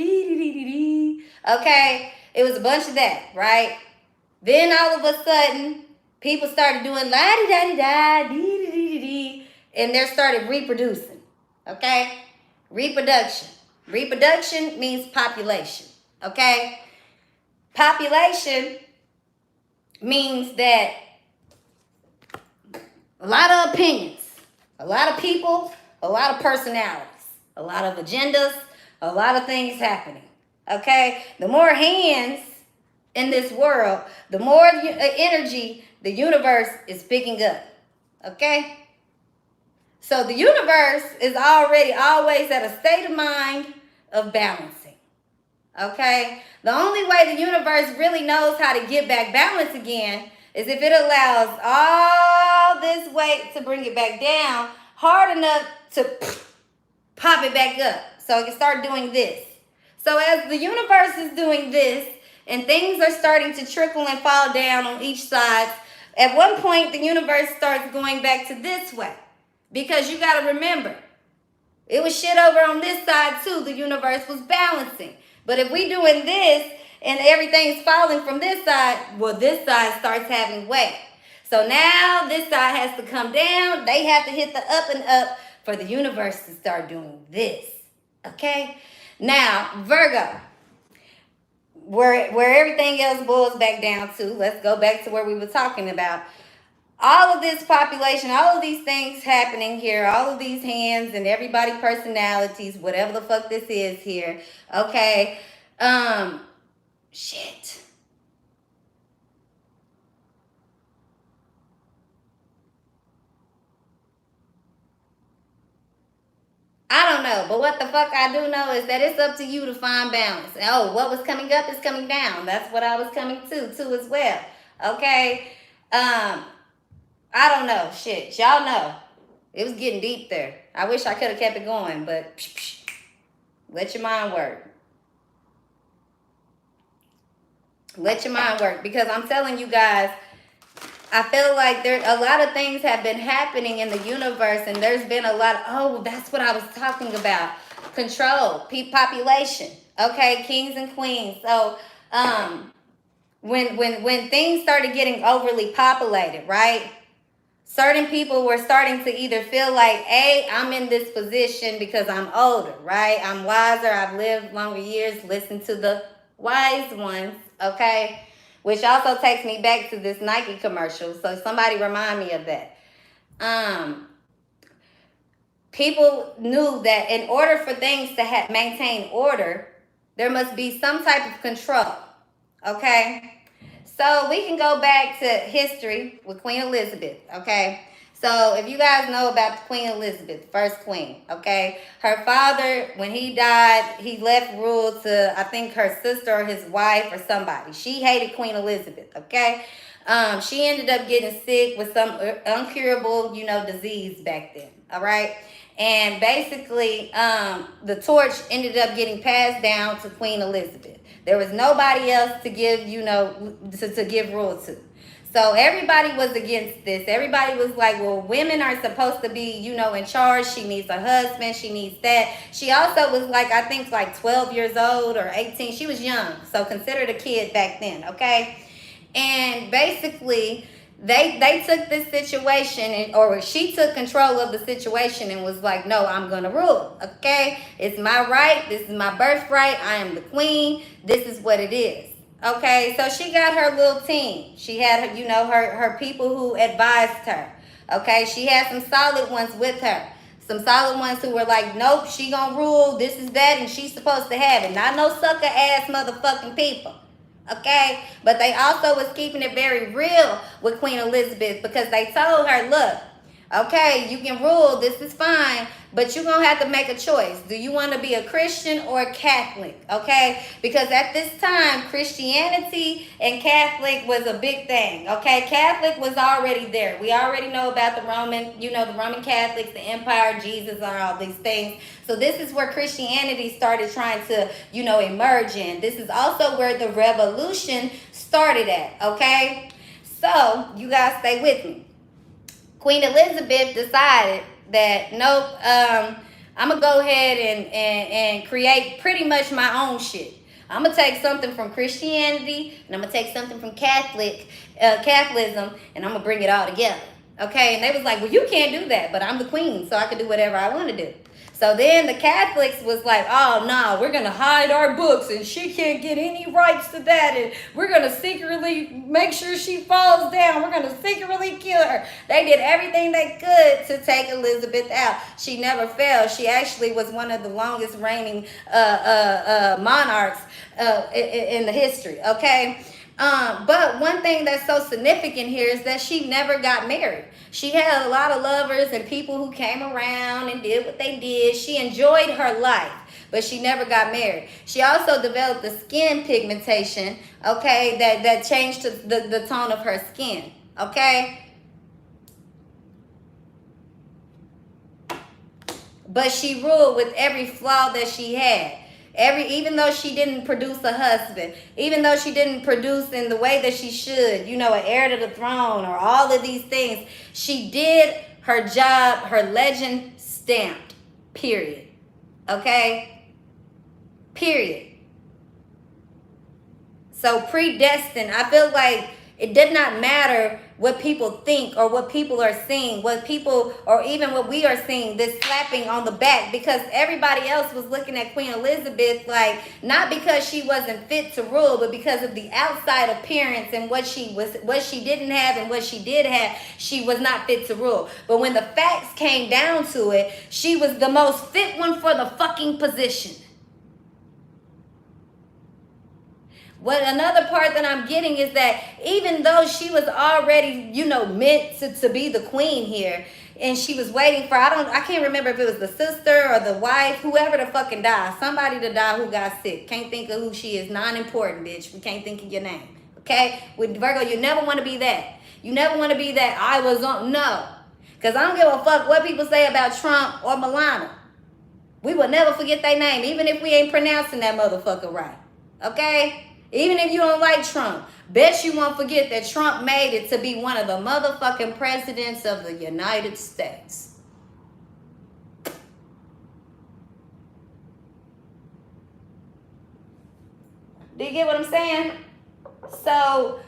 okay? It was a bunch of that, right? Then all of a sudden, people started doing la-di-da-di-da, dee-dee-dee-dee, and they started reproducing, okay? Reproduction. Reproduction means population, okay? Population means that a lot of opinions, a lot of people, a lot of personalities, a lot of agendas, a lot of things happening. Okay? The more hands in this world, the more energy the universe is picking up. Okay? So the universe is already always at a state of mind of balancing. Okay? The only way the universe really knows how to get back balance again is if it allows all this weight to bring it back down hard enough to pop it back up so it can start doing this. So as the universe is doing this and things are starting to trickle and fall down on each side, at one point the universe starts going back to this way. Because you got to remember, it was shit over on this side too. The universe was balancing. But if we doing this and everything's falling from this side, well, this side starts having weight. So now this side has to come down. They have to hit the up and up for the universe to start doing this. Okay? Now, Virgo, where everything else boils back down to, let's go back to where we were talking about. All of this population, all of these things happening here, all of these hands and everybody personalities, whatever the fuck this is here. Okay. Shit. I don't know, but what the fuck I do know is that it's up to you to find balance. Oh, what was coming up is coming down. That's what I was coming to too as well. Okay. I don't know. Shit. Y'all know. It was getting deep there. I wish I could have kept it going, but let your mind work. Let your mind work. Because I'm telling you guys, I feel like there a lot of things have been happening in the universe, and there's been a lot of, oh, that's what I was talking about. Control, population. Okay, kings and queens. So when things started getting overly populated, right? Certain people were starting to either feel like, hey, I'm in this position because I'm older, right? I'm wiser. I've lived longer years. Listen to the wise ones, okay? Which also takes me back to this Nike commercial. So somebody remind me of that. People knew that in order for things to maintain order, there must be some type of control, okay? So we can go back to history with Queen Elizabeth, okay? So if you guys know about Queen Elizabeth, first queen, okay? Her father, when he died, he left rule to, I think, her sister or his wife or somebody. She hated Queen Elizabeth, okay? She ended up getting sick with some uncurable, disease back then, all right? And basically, the torch ended up getting passed down to Queen Elizabeth. There was nobody else to give, to give rule to. So everybody was against this. Everybody was like, well, women are supposed to be, in charge. She needs a husband. She needs that. She also was like, I think like 12 years old or 18. She was young. So considered a kid back then, okay? And basically, they took this situation, or she took control of the situation and was like, no, I'm going to rule, okay? It's my right. This is my birthright. I am the queen. This is what it is, okay? So she got her little team. She had, her people who advised her, okay? She had some solid ones with her. Some solid ones who were like, nope, she going to rule. This is that, and she's supposed to have it. Not no sucker-ass motherfucking people. Okay, but they also was keeping it very real with Queen Elizabeth, because they told her, look, okay, you can rule, this is fine, but you're going to have to make a choice. Do you want to be a Christian or a Catholic? Okay, because at this time, Christianity and Catholic was a big thing. Okay, Catholic was already there. We already know about the Roman, the Roman Catholics, the Empire, Jesus, and all these things. So this is where Christianity started trying to, emerge in. This is also where the revolution started at, okay? So, you guys stay with me. Queen Elizabeth decided that, nope, I'm going to go ahead and create pretty much my own shit. I'm going to take something from Christianity, and I'm going to take something from Catholicism, and I'm going to bring it all together. Okay, and they was like, well, you can't do that, but I'm the queen, so I can do whatever I want to do. So then the Catholics was like, oh no, we're gonna hide our books and she can't get any rights to that, and we're gonna secretly make sure she falls down. We're gonna secretly kill her. They did everything they could to take Elizabeth out. She never fell. She actually was one of the longest reigning monarchs in the history. Okay. But one thing that's so significant here is that she never got married. She had a lot of lovers and people who came around and did what they did. She enjoyed her life, but she never got married. She also developed the skin pigmentation, okay, that changed the tone of her skin, okay? But she ruled with every flaw that she had. Even though she didn't produce a husband, even though she didn't produce in the way that she should, you know, an heir to the throne or all of these things, she did her job, her legend stamped, period. Okay? Period. So predestined, I feel like it did not matter what people think or what people are seeing, what people, or even what we are seeing, this slapping on the back, because everybody else was looking at Queen Elizabeth like, not because she wasn't fit to rule, but because of the outside appearance and what she didn't have and what she did have, she was not fit to rule. But when the facts came down to it, she was the most fit one for the fucking position. What another part that I'm getting is that even though she was already, you know, meant to be the queen here, and she was waiting for, I can't remember if it was the sister or the wife, whoever to fucking die, somebody to die who got sick. Can't think of who she is. Non-important, bitch. We can't think of your name. Okay? With Virgo, you never want to be that. You never want to be that I was on. No. Because I don't give a fuck what people say about Trump or Melania. We will never forget their name, even if we ain't pronouncing that motherfucker right. Okay? Even if you don't like Trump, bet you won't forget that Trump made it to be one of the motherfucking presidents of the United States. Do you get what I'm saying? So,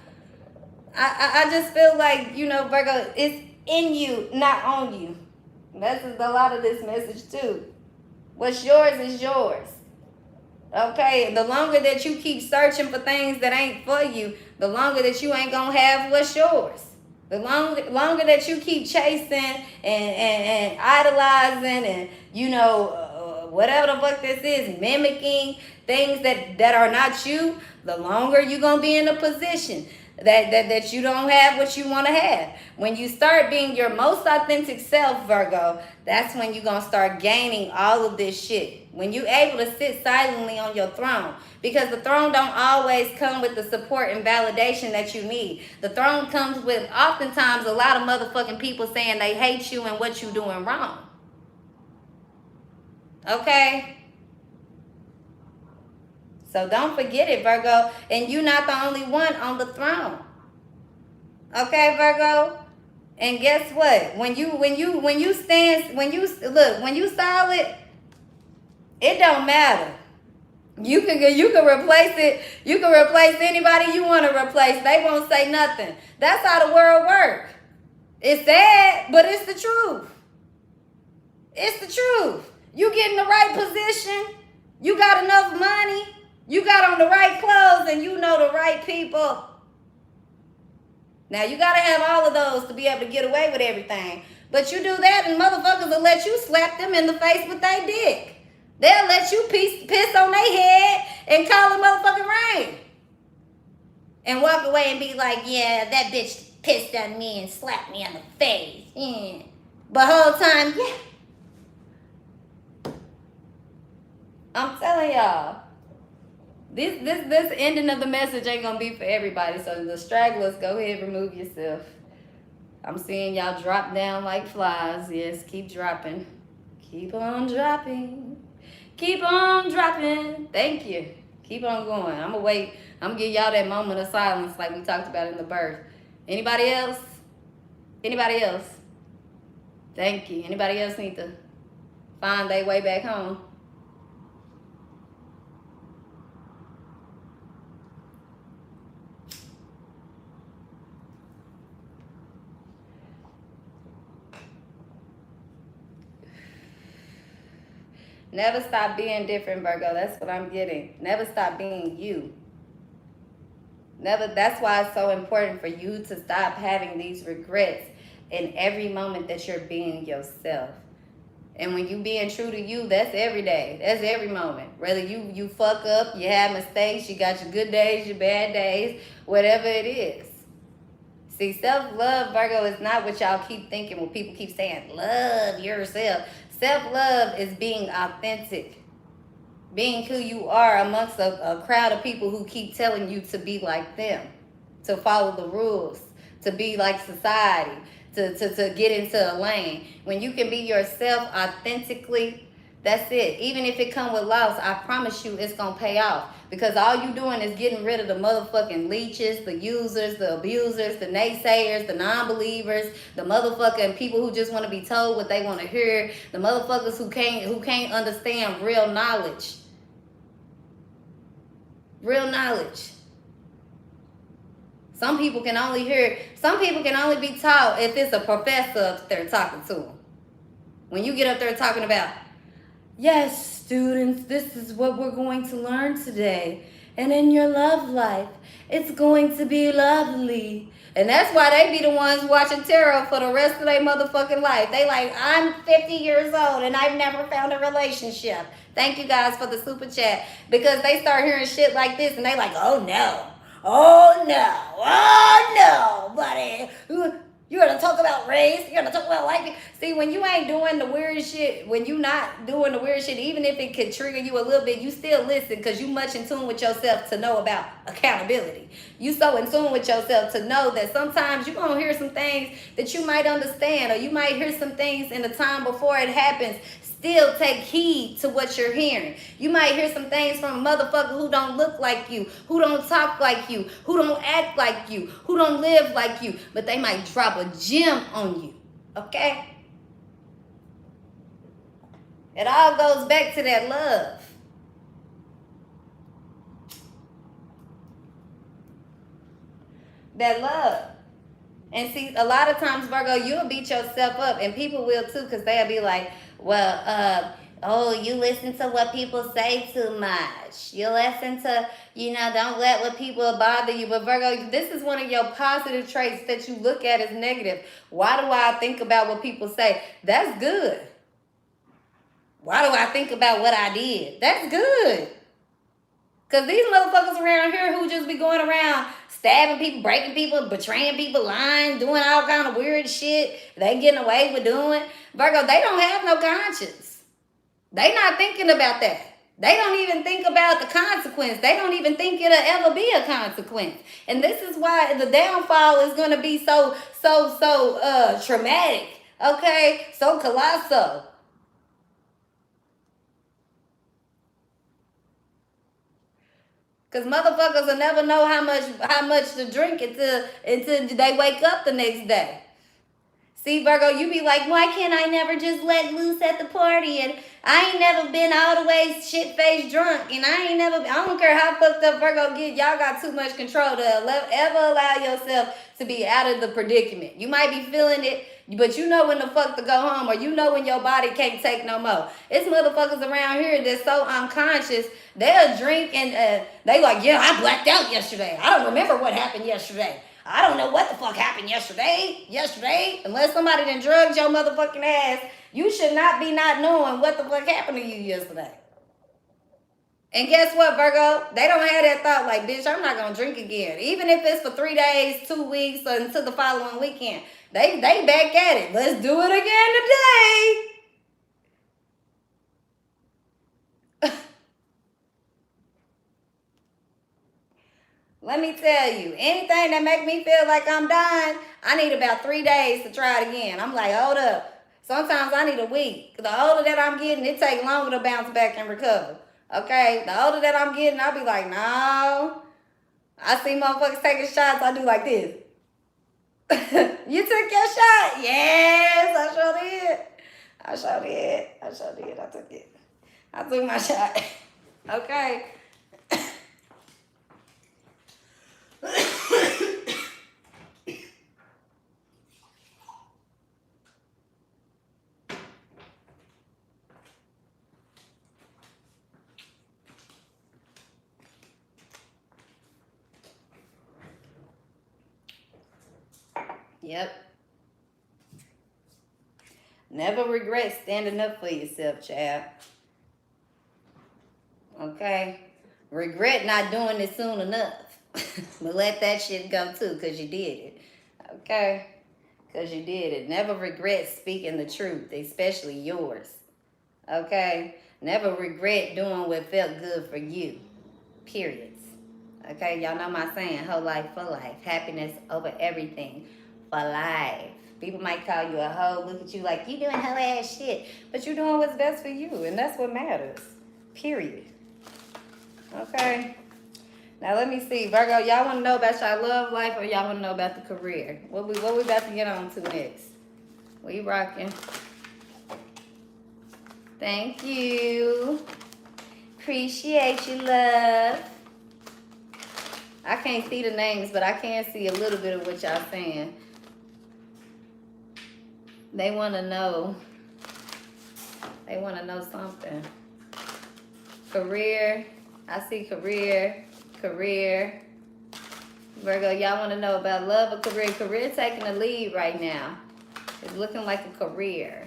I just feel like, you know, Virgo, it's in you, not on you. That's a lot of this message too. What's yours is yours. Okay, the longer that you keep searching for things that ain't for you, the longer that you ain't gonna have what's yours. The longer that you keep chasing and idolizing and, you know, whatever the fuck this is, mimicking things that are not you, the longer you're gonna be in a position that you don't have what you want to have. When you start being your most authentic self, Virgo, that's when you're going to start gaining all of this shit. When you're able to sit silently on your throne. Because the throne don't always come with the support and validation that you need. The throne comes with oftentimes a lot of motherfucking people saying they hate you and what you're doing wrong. Okay? So don't forget it, Virgo. And you're not the only one on the throne. Okay, Virgo? And guess what? When you solid, it don't matter. You can replace it. You can replace anybody you want to replace. They won't say nothing. That's how the world works. It's sad, but it's the truth. It's the truth. You get in the right position. You got enough money. You got on the right clothes and you know the right people. Now, you got to have all of those to be able to get away with everything. But you do that and motherfuckers will let you slap them in the face with their dick. They'll let you piss on their head and call it motherfucking rain. And walk away and be like, yeah, that bitch pissed on me and slapped me on the face. Yeah. But whole time, yeah. I'm telling y'all. This ending of the message ain't gonna be for everybody. So the stragglers, go ahead, remove yourself. I'm seeing y'all drop down like flies. Yes, keep dropping. Keep on dropping. Keep on dropping. Thank you. Keep on going. I'm gonna wait. I'm gonna give y'all that moment of silence like we talked about in the birth. Anybody else? Anybody else? Thank you. Anybody else need to find their way back home? Never stop being different, Virgo. That's what I'm getting. Never stop being you. Never. That's why it's so important for you to stop having these regrets in every moment that you're being yourself. And when you being true to you, that's every day. That's every moment. Whether you fuck up, you have mistakes, you got your good days, your bad days, whatever it is. See, self-love, Virgo, is not what y'all keep thinking when people keep saying, love yourself. Self-love is being authentic. Being who you are amongst a crowd of people who keep telling you to be like them. To follow the rules. To be like society. To get into a lane. When you can be yourself authentically, that's it. Even if it come with loss, I promise you it's going to pay off. Because all you doing is getting rid of the motherfucking leeches, the users, the abusers, the naysayers, the non-believers, the motherfucking people who just want to be told what they want to hear, the motherfuckers who can't understand real knowledge. Real knowledge. Some people can only be taught if it's a professor up there talking to them. When you get up there talking about, yes, students, this is what we're going to learn today. And in your love life, it's going to be lovely. And that's why they be the ones watching tarot for the rest of their motherfucking life. They like, I'm 50 years old and I've never found a relationship. Thank you guys for the super chat. Because they start hearing shit like this and they like, oh no. Oh no, buddy. You're gonna talk about race, you're gonna talk about white. See, when you ain't doing the weird shit, when you not doing the weird shit, even if it could trigger you a little bit, you still listen because you much in tune with yourself to know about accountability. You so in tune with yourself to know that sometimes you're gonna hear some things that you might understand, or you might hear some things in the time before it happens. Still take heed to what you're hearing. You might hear some things from a motherfucker who don't look like you, who don't talk like you, who don't act like you, who don't live like you, but they might drop a gem on you, okay? It all goes back to that love. That love. And see, a lot of times, Virgo, you'll beat yourself up, and people will too, because they'll be like, well, oh, you listen to what people say too much. You listen to, don't let what people bother you. But Virgo, this is one of your positive traits that you look at as negative. Why do I think about what people say? That's good. Why do I think about what I did? That's good. Because these motherfuckers around here who just be going around stabbing people, breaking people, betraying people, lying, doing all kind of weird shit they getting away with doing. Virgo, they don't have no conscience. They not thinking about that. They don't even think about the consequence. They don't even think it'll ever be a consequence. And this is why the downfall is going to be so traumatic. Okay? So colossal. Because motherfuckers will never know how much to drink until they wake up the next day. See, Virgo, you be like, why can't I never just let loose at the party? And I ain't never been all the way shit-faced drunk. And I don't care how fucked up Virgo get. Y'all got too much control to ever allow yourself to be out of the predicament. You might be feeling it, but you know when the fuck to go home, or you know when your body can't take no more. It's motherfuckers around here that's so unconscious. They'll drink and they like, yeah, I blacked out yesterday. I don't remember what happened yesterday. I don't know what the fuck happened yesterday. Unless somebody done drugged your motherfucking ass, you should not be not knowing what the fuck happened to you yesterday. And guess what, Virgo? They don't have that thought like, bitch, I'm not going to drink again. Even if it's for 3 days, 2 weeks, or until the following weekend. They back at it. Let's do it again today. Let me tell you, anything that make me feel like I'm dying, I need about 3 days to try it again. I'm like, hold up. Sometimes I need a week. The older that I'm getting, it takes longer to bounce back and recover. Okay? The older that I'm getting, I'll be like, no. I see motherfuckers taking shots, I do like this. You took your shot? Yes, I sure did. I took it. I took my shot. Okay. Yep. Never regret standing up for yourself, child. Okay? Regret not doing it soon enough. But let that shit go too, because you did it. Okay? Because you did it. Never regret speaking the truth, especially yours. Okay? Never regret doing what felt good for you. Periods. Okay? Y'all know my saying, whole life for life. Happiness over everything for life. People might call you a hoe, look at you like you doing hoe ass shit. But you doing what's best for you, and that's what matters. Period. Okay? Now let me see, Virgo, y'all want to know about y'all love life or y'all want to know about the career? What we about to get on to next? We rocking. Thank you. Appreciate you, love. I can't see the names, but I can see a little bit of what y'all saying. They want to know. They want to know something. Career. I see career. Career. Virgo, y'all want to know about love or career? Career taking the lead right now. It's looking like a career.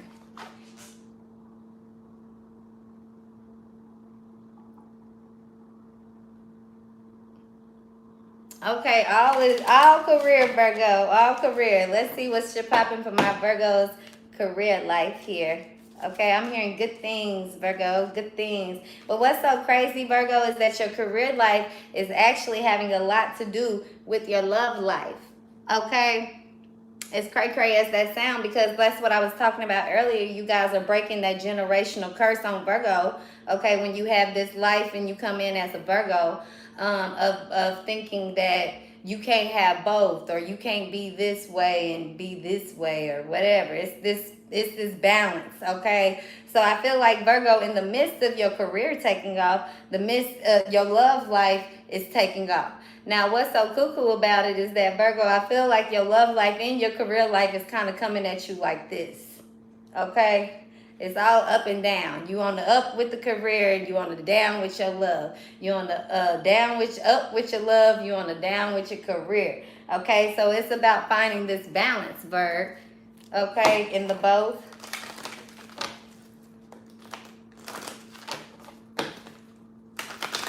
Okay, all career, Virgo. All career. Let's see what's popping for my Virgo's career life here. Okay, I'm hearing good things, Virgo, good things. But what's so crazy, Virgo, is that your career life is actually having a lot to do with your love life. Okay? It's cray-cray as that sound, because that's what I was talking about earlier. You guys are breaking that generational curse on Virgo. Okay, when you have this life and you come in as a Virgo, of thinking that you can't have both, or you can't be this way and be this way, or whatever. It's this balance, okay? So I feel like, Virgo, in the midst of your career taking off, the midst of your love life is taking off. Now, what's so cuckoo about it is that, Virgo, I feel like your love life and your career life is kind of coming at you like this, okay? It's all up and down. You on the up with the career, and you on the down with your love. You on the down with up with your love. You on the down with your career. Okay, so it's about finding this balance, Virg. Okay, in the both.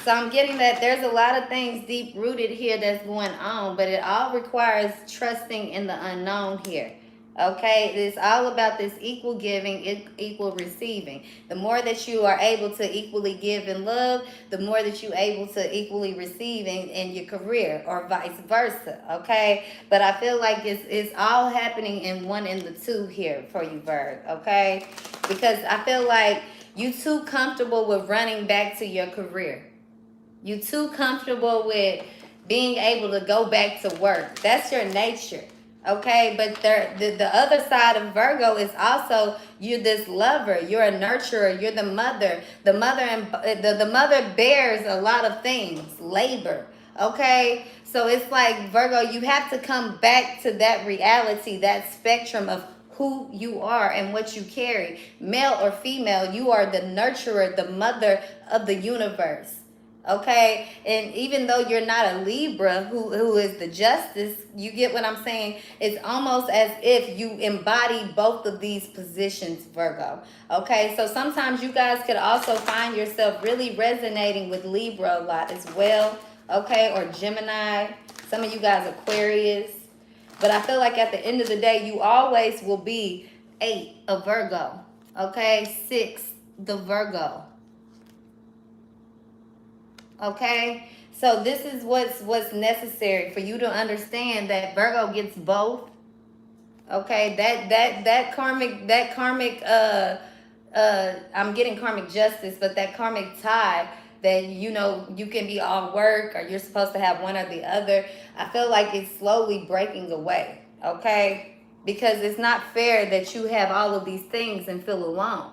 So I'm getting that there's a lot of things deep rooted here that's going on, but it all requires trusting in the unknown here. Okay, it's all about this equal giving, equal receiving. The more that you are able to equally give in love, the more that you're able to equally receive in your career, or vice versa. Okay, but I feel like it's all happening in one and the two here for you, Virg. Okay, because I feel like you too comfortable with running back to your career. You too comfortable with being able to go back to work. That's your nature. Okay, but the other side of Virgo is also, you're this lover, you're a nurturer, you're the mother. The mother bears a lot of things, labor. Okay, so it's like, Virgo, you have to come back to that reality, that spectrum of who you are and what you carry. Male or female, you are the nurturer, the mother of the universe. Okay, and even though you're not a Libra, who is the justice, you get what I'm saying? It's almost as if you embody both of these positions, Virgo. Okay, so sometimes you guys could also find yourself really resonating with Libra a lot as well. Okay, or Gemini. Some of you guys Aquarius. But I feel like at the end of the day, you always will be 8, a Virgo. Okay, 6, the Virgo. Okay, so this is what's necessary for you to understand that Virgo gets both. Okay, that karmic I'm getting karmic justice, but that karmic tie that, you know, you can be all work or you're supposed to have one or the other, I feel like it's slowly breaking away. Okay, because it's not fair that you have all of these things and feel alone,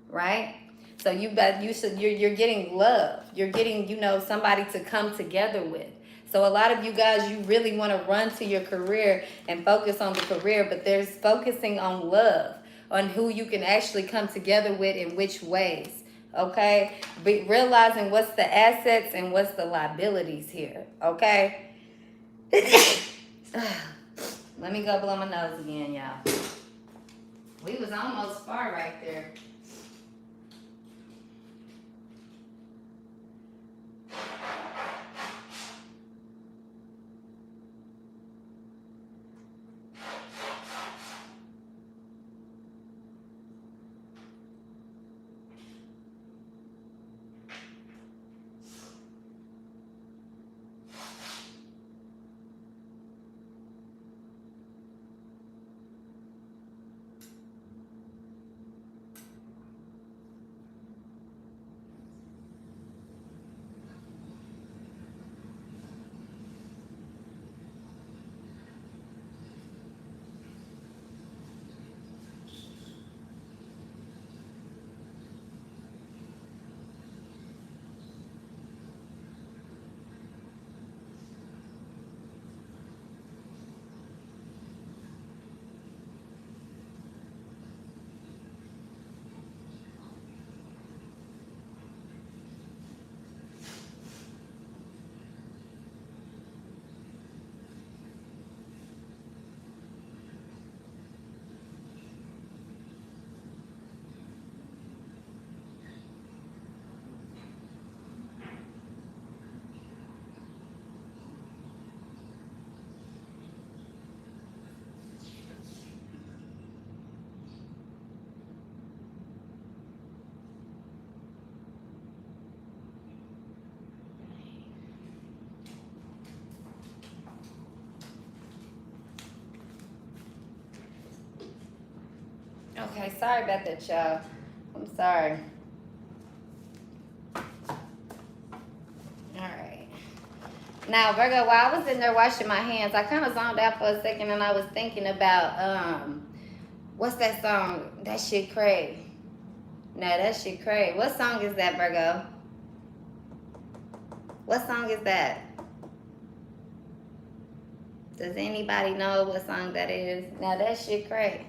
right? So you're getting love. You're getting, you know, somebody to come together with. So a lot of you guys, you really want to run to your career and focus on the career, but there's focusing on love, on who you can actually come together with in which ways. Okay? But realizing what's the assets and what's the liabilities here. Okay? Let me go blow my nose again, y'all. We was almost far right there. Okay, sorry about that, y'all. I'm sorry. Alright. Now, Virgo, while I was in there washing my hands, I kind of zoned out for a second and I was thinking about, what's that song? That shit cray. No, that shit cray. What song is that, Virgo? What song is that? Does anybody know what song that is? Now, that shit cray.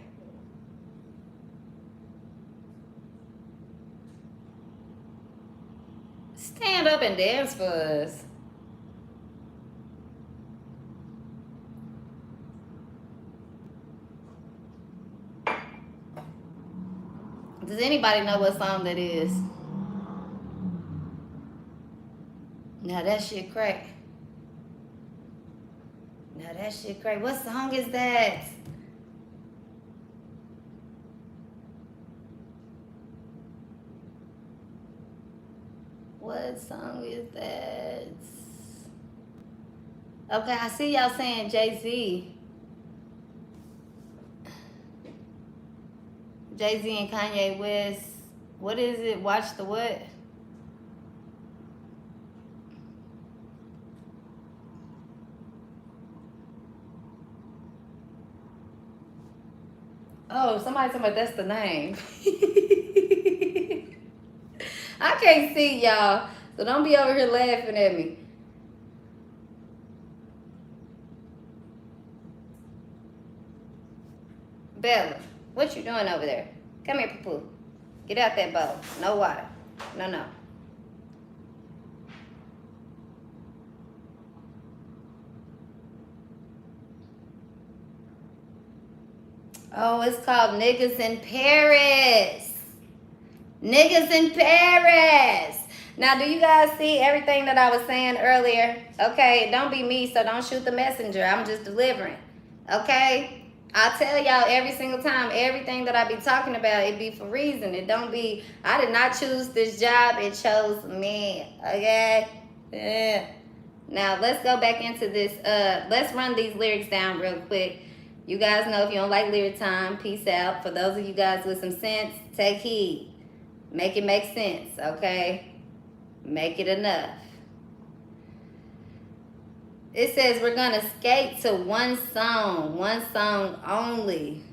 Stand up and dance for us. Does anybody know what song that is? Now that shit crack. Now that shit crack. What song is that? What song is that? Okay, I see y'all saying Jay-Z. Jay-Z and Kanye West. What is it? Watch the what? Oh, somebody told me that's the name. I can't see y'all, so don't be over here laughing at me. Bella, what you doing over there? Come here, poo-poo. Get out that bowl. No water. No, no. Oh, it's called Niggas in Paris. Niggas in Paris. Now, do you guys see everything that I was saying earlier? Okay, don't be me, so don't shoot the messenger. I'm just delivering. Okay? I tell y'all every single time, everything that I be talking about, it be for reason. It don't be, I did not choose this job, it chose me. Okay? Yeah. Now, let's go back into this. Let's run these lyrics down real quick. You guys know if you don't like lyric time, peace out. For those of you guys with some sense, take heed. Make it make sense, okay? Make it enough. It says we're going to skate to one song only.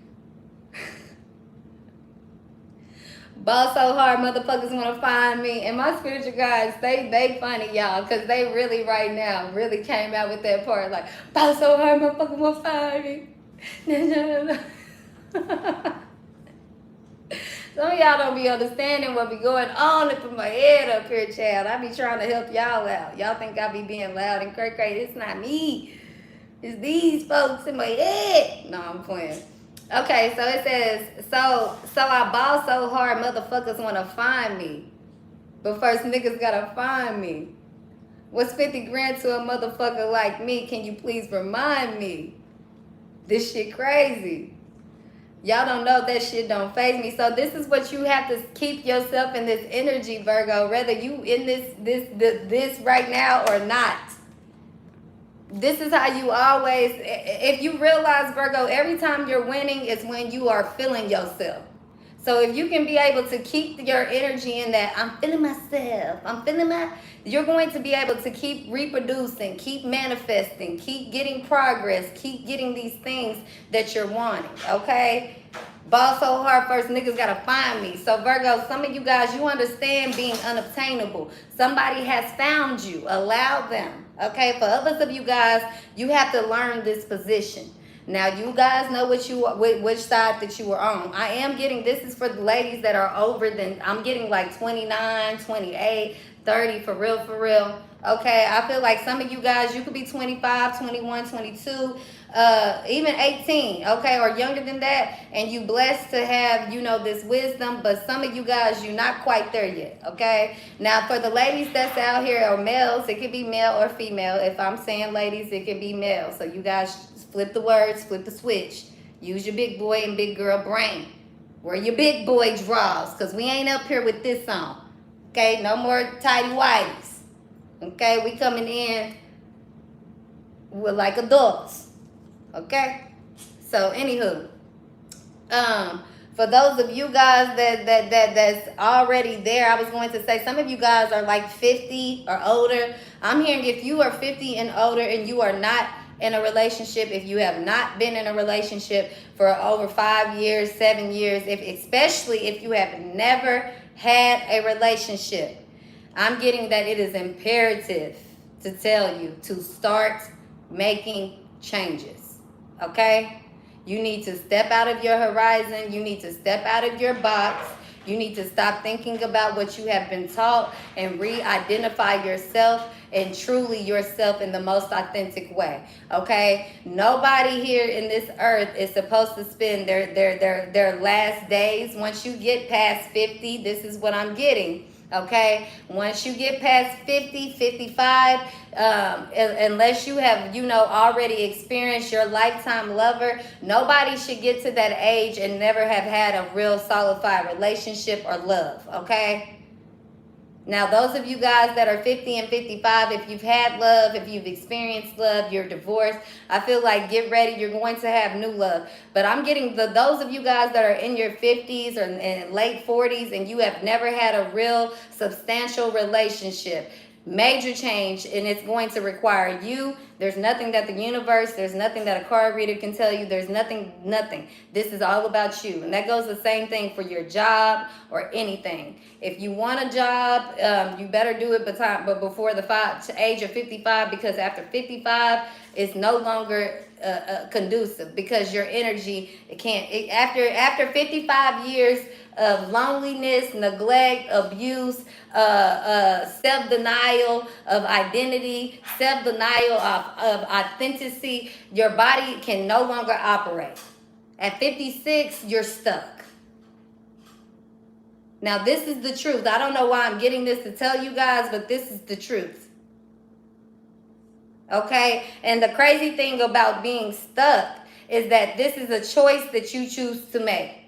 Ball so hard, motherfuckers want to find me. And my spiritual guys, they funny, y'all, because they really right now really came out with that part like, ball so hard, motherfuckers want to find me. No. Some of y'all don't be understanding what be going on up in my head up here, child. I be trying to help y'all out. Y'all think I be being loud and cray-cray. It's not me. It's these folks in my head. No, I'm playing. Okay, so it says, so I ball so hard, motherfuckers wanna find me. But first niggas gotta find me. What's 50 grand to a motherfucker like me? Can you please remind me? This shit crazy. Y'all don't know that shit don't faze me. So this is what you have to keep yourself in this energy, Virgo. Whether you in this right now or not. This is how you always, if you realize, Virgo, every time you're winning is when you are feeling yourself. So if you can be able to keep your energy in that, I'm feeling myself, you're going to be able to keep reproducing, keep manifesting, keep getting progress, keep getting these things that you're wanting, okay? Ball so hard, first niggas gotta find me. So Virgo, some of you guys, you understand being unobtainable. Somebody has found you, allow them, okay? For others of you guys, you have to learn this position. Now, you guys know which side that you were on. I am getting, this is for the ladies that are over than, I'm getting like 29, 28, 30, for real. Okay, I feel like some of you guys, you could be 25, 21, 22, even 18, okay, or younger than that, and you blessed to have, you know, this wisdom, but some of you guys, you're not quite there yet, okay? Now, for the ladies that's out here, or males, it could be male or female. If I'm saying ladies, it could be male. So you guys flip the words, flip the switch. Use your big boy and big girl brain. Wear your big boy draws, because we ain't up here with this on. Okay, no more tighty whities. Okay, we coming in with like adults. Okay? So, anywho. For those of you guys that's already there, I was going to say some of you guys are like 50 or older. I'm hearing if you are 50 and older and you are not in a relationship, if you have not been in a relationship for over 5 years, 7 years, especially if you have never had a relationship, I'm getting that it is imperative to tell you to start making changes, okay? You need to step out of your horizon. You need to step out of your box. You need to stop thinking about what you have been taught and re-identify yourself and truly yourself in the most authentic way, okay? Nobody here in this earth is supposed to spend their last days. Once you get past 50, this is what I'm getting. Okay, once you get past 50, 55, unless you have, you know, already experienced your lifetime lover, nobody should get to that age and never have had a real solidified relationship or love, okay? Now, those of you guys that are 50 and 55, if you've had love, if you've experienced love, you're divorced, I feel like get ready, you're going to have new love. But I'm getting those of you guys that are in your 50s or in late 40s and you have never had a real substantial relationship, major change, and it's going to require you. There's nothing that the universe, there's nothing that a card reader can tell you. There's nothing. This is all about you. And that goes the same thing for your job or anything. If you want a job, you better do it but before the age of 55, because after 55, it's no longer conducive, because your energy, after 55 years of loneliness, neglect, abuse, self-denial of identity, self-denial of authenticity, your body can no longer operate. At 56, you're stuck. Now, this is the truth. I don't know why I'm getting this to tell you guys, but this is the truth. Okay? And the crazy thing about being stuck is that this is a choice that you choose to make.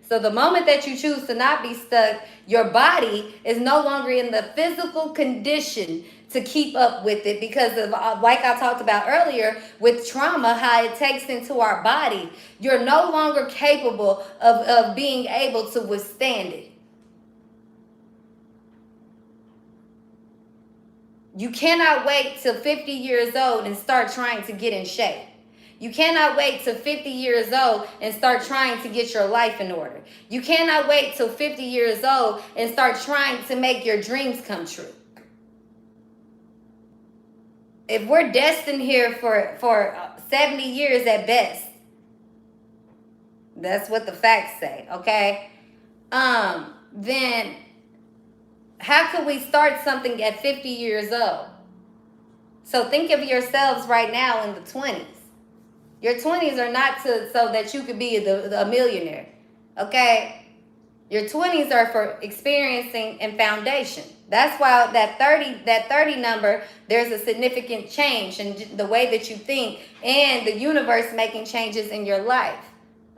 So the moment that you choose to not be stuck, your body is no longer in the physical condition to keep up with it, because of, like I talked about earlier, with trauma, how it takes into our body. You're no longer capable of being able to withstand it. You cannot wait till 50 years old and start trying to get in shape. You cannot wait till 50 years old and start trying to get your life in order. You cannot wait till 50 years old and start trying to make your dreams come true. If we're destined here for 70 years at best, that's what the facts say, okay? Then how could we start something at 50 years old? So think of yourselves right now in the 20s. Your 20s are not so that you could be a millionaire. Okay? Your 20s are for experiencing and foundation. That's why that 30 number, there's a significant change in the way that you think and the universe making changes in your life.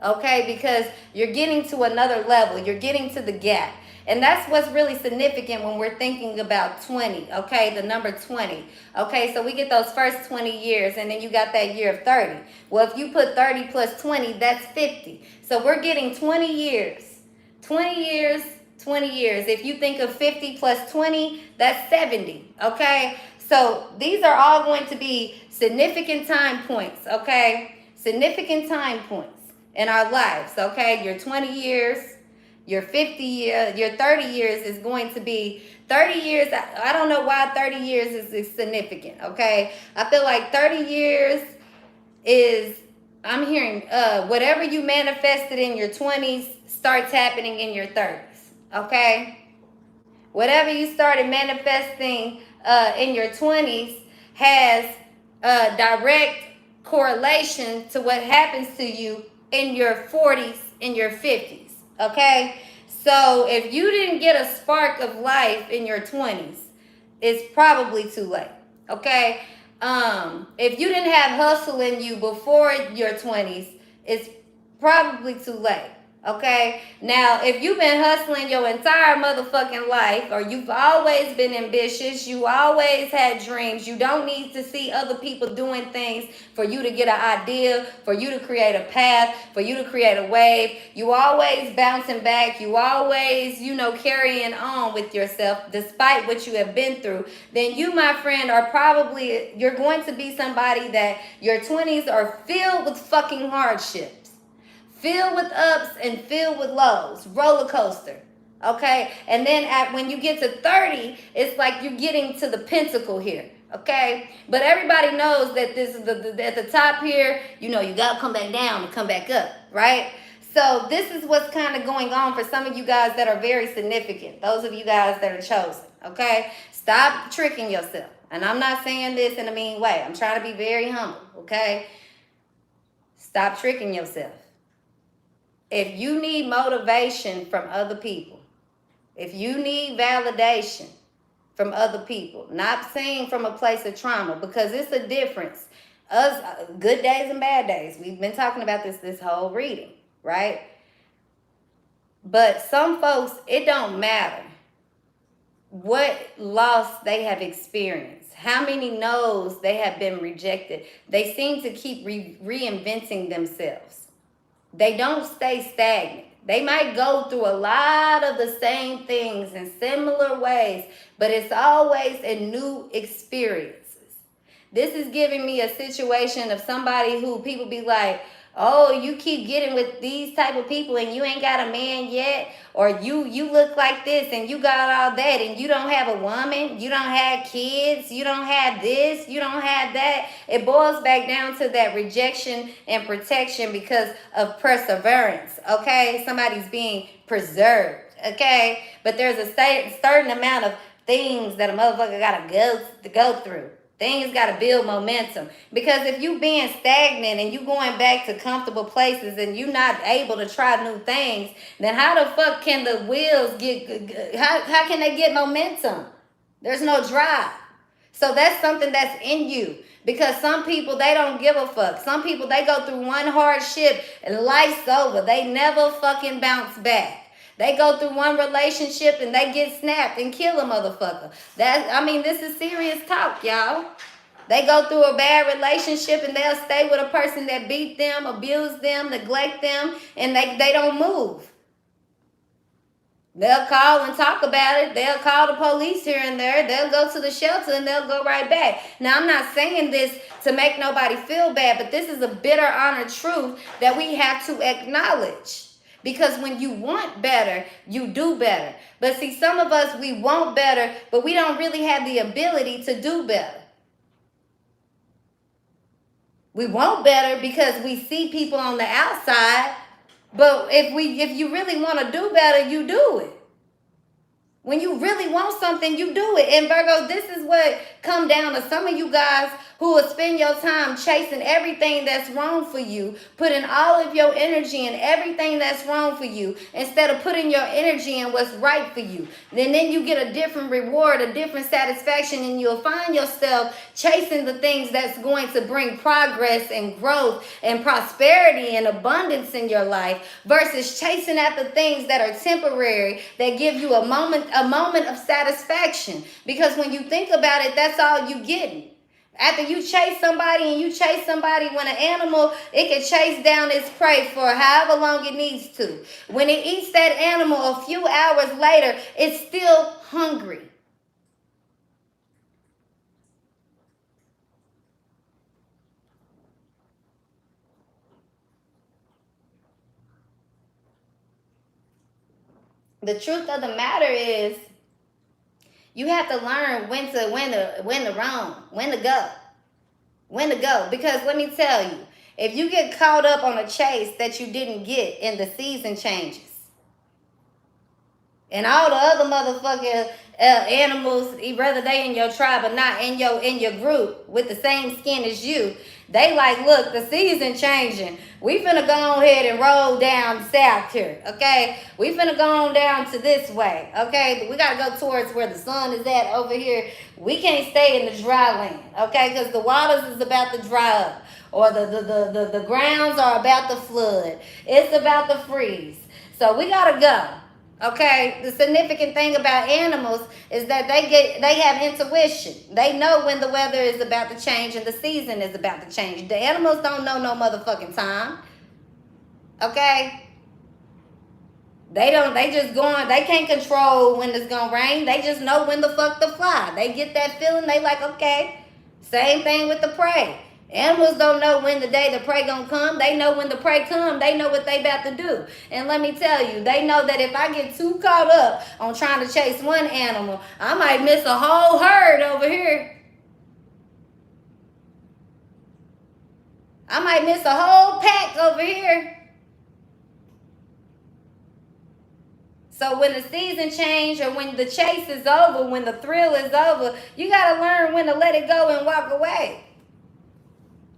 Okay? Because you're getting to another level. You're getting to the gap. And that's what's really significant when we're thinking about 20, okay? The number 20. Okay, so we get those first 20 years, and then you got that year of 30. Well, if you put 30 plus 20, that's 50. So we're getting 20 years. 20 years, 20 years. If you think of 50 plus 20, that's 70, okay? So these are all going to be significant time points, okay? Significant time points in our lives, okay? Your 20 years, your 50 years, your 30 years is going to be 30 years. I don't know why 30 years is significant, okay? I feel like 30 years is, I'm hearing whatever you manifested in your 20s starts happening in your 30s, okay? Whatever you started manifesting in your 20s has a direct correlation to what happens to you in your 40s, in your 50s, okay? So if you didn't get a spark of life in your 20s, it's probably too late, okay? If you didn't have hustle in you before your 20s, it's probably too late. Okay? Now, if you've been hustling your entire motherfucking life, or you've always been ambitious, you always had dreams, you don't need to see other people doing things for you to get an idea, for you to create a path, for you to create a wave. You always bouncing back, you always, carrying on with yourself despite what you have been through. Then you, my friend, you're going to be somebody that your 20s are filled with fucking hardships. Filled with ups and filled with lows. Roller coaster. Okay? And then when you get to 30, it's like you're getting to the pinnacle here. Okay? But everybody knows that this is at the top here, you got to come back down and come back up. Right? So this is what's kind of going on for some of you guys that are very significant. Those of you guys that are chosen. Okay? Stop tricking yourself. And I'm not saying this in a mean way. I'm trying to be very humble. Okay? Stop tricking yourself. If you need motivation from other people, if you need validation from other people, not saying from a place of trauma, because it's a difference. Good days and bad days. We've been talking about this whole reading, right? But some folks, it don't matter what loss they have experienced, how many no's they have been rejected. They seem to keep reinventing themselves. They don't stay stagnant. They might go through a lot of the same things in similar ways, but it's always in new experiences. This is giving me a situation of somebody who people be like, oh, you keep getting with these type of people and you ain't got a man yet, or you look like this and you got all that and you don't have a woman, you don't have kids, you don't have this, you don't have that. It boils back down to that rejection and protection because of perseverance, okay? Somebody's being preserved, okay? But there's a certain amount of things that a motherfucker gotta go through. Things got to build momentum. Because if you being stagnant and you going back to comfortable places and you not able to try new things, then how the fuck can the wheels how can they get momentum? There's no drive. So that's something that's in you. Because some people, they don't give a fuck. Some people, they go through one hardship and life's over. They never fucking bounce back. They go through one relationship and they get snapped and kill a motherfucker. This is serious talk, y'all. They go through a bad relationship and they'll stay with a person that beat them, abused them, neglect them, and they don't move. They'll call and talk about it. They'll call the police here and there. They'll go to the shelter and they'll go right back. Now, I'm not saying this to make nobody feel bad, but this is a bitter, honest truth that we have to acknowledge. Because when you want better, you do better. But see, some of us, we want better, but we don't really have the ability to do better. We want better because we see people on the outside, but if you really want to do better, you do it. When you really want something, you do it. And Virgo, this is what come down to some of you guys who will spend your time chasing everything that's wrong for you, putting all of your energy in everything that's wrong for you, instead of putting your energy in what's right for you. Then you get a different reward, a different satisfaction, and you'll find yourself chasing the things that's going to bring progress and growth and prosperity and abundance in your life, versus chasing after things that are temporary, that give you a moment of satisfaction. Because when you think about it, that's all you getting. After you chase somebody, and you chase somebody, when an animal, it can chase down its prey for however long it needs to. When it eats that animal, a few hours later, it's still hungry. The truth of the matter is, you have to learn when to go. Because let me tell you, if you get caught up on a chase that you didn't get, and the season changes, and all the other motherfucking animals, whether they in your tribe or not, in your group with the same skin as you, they like, look, the season changing. We finna go ahead and roll down south here, okay? We finna go on down to this way, okay? But we gotta go towards where the sun is at over here. We can't stay in the dry land, okay? Because the waters is about to dry up, or the grounds are about to flood. It's about to freeze. So we gotta go. Okay, the significant thing about animals is that they have intuition. They know when the weather is about to change and the season is about to change. The animals don't know no motherfucking time. Okay? They just going, they can't control when it's gonna rain. They just know when the fuck to fly. They get that feeling, they like, okay. Same thing with the prey. Animals don't know when the day the prey gonna come. They know when the prey come, they know what they about to do. And let me tell you, they know that if I get too caught up on trying to chase one animal, I might miss a whole herd over here. I might miss a whole pack over here. So when the season change, or when the chase is over, when the thrill is over, you gotta learn when to let it go and walk away.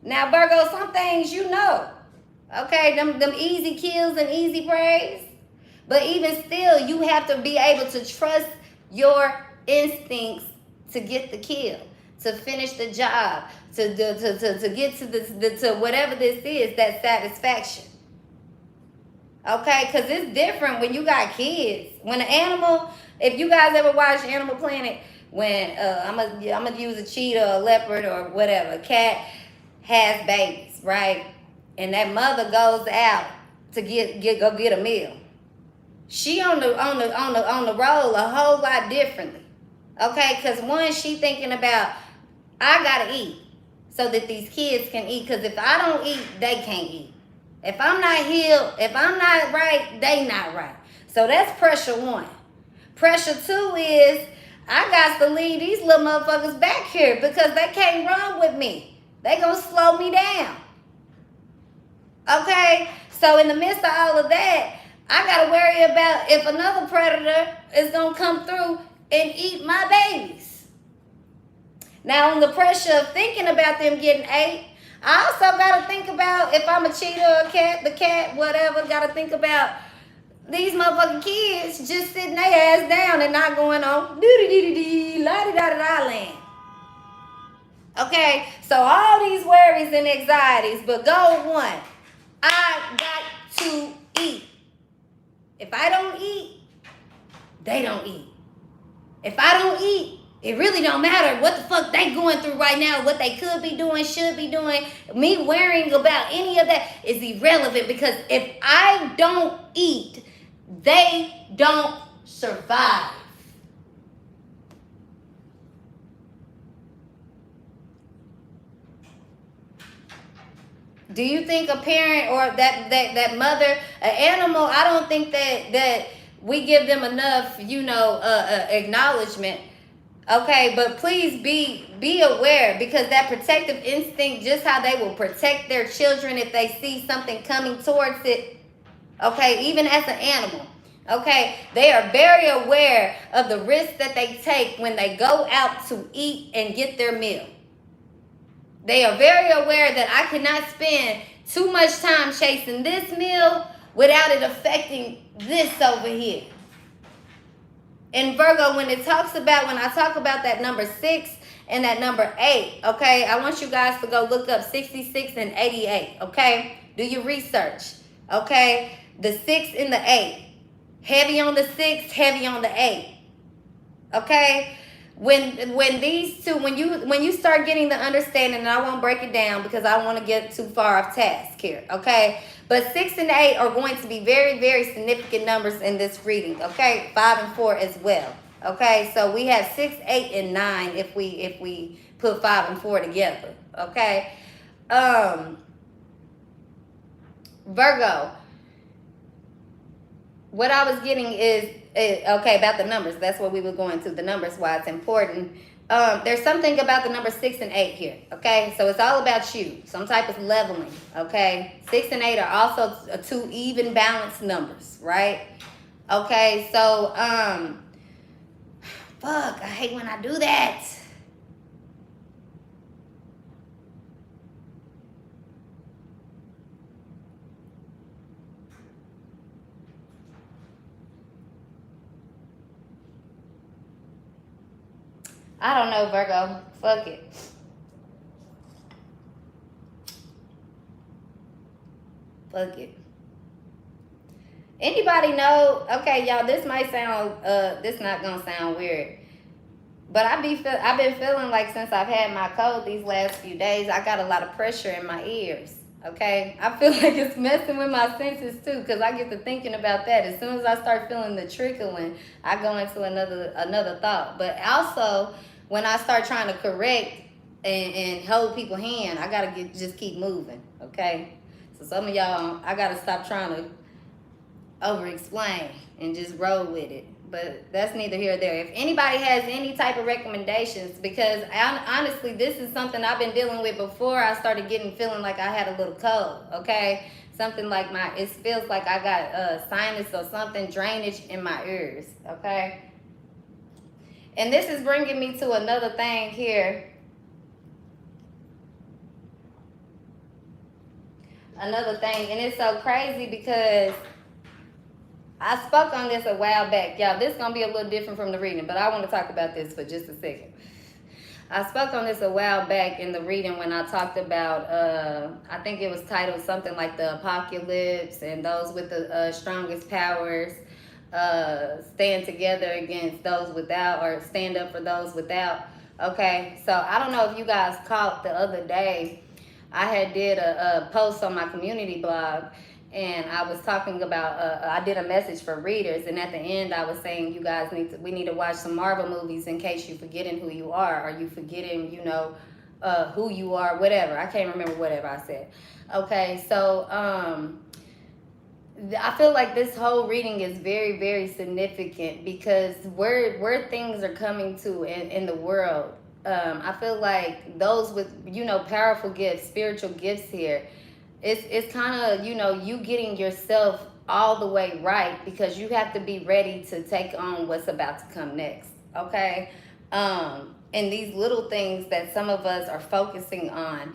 Now, Virgo, some things you know, okay, them easy kills and easy praise. But even still, you have to be able to trust your instincts to get the kill, to finish the job, to get to whatever this is, that satisfaction. Okay, because it's different when you got kids. When an animal, if you guys ever watch Animal Planet, when I'm gonna use a cheetah, a leopard, or whatever, a cat has babies, right? And that mother goes out to go get a meal. She on the roll a whole lot differently. Okay, because one, she thinking about, I gotta eat so that these kids can eat. Because if I don't eat, they can't eat. If I'm not healed, if I'm not right, they not right. So that's pressure one. Pressure two is, I got to leave these little motherfuckers back here because they can't run with me. They gonna slow me down. Okay? So in the midst of all of that, I gotta worry about if another predator is gonna come through and eat my babies. Now, on the pressure of thinking about them getting ate, I also gotta think about, if I'm a cheetah or a cat, the cat, whatever, gotta think about these motherfucking kids just sitting their ass down and not going on doo-dee-dee-dee-dee, la-di-da-da-da land. Okay, so all these worries and anxieties, but goal one, I got to eat. If I don't eat, they don't eat. If I don't eat, it really don't matter what the fuck they going through right now, what they could be doing, should be doing. Me worrying about any of that is irrelevant, because if I don't eat, they don't survive. Do you think a parent or that mother, an animal, I don't think that we give them enough, acknowledgement. Okay, but please be aware, because that protective instinct, just how they will protect their children if they see something coming towards it. Okay, even as an animal, Okay, they are very aware of the risks that they take when they go out to eat and get their meal. They are very aware that I cannot spend too much time chasing this meal without it affecting this over here. In Virgo, when I talk about that number 6 and that number 8, okay, I want you guys to go look up 66 and 88, okay? Do your research, okay? The 6 and the 8. Heavy on the 6, heavy on the 8. Okay? When these two, when you start getting the understanding, and I won't break it down because I don't want to get too far off task here, okay? But 6 and 8 are going to be very, very significant numbers in this reading, okay? 5 and 4 as well. Okay, so we have 6, 8, and 9 if we put 5 and 4 together. Okay. Virgo. What I was getting is okay, about the numbers. That's what we were going to, the numbers, why it's important. There's something about the number 6 and 8 here, okay? So it's all about you, some type of leveling, okay? 6 and 8 are also two even balanced numbers, right? Okay, so, fuck, I hate when I do that. I don't know, Virgo. Fuck it. Fuck it. Anybody know? Okay, y'all, this might sound, this not gonna sound weird. But I've been feeling like since I've had my cold these last few days, I got a lot of pressure in my ears. Okay, I feel like it's messing with my senses too, because I get to thinking about that. As soon as I start feeling the trickling, I go into another thought. But also, when I start trying to correct and hold people's hand, I gotta just keep moving. Okay, so some of y'all, I gotta stop trying to over-explain and just roll with it. But that's neither here nor there. If anybody has any type of recommendations, because honestly, this is something I've been dealing with before I started feeling like I had a little cold, okay? Something like it feels like I got sinus or something, drainage in my ears, okay? And this is bringing me to another thing here. Another thing, and it's so crazy because I spoke on this a while back. Y'all, this is going to be a little different from the reading, but I want to talk about this for just a second. I spoke on this a while back in the reading when I talked about, I think it was titled something like the apocalypse and those with the strongest powers stand together against those without, or stand up for those without. Okay, so I don't know if you guys caught the other day, I had did a post on my community blog, and I was talking about, I did a message for readers, and at the end I was saying, you guys we need to watch some Marvel movies in case you're forgetting who you are, or you forgetting, you know, who you are, whatever. I can't remember whatever I said. Okay, so I feel like this whole reading is very, very significant because where things are coming to in the world, I feel like those with, you know, powerful gifts, spiritual gifts here, it's kind of, you know, you getting yourself all the way right, because you have to be ready to take on what's about to come next, okay? And these little things that some of us are focusing on,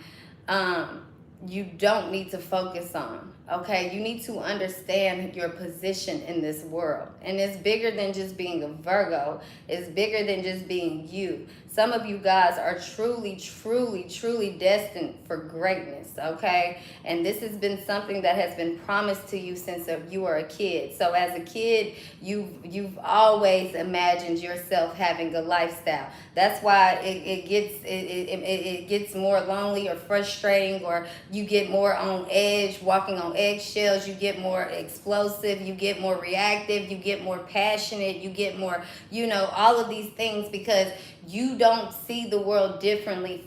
you don't need to focus on, okay? You need to understand your position in this world. And it's bigger than just being a Virgo. It's bigger than just being you. Some of you guys are truly, truly, truly destined for greatness, okay? And this has been something that has been promised to you since you were a kid. So as a kid, you've always imagined yourself having a lifestyle. That's why it gets more lonely or frustrating, or you get more on edge, walking on eggshells. You get more explosive. You get more reactive. You get more passionate. You get more, you know, all of these things, because you don't see the world differently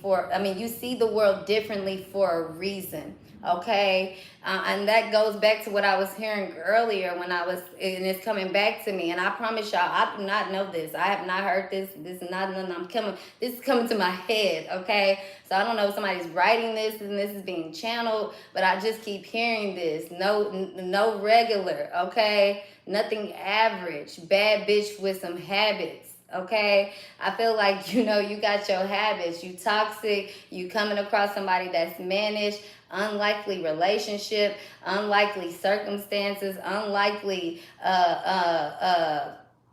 you see the world differently for a reason. Okay, and that goes back to what I was hearing earlier and it's coming back to me. And I promise y'all, I do not know this. I have not heard this. This is not nothing this is coming to my head. Okay, so I don't know if somebody's writing this and this is being channeled, but I just keep hearing this. No regular. Okay, nothing average. Bad bitch with some habits. Okay, I feel like you got your habits. You toxic. You coming across somebody that's mannish. Unlikely relationship, unlikely circumstances, unlikely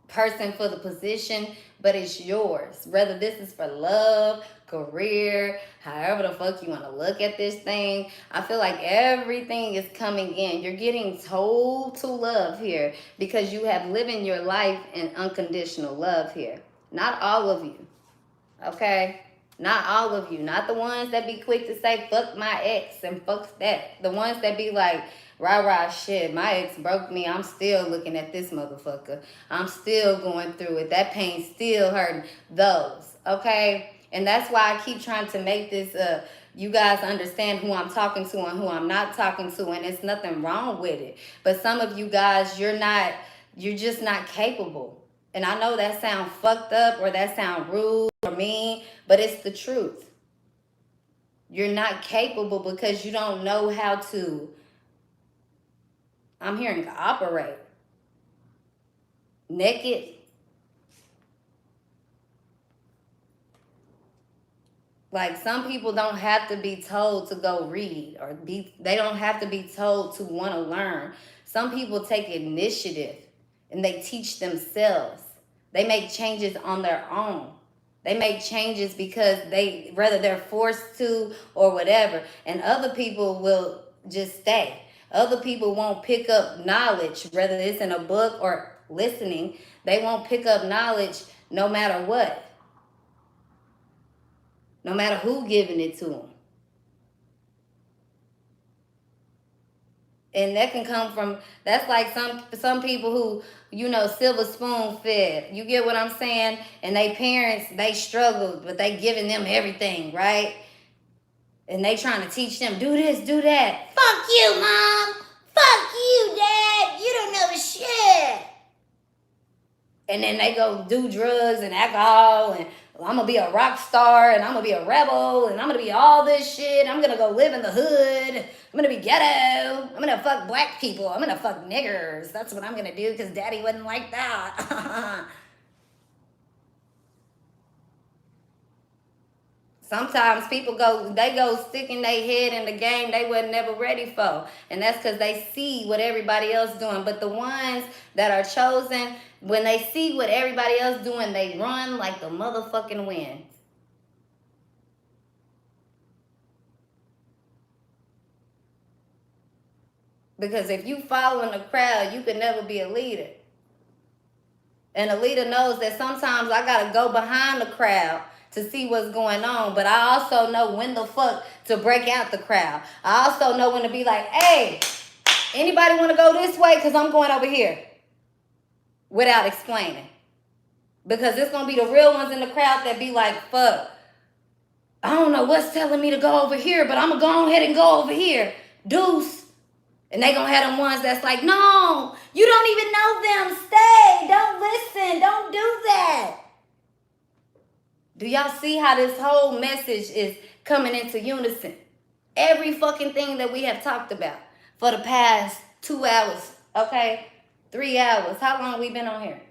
person for the position, but it's yours. Whether this is for love, career, however the fuck you want to look at this thing, I feel like everything is coming in. You're getting told to love here because you have living your life in unconditional love here. Not all of you, okay? Not all of you. Not the ones that be quick to say, fuck my ex and fuck that. The ones that be like, rah, shit, my ex broke me. I'm still looking at this motherfucker. I'm still going through it. That pain's still hurting. Those, okay? And that's why I keep trying to make this, you guys understand who I'm talking to and who I'm not talking to. And it's nothing wrong with it. But some of you guys, you're just not capable. And I know that sound fucked up or that sound rude or mean, but it's the truth. You're not capable because you don't know how to, I'm hearing operate. Naked. Like some people don't have to be told to go read they don't have to be told to want to learn. Some people take initiative and they teach themselves. They make changes on their own. They make changes because whether they're forced to or whatever. And other people will just stay. Other people won't pick up knowledge, whether it's in a book or listening. They won't pick up knowledge no matter what. No matter who giving it to them. And that can come from, that's like some people who, silver spoon fed. You get what I'm saying? And they parents, they struggled, but they giving them everything, right? And they trying to teach them, do this, do that. Fuck you, Mom. Fuck you, Dad. You don't know shit. And then they go do drugs and alcohol and I'm going to be a rock star and I'm going to be a rebel and I'm going to be all this shit. I'm going to go live in the hood. I'm going to be ghetto. I'm going to fuck black people. I'm going to fuck niggers. That's what I'm going to do because daddy wouldn't like that. Sometimes people go sticking their head in the game they wasn't never ready for. And that's because they see what everybody else doing. But the ones that are chosen, when they see what everybody else doing, they run like the motherfucking wind. Because if you follow in the crowd, you could never be a leader. And a leader knows that sometimes I got to go behind the crowd to see what's going on. But I also know when the fuck to break out the crowd. I also know when to be like, hey, anybody want to go this way? Because I'm going over here. Without explaining. Because it's going to be the real ones in the crowd that be like, fuck, I don't know what's telling me to go over here, but I'm going to go ahead and go over here. Deuce. And they going to have them ones that's like, no, you don't even know them. Stay. Don't listen. Don't do that. Do y'all see how this whole message is coming into unison? Every fucking thing that we have talked about for the past 2 hours, okay? 3 hours. How long we been on here?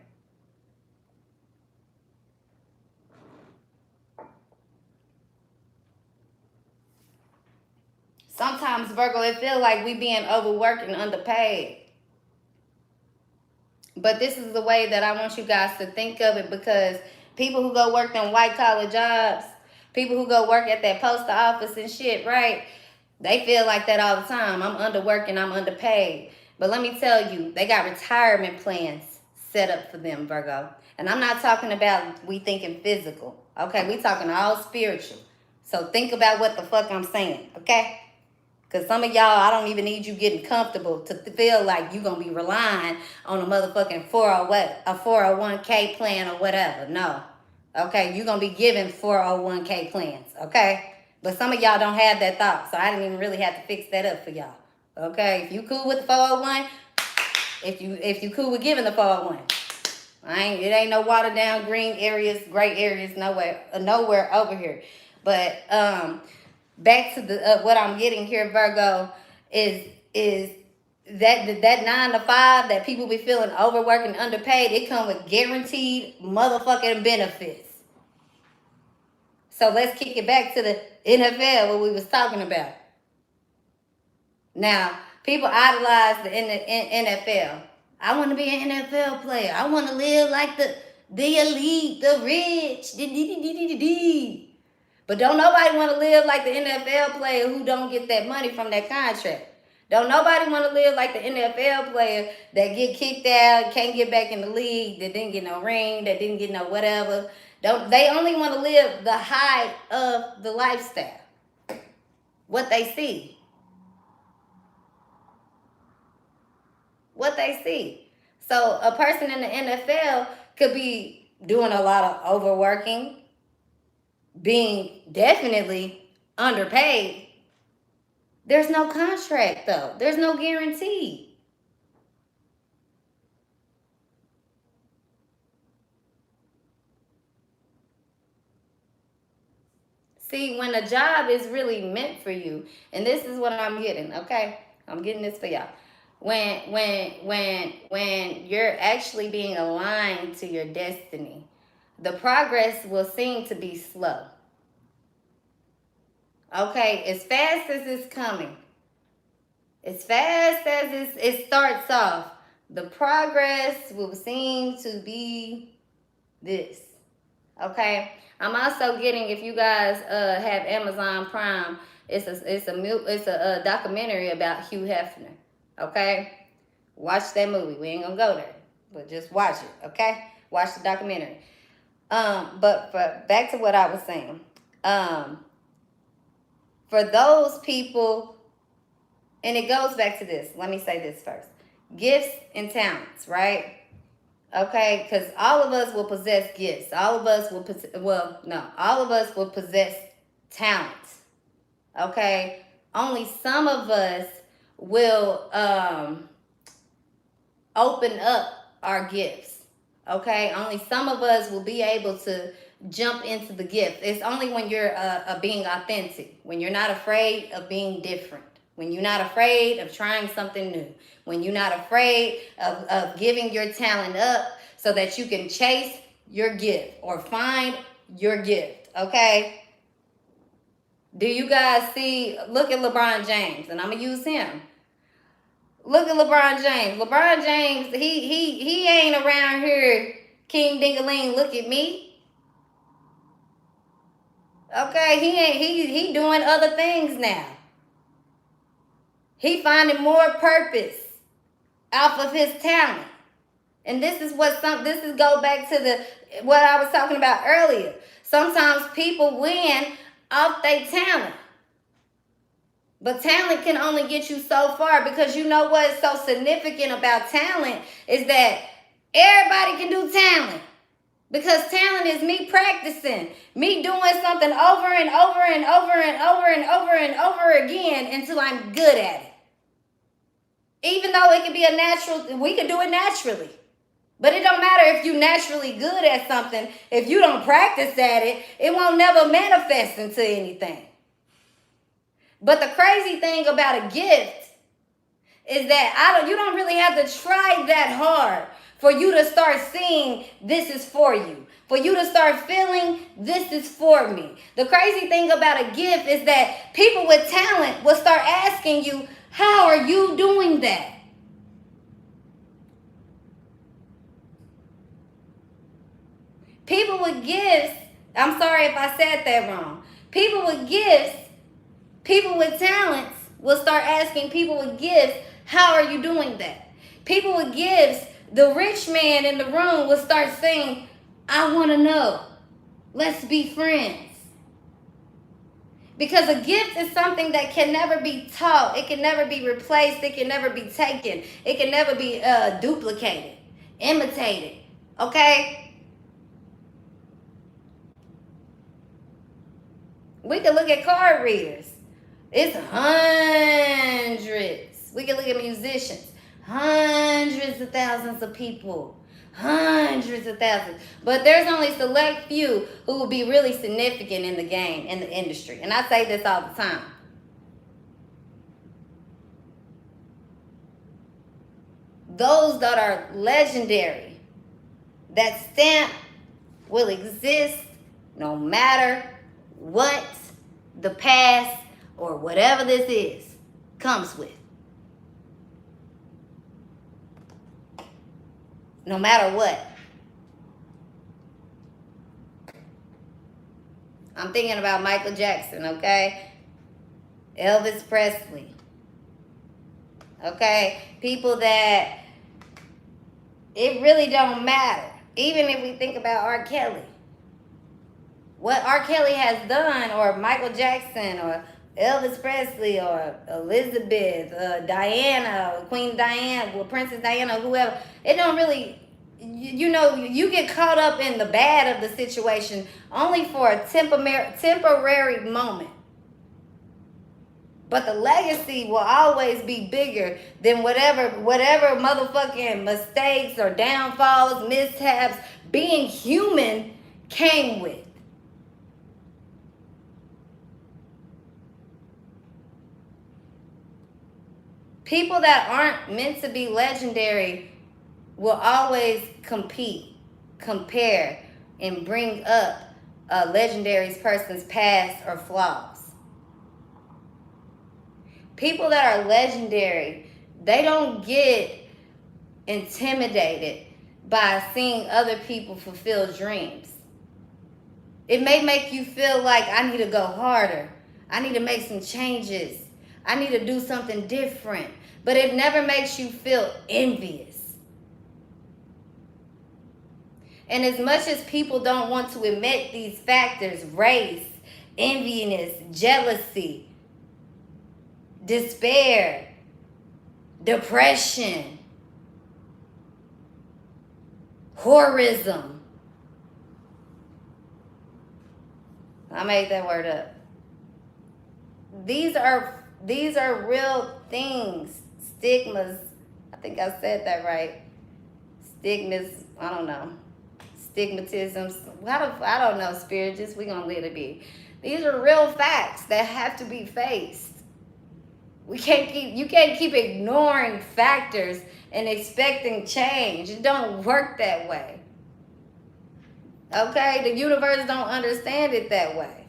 Sometimes, Virgo, it feels like we being overworked and underpaid. But this is the way that I want you guys to think of it, because people who go work them white-collar jobs, people who go work at that post office and shit, right? They feel like that all the time. I'm underworked and I'm underpaid. But let me tell you, they got retirement plans set up for them, Virgo. And I'm not talking about we thinking physical, okay? We talking all spiritual. So think about what the fuck I'm saying, okay? Because some of y'all, I don't even need you getting comfortable to feel like you're going to be relying on a motherfucking 401k plan or whatever. No. Okay, you're going to be given 401k plans. Okay? But some of y'all don't have that thought, so I didn't even really have to fix that up for y'all. Okay? If you cool with the 401, if you cool with giving the 401, it ain't no watered down green areas, gray areas, nowhere over here. But back to the what I'm getting here, Virgo, is that 9 to 5 that people be feeling overworked and underpaid. It come with guaranteed motherfucking benefits. So let's kick it back to the NFL, what we was talking about. Now, people idolize the NFL. I want to be an NFL player. I want to live like the elite, the rich. But don't nobody want to live like the NFL player who don't get that money from that contract. Don't nobody want to live like the NFL player that get kicked out, can't get back in the league, that didn't get no ring, that didn't get no whatever. They only want to live the high of the lifestyle. What they see. What they see. So a person in the NFL could be doing a lot of overworking, being definitely underpaid. There's no contract though. There's no guarantee. See, when a job is really meant for you, and this is what I'm getting, okay? I'm getting this for y'all. When you're actually being aligned to your destiny, the progress will seem to be slow. Okay, as fast as it's coming, as fast as it starts off, the progress will seem to be this. Okay, I'm also getting, if you guys have Amazon Prime, it's a documentary about Hugh Hefner. Okay, watch that movie. We ain't gonna go there, but just watch it. Okay, watch the documentary. But back to what I was saying. For those people, and it goes back to this. Let me say this first: gifts and talents, right? Okay, because all of us will possess gifts. All of us will all of us will possess talents. Okay, only some of us will open up our gifts. Okay, only some of us will be able to jump into the gift. It's only when you're being authentic, when you're not afraid of being different, when you're not afraid of trying something new, when you're not afraid of giving your talent up so that you can chase your gift or find your gift. Okay, do you guys see? Look at LeBron James, and I'm gonna use him. Look at LeBron James. LeBron James, he ain't around here king ding-a-ling, look at me. Okay, he doing other things now. He finding more purpose off of his talent. And this is go back to what I was talking about earlier. Sometimes people win off their talent. But talent can only get you so far, because you know what's so significant about talent is that everybody can do talent. Because talent is me practicing, me doing something over and over and over and over and over and over again until I'm good at it. Even though it could be a natural, we could do it naturally. But it don't matter if you're naturally good at something. If you don't practice at it, it won't never manifest into anything. But the crazy thing about a gift is that you don't really have to try that hard for you to start seeing this is for you. For you to start feeling this is for me. The crazy thing about a gift is that people with talent will start asking you, how are you doing that? People with gifts, I'm sorry if I said that wrong. People with gifts, people with talents will start asking people with gifts, how are you doing that? People with gifts, the rich man in the room will start saying, I want to know. Let's be friends. Because a gift is something that can never be taught. It can never be replaced. It can never be taken. It can never be duplicated, imitated. Okay? We can look at card readers. It's hundreds. We can look at musicians. Hundreds of thousands of people. Hundreds of thousands. But there's only select few who will be really significant in the game, in the industry. And I say this all the time. Those that are legendary, that stamp will exist no matter what the past or whatever this is comes with. No matter what. I'm thinking about Michael Jackson, okay? Elvis Presley. Okay? People that it really don't matter. Even if we think about R. Kelly. What R. Kelly has done, or Michael Jackson, or Elvis Presley, or Elizabeth, Diana, Queen Diana, Princess Diana, whoever. It don't really, you know, you get caught up in the bad of the situation only for a temporary moment. But the legacy will always be bigger than whatever motherfucking mistakes or downfalls, mishaps, being human came with. People that aren't meant to be legendary will always compete, compare, and bring up a legendary person's past or flaws. People that are legendary, they don't get intimidated by seeing other people fulfill dreams. It may make you feel like I need to go harder. I need to make some changes. I need to do something different. But it never makes you feel envious. And as much as people don't want to admit these factors, race, enviness, jealousy, despair, depression, horrorism. I made that word up. These are real things. Stigmas. I think I said that right. Stigmas. I don't know. Stigmatisms. I don't know, spirit. Just we gonna let it be. These are real facts that have to be faced. You can't keep ignoring factors and expecting change. It don't work that way. Okay? The universe don't understand it that way.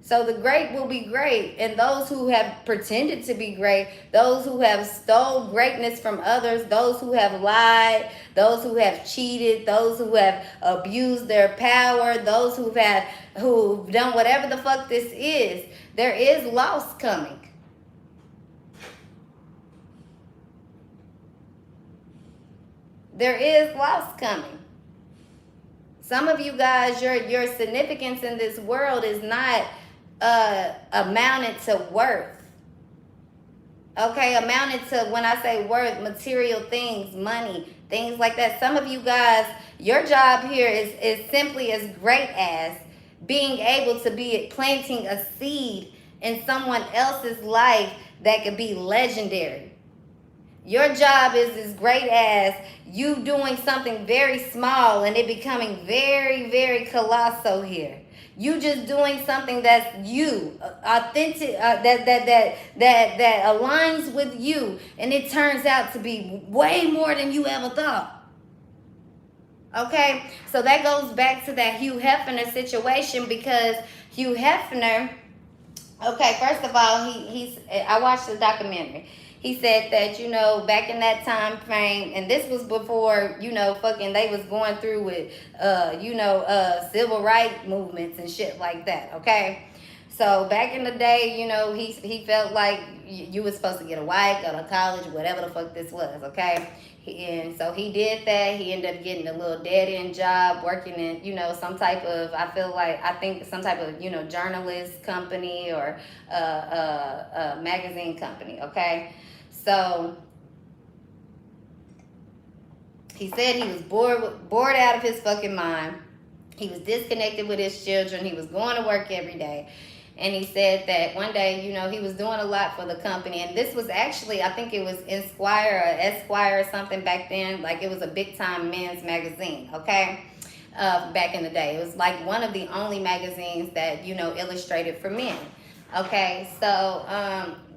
So the great will be great, and those who have pretended to be great, those who have stole greatness from others, those who have lied, those who have cheated, those who have abused their power, those who've done whatever the fuck this is, there is loss coming. There is loss coming. Some of you guys, your significance in this world is not amounted to worth. Okay, amounted to, when I say worth, material things, money, things like that. Some of you guys, your job here is simply as great as being able to be planting a seed in someone else's life that could be legendary. Your job is as great as you doing something very small and it becoming very, very colossal here. You just doing something that's you, authentic, that aligns with you, and it turns out to be way more than you ever thought. Okay, so that goes back to that Hugh Hefner situation, because Hugh Hefner, okay, first of all, I watched the documentary. He said that, you know, back in that time frame, and this was before, you know, fucking they was going through with, civil rights movements and shit like that, okay? So back in the day, you know, he felt like you was supposed to get a wife, go to college, whatever the fuck this was, okay? And so he did that. He ended up getting a little dead-end job working in, you know, some type of, I think some type of, you know, journalist company or a magazine company, okay? So he said he was bored out of his fucking mind. He was disconnected with his children. He was going to work every day. And he said that one day, you know, he was doing a lot for the company. And this was actually, I think it was Esquire or Esquire or something back then. Like, it was a big time men's magazine, okay? Back in the day. It was like one of the only magazines that, you know, illustrated for men. Okay, so,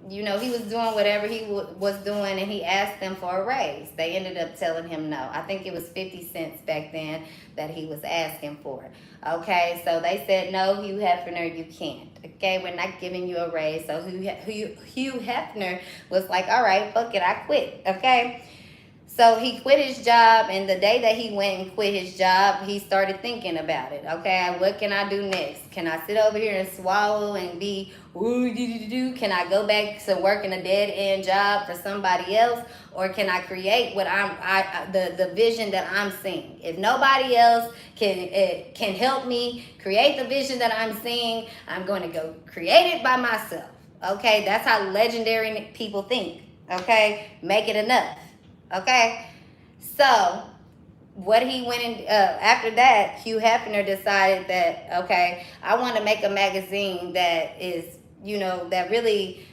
you know, he was doing whatever he was doing, and he asked them for a raise. They ended up telling him no. I think it was 50 cents back then that he was asking for. Okay, so they said, no, Hugh Hefner, you can't. Okay, we're not giving you a raise. So Hugh Hefner was like, all right, fuck it, I quit. Okay. So he quit his job, and the day that he went and quit his job, he started thinking about it. Okay, what can I do next? Can I sit over here and swallow and be, can I go back to working a dead-end job for somebody else? Or can I create what the vision that I'm seeing? If nobody else can help me create the vision that I'm seeing, I'm going to go create it by myself. Okay, that's how legendary people think. Okay, make it enough. Okay, so what he went in after that, Hugh Hefner decided that, okay, I want to make a magazine that is, you know, that really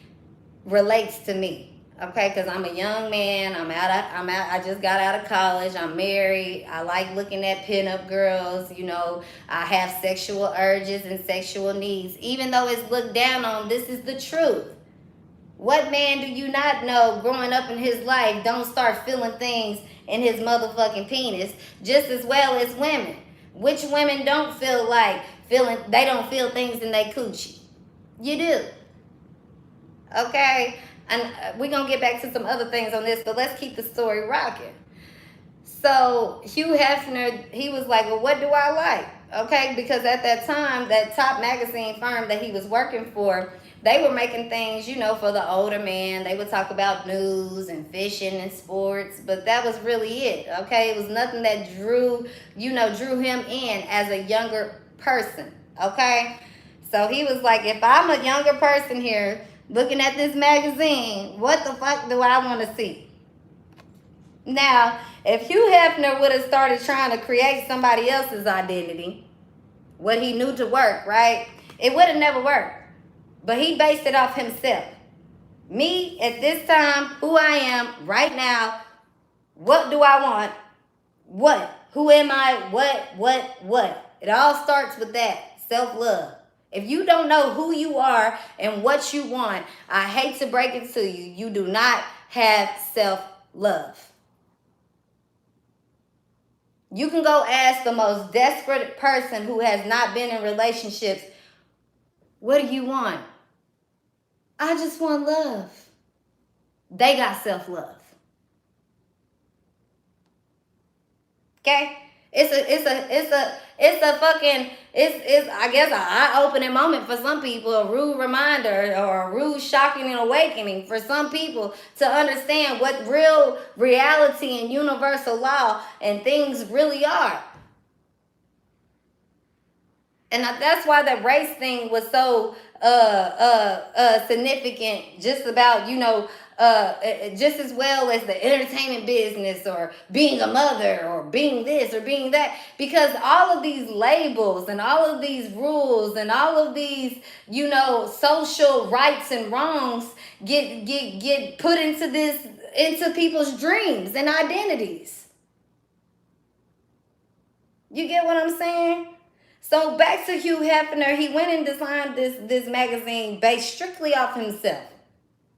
relates to me. Okay, because I'm a young man. I just got out of college. I'm married. I like looking at pinup girls. You know, I have sexual urges and sexual needs. Even though it's looked down on, this is the truth. What man do you not know growing up in his life don't start feeling things in his motherfucking penis just as well as women? Which women don't feel like they don't feel things in their coochie? You do. Okay? And we're going to get back to some other things on this, but let's keep the story rocking. So Hugh Hefner, he was like, well, what do I like? Okay? Because at that time, that top magazine firm that he was working for, they were making things, you know, for the older man. They would talk about news and fishing and sports, but that was really it, okay? It was nothing that drew him in as a younger person, okay? So he was like, if I'm a younger person here looking at this magazine, what the fuck do I want to see? Now, if Hugh Hefner would have started trying to create somebody else's identity, what he knew to work, right? It would have never worked. But he based it off himself. Me, at this time, who I am right now, what do I want? What? Who am I? What? It all starts with that, self-love. If you don't know who you are and what you want, I hate to break it to you, you do not have self-love. You can go ask the most desperate person who has not been in relationships, what do you want? I just want love. They got self-love. Okay? It's I guess an eye-opening moment for some people, a rude reminder or a rude shocking and awakening for some people to understand what real reality and universal law and things really are. And that's why the race thing was so significant, just about, you know, just as well as the entertainment business or being a mother or being this or being that, because all of these labels and all of these rules and all of these, you know, social rights and wrongs get put into people's dreams and identities. You get what I'm saying? So back to Hugh Hefner, he went and designed this magazine based strictly off himself.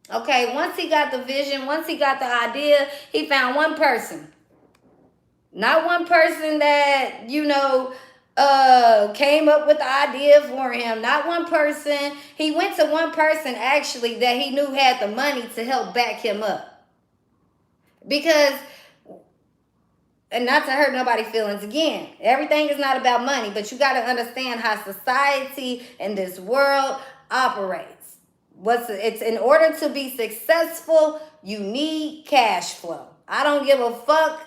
Okay, once he got the vision, once he got the idea, he found one person. Not one person that, you know, came up with the idea for him. Not one person. He went to one person, actually, that he knew had the money to help back him up. Because... and not to hurt nobody's feelings again, everything is not about money, but you got to understand how society and this world operates. It's in order to be successful, you need cash flow. I don't give a fuck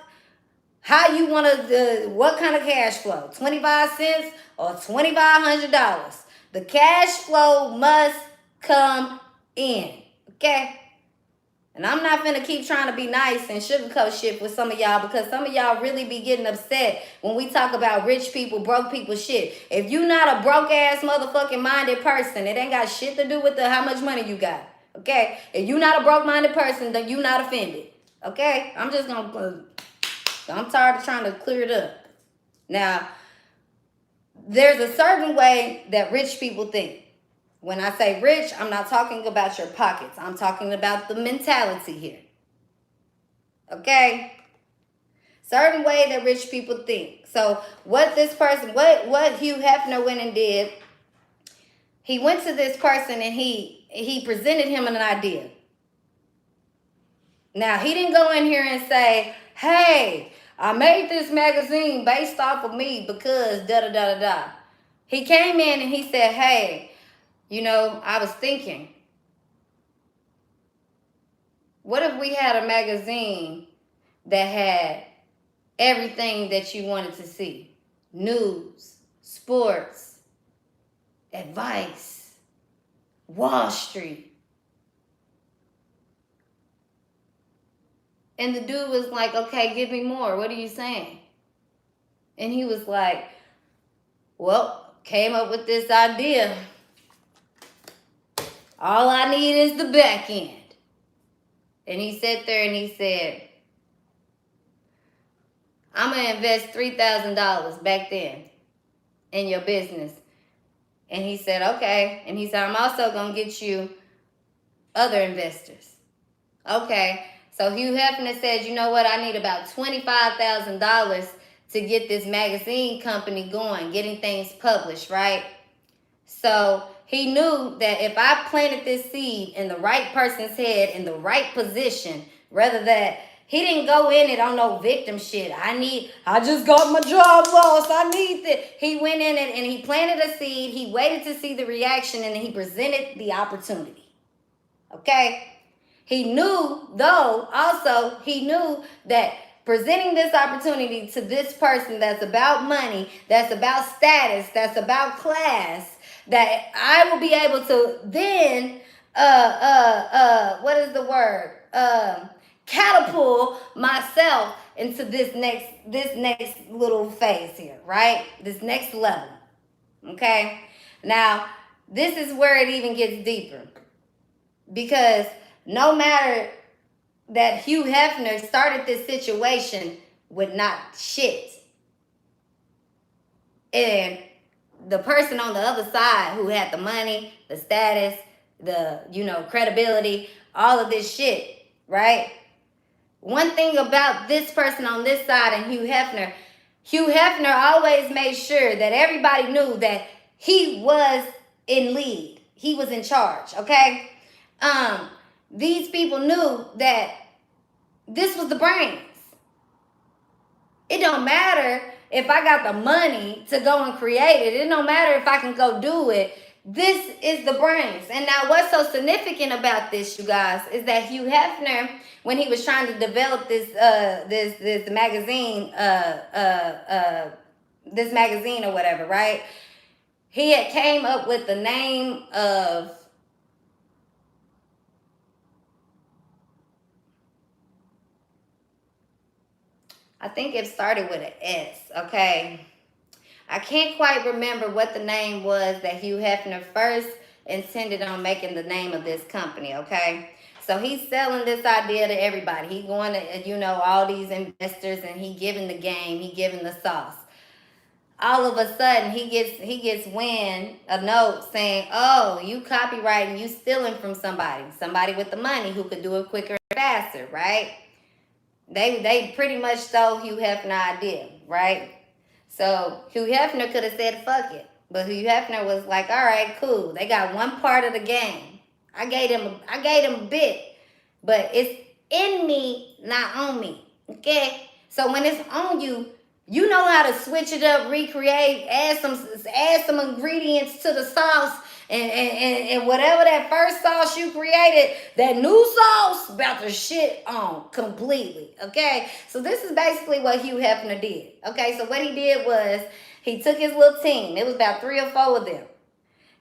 how you want to, what kind of cash flow, 25 cents or $2,500. The cash flow must come in, okay? And I'm not finna keep trying to be nice and sugarcoat shit with some of y'all, because some of y'all really be getting upset when we talk about rich people, broke people shit. If you not a broke ass motherfucking minded person, it ain't got shit to do with how much money you got. Okay? If you not a broke minded person, then you not offended. Okay? I'm just gonna I'm tired of trying to clear it up. Now, there's a certain way that rich people think. When I say rich, I'm not talking about your pockets. I'm talking about the mentality here. Okay? Certain way that rich people think. So what this person, what Hugh Hefner went and did, he went to this person and he presented him an idea. Now, he didn't go in here and say, hey, I made this magazine based off of me because da-da-da-da-da. He came in and he said, hey, you know, I was thinking, what if we had a magazine that had everything that you wanted to see? News, sports, advice, Wall Street. And the dude was like, okay, give me more. What are you saying? And he was like, well, came up with this idea. All I need is the back end. And he sat there and he said, I'm going to invest $3,000 back then in your business. And he said, okay. And he said, I'm also going to get you other investors. Okay. So Hugh Hefner said, you know what? I need about $25,000 to get this magazine company going, getting things published, right? So he knew that if I planted this seed in the right person's head, in the right position, rather that he didn't go in it on no victim shit. I just got my job lost. I need this. He went in it and he planted a seed. He waited to see the reaction and he presented the opportunity. Okay? He knew, though, also, he knew that presenting this opportunity to this person that's about money, that's about status, that's about class, that I will be able to then, what is the word? Catapult myself into this next little phase here, right? This next level, okay? Now, this is where it even gets deeper, because no matter that Hugh Hefner started this situation with not shit, and the person on the other side who had the money, the status, the, credibility, all of this shit, right? One thing about this person on this side and Hugh Hefner always made sure that everybody knew that he was in lead. He was in charge, okay? These people knew that this was the brains. It don't matter if I got the money to go and create it. It don't matter if I can go do it. This is the brains. And now what's so significant about this, you guys, is that Hugh Hefner, when he was trying to develop this magazine, this magazine or whatever, right? He had came up with the name of, I think it started with an S, okay? I can't quite remember what the name was that Hugh Hefner first intended on making the name of this company, okay? So he's selling this idea to everybody. He going to, all these investors, and he giving the game, he giving the sauce. All of a sudden, he gets wind, a note saying, oh, you copyrighting, you stealing from somebody with the money who could do it quicker and faster, right? They pretty much stole Hugh Hefner's idea, right? So Hugh Hefner could have said, fuck it. But Hugh Hefner was like, all right, cool. They got one part of the game. I gave them a bit. But it's in me, not on me. Okay? So when it's on you, you know how to switch it up, recreate, add some ingredients to the sauce, and whatever that first sauce you created, that new sauce about to shit on completely, okay? So this is basically what Hugh Hefner did, okay? So what he did was he took his little team. It was about 3 or 4 of them.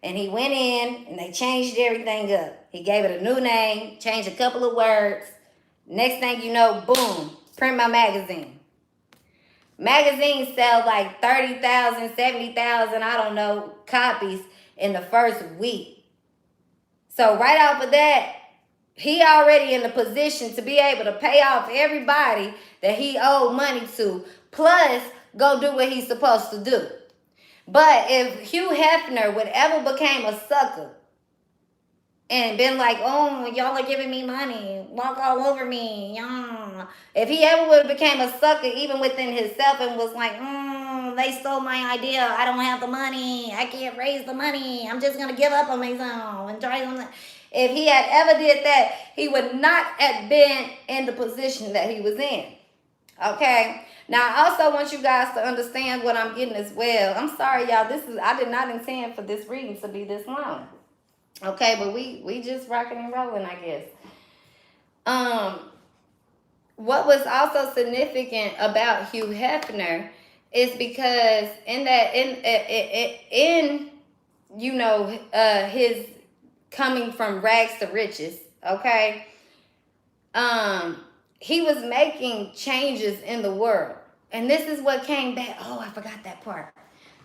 And he went in and they changed everything up. He gave it a new name, changed a couple of words. Next thing you know, boom, print my magazine. Magazines sell like 30,000, 70,000, I don't know, copies in the first week. So right off of that, he already in the position to be able to pay off everybody that he owed money to, plus go do what he's supposed to do. But if Hugh Hefner would ever became a sucker and been like, oh, y'all are giving me money, walk all over me, yeah. If he ever would have became a sucker even within himself and was like, they stole my idea, I don't have the money, I can't raise the money, I'm just going to give up on myself and try something. If he had ever did that, he would not have been in the position that he was in. Okay? Now, I also want you guys to understand what I'm getting as well. I'm sorry, y'all. I did not intend for this reading to be this long. Okay, but we just rocking and rolling, I guess. What was also significant about Hugh Hefner is because in you know, his coming from rags to riches, okay, he was making changes in the world. And this is what came back. Oh, I forgot that part.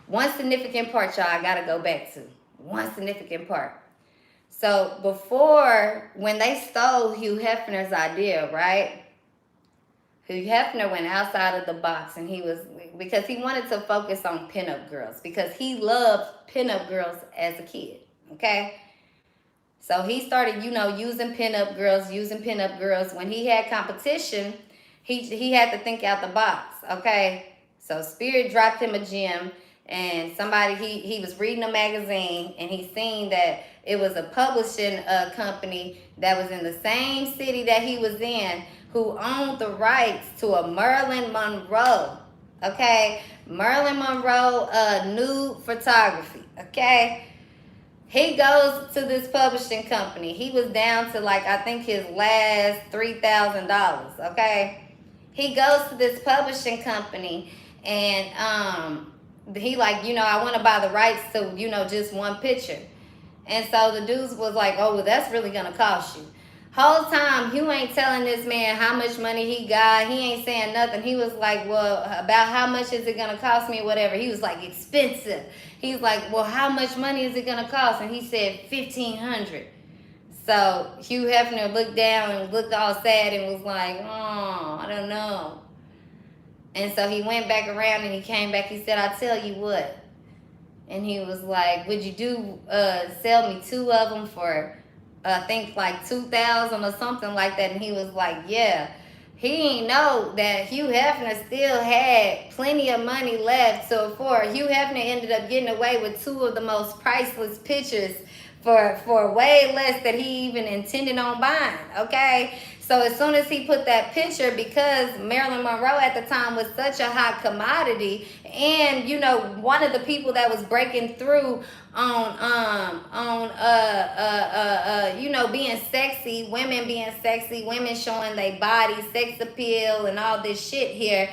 One significant part, y'all, I got to go back to. One significant part. So before, when they stole Hugh Hefner's idea, right? Hugh Hefner went outside of the box, and because he wanted to focus on pinup girls, because he loved pinup girls as a kid, okay? So he started, you know, using pinup girls. When he had competition, he had to think out the box, okay? So Spirit dropped him a gem, and he was reading a magazine, and he seen that it was a publishing company that was in the same city that he was in, who owned the rights to a Marilyn Monroe, okay? Marilyn Monroe nude photography, okay? He goes to this publishing company. He was down to like, I think his last $3,000, okay? He goes to this publishing company and he like, you know, I want to buy the rights to, you know, just one picture. And so the dudes was like, oh, well, that's really going to cost you. Whole time, you ain't telling this man how much money he got. He ain't saying nothing. He was like, well, about how much is it going to cost me or whatever. He was like, expensive. He's like, well, how much money is it going to cost? And he said, $1,500. So Hugh Hefner looked down and looked all sad and was like, oh, I don't know. And so he went back around and he came back. He said, I'll tell you what. And he was like, would you sell me 2 of them for, I think like $2,000 or something like that? And he was like, yeah. He didn't know that Hugh Hefner still had plenty of money left to afford. Hugh Hefner ended up getting away with 2 of the most priceless pictures for way less than he even intended on buying, okay? So as soon as he put that picture, because Marilyn Monroe at the time was such a hot commodity, and you know, one of the people that was breaking through on you know, being sexy, women showing their body, sex appeal and all this shit here,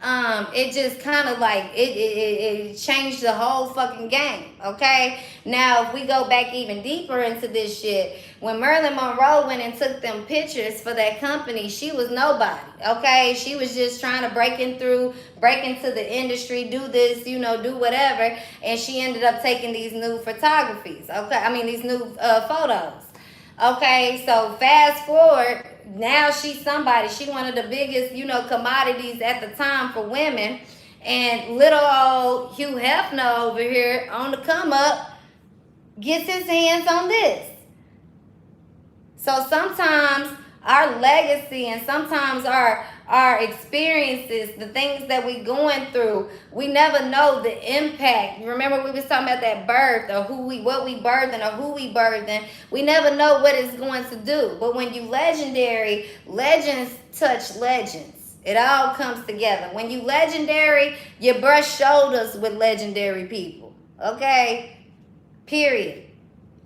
it just kind of like it changed the whole fucking game, okay? Now if we go back even deeper into this shit, when Marilyn Monroe went and took them pictures for that company, she was nobody, okay? She was just trying to break into the industry, do this, you know, do whatever, and she ended up taking these new photographies, okay? I mean, these new photos. Okay, so fast forward, now she's somebody. She one of the biggest, you know, commodities at the time for women. And little old Hugh Hefner over here on the come up gets his hands on this. So sometimes our legacy and sometimes our experiences, the things that we going through, we never know the impact. Remember we was talking about that birth, or what we birthing or who we birthing. We never know what it's going to do. But when you legendary, legends touch legends. It all comes together. When you legendary, you brush shoulders with legendary people. Okay? Period.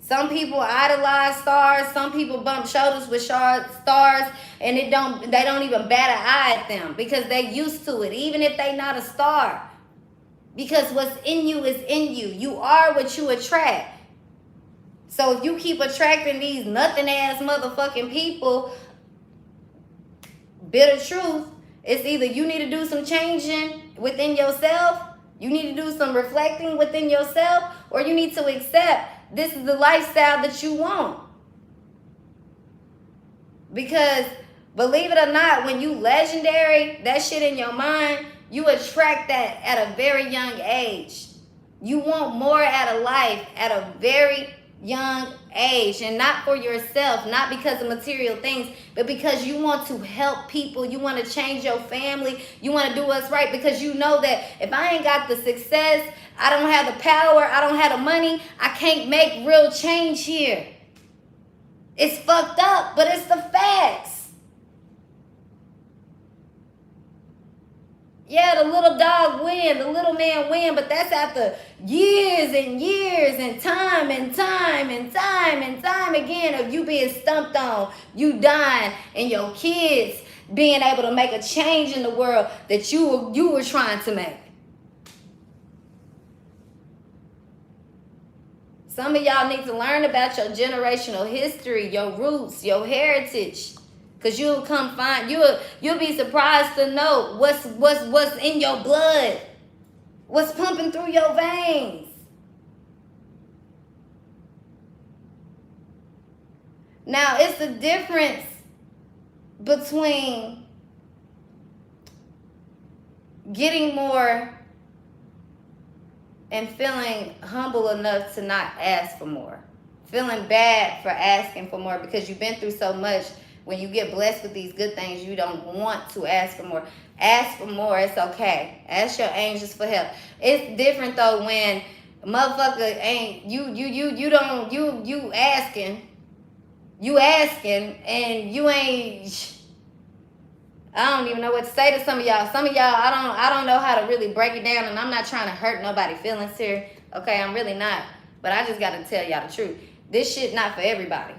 Some people idolize stars. Some people bump shoulders with stars, and they don't even bat an eye at them because they used to it, even if they not a star. Because what's in you is in you. You are what you attract. So if you keep attracting these nothing ass motherfucking people, bitter truth, it's either you need to do some changing within yourself, you need to do some reflecting within yourself, or you need to accept this is the lifestyle that you want. Because believe it or not, when you legendary, that shit in your mind, you attract that at a very young age. You want more out of life at a very young age, and not for yourself, not because of material things, but because you want to help people. You want to change your family. You want to do what's right, because you know that if I ain't got the success, I don't have the power, I don't have the money, I can't make real change here. It's fucked up, but it's the facts. Yeah, the little dog win, the little man win, but that's after years and years and time and time and time and time again of you being stumped on, you dying, and your kids being able to make a change in the world that you were trying to make. Some of y'all need to learn about your generational history, your roots, your heritage. Cause you'll come find, you'll be surprised to know what's in your blood, what's pumping through your veins. Now it's the difference between getting more and feeling humble enough to not ask for more. Feeling bad for asking for more because you've been through so much. When you get blessed with these good things, you don't want to ask for more. Ask for more. It's okay. Ask your angels for help. It's different though when motherfucker ain't you asking and you ain't. I don't even know what to say to some of y'all. Some of y'all, I don't know how to really break it down, and I'm not trying to hurt nobody's feelings here. Okay, I'm really not. But I just gotta tell y'all the truth. This shit not for everybody.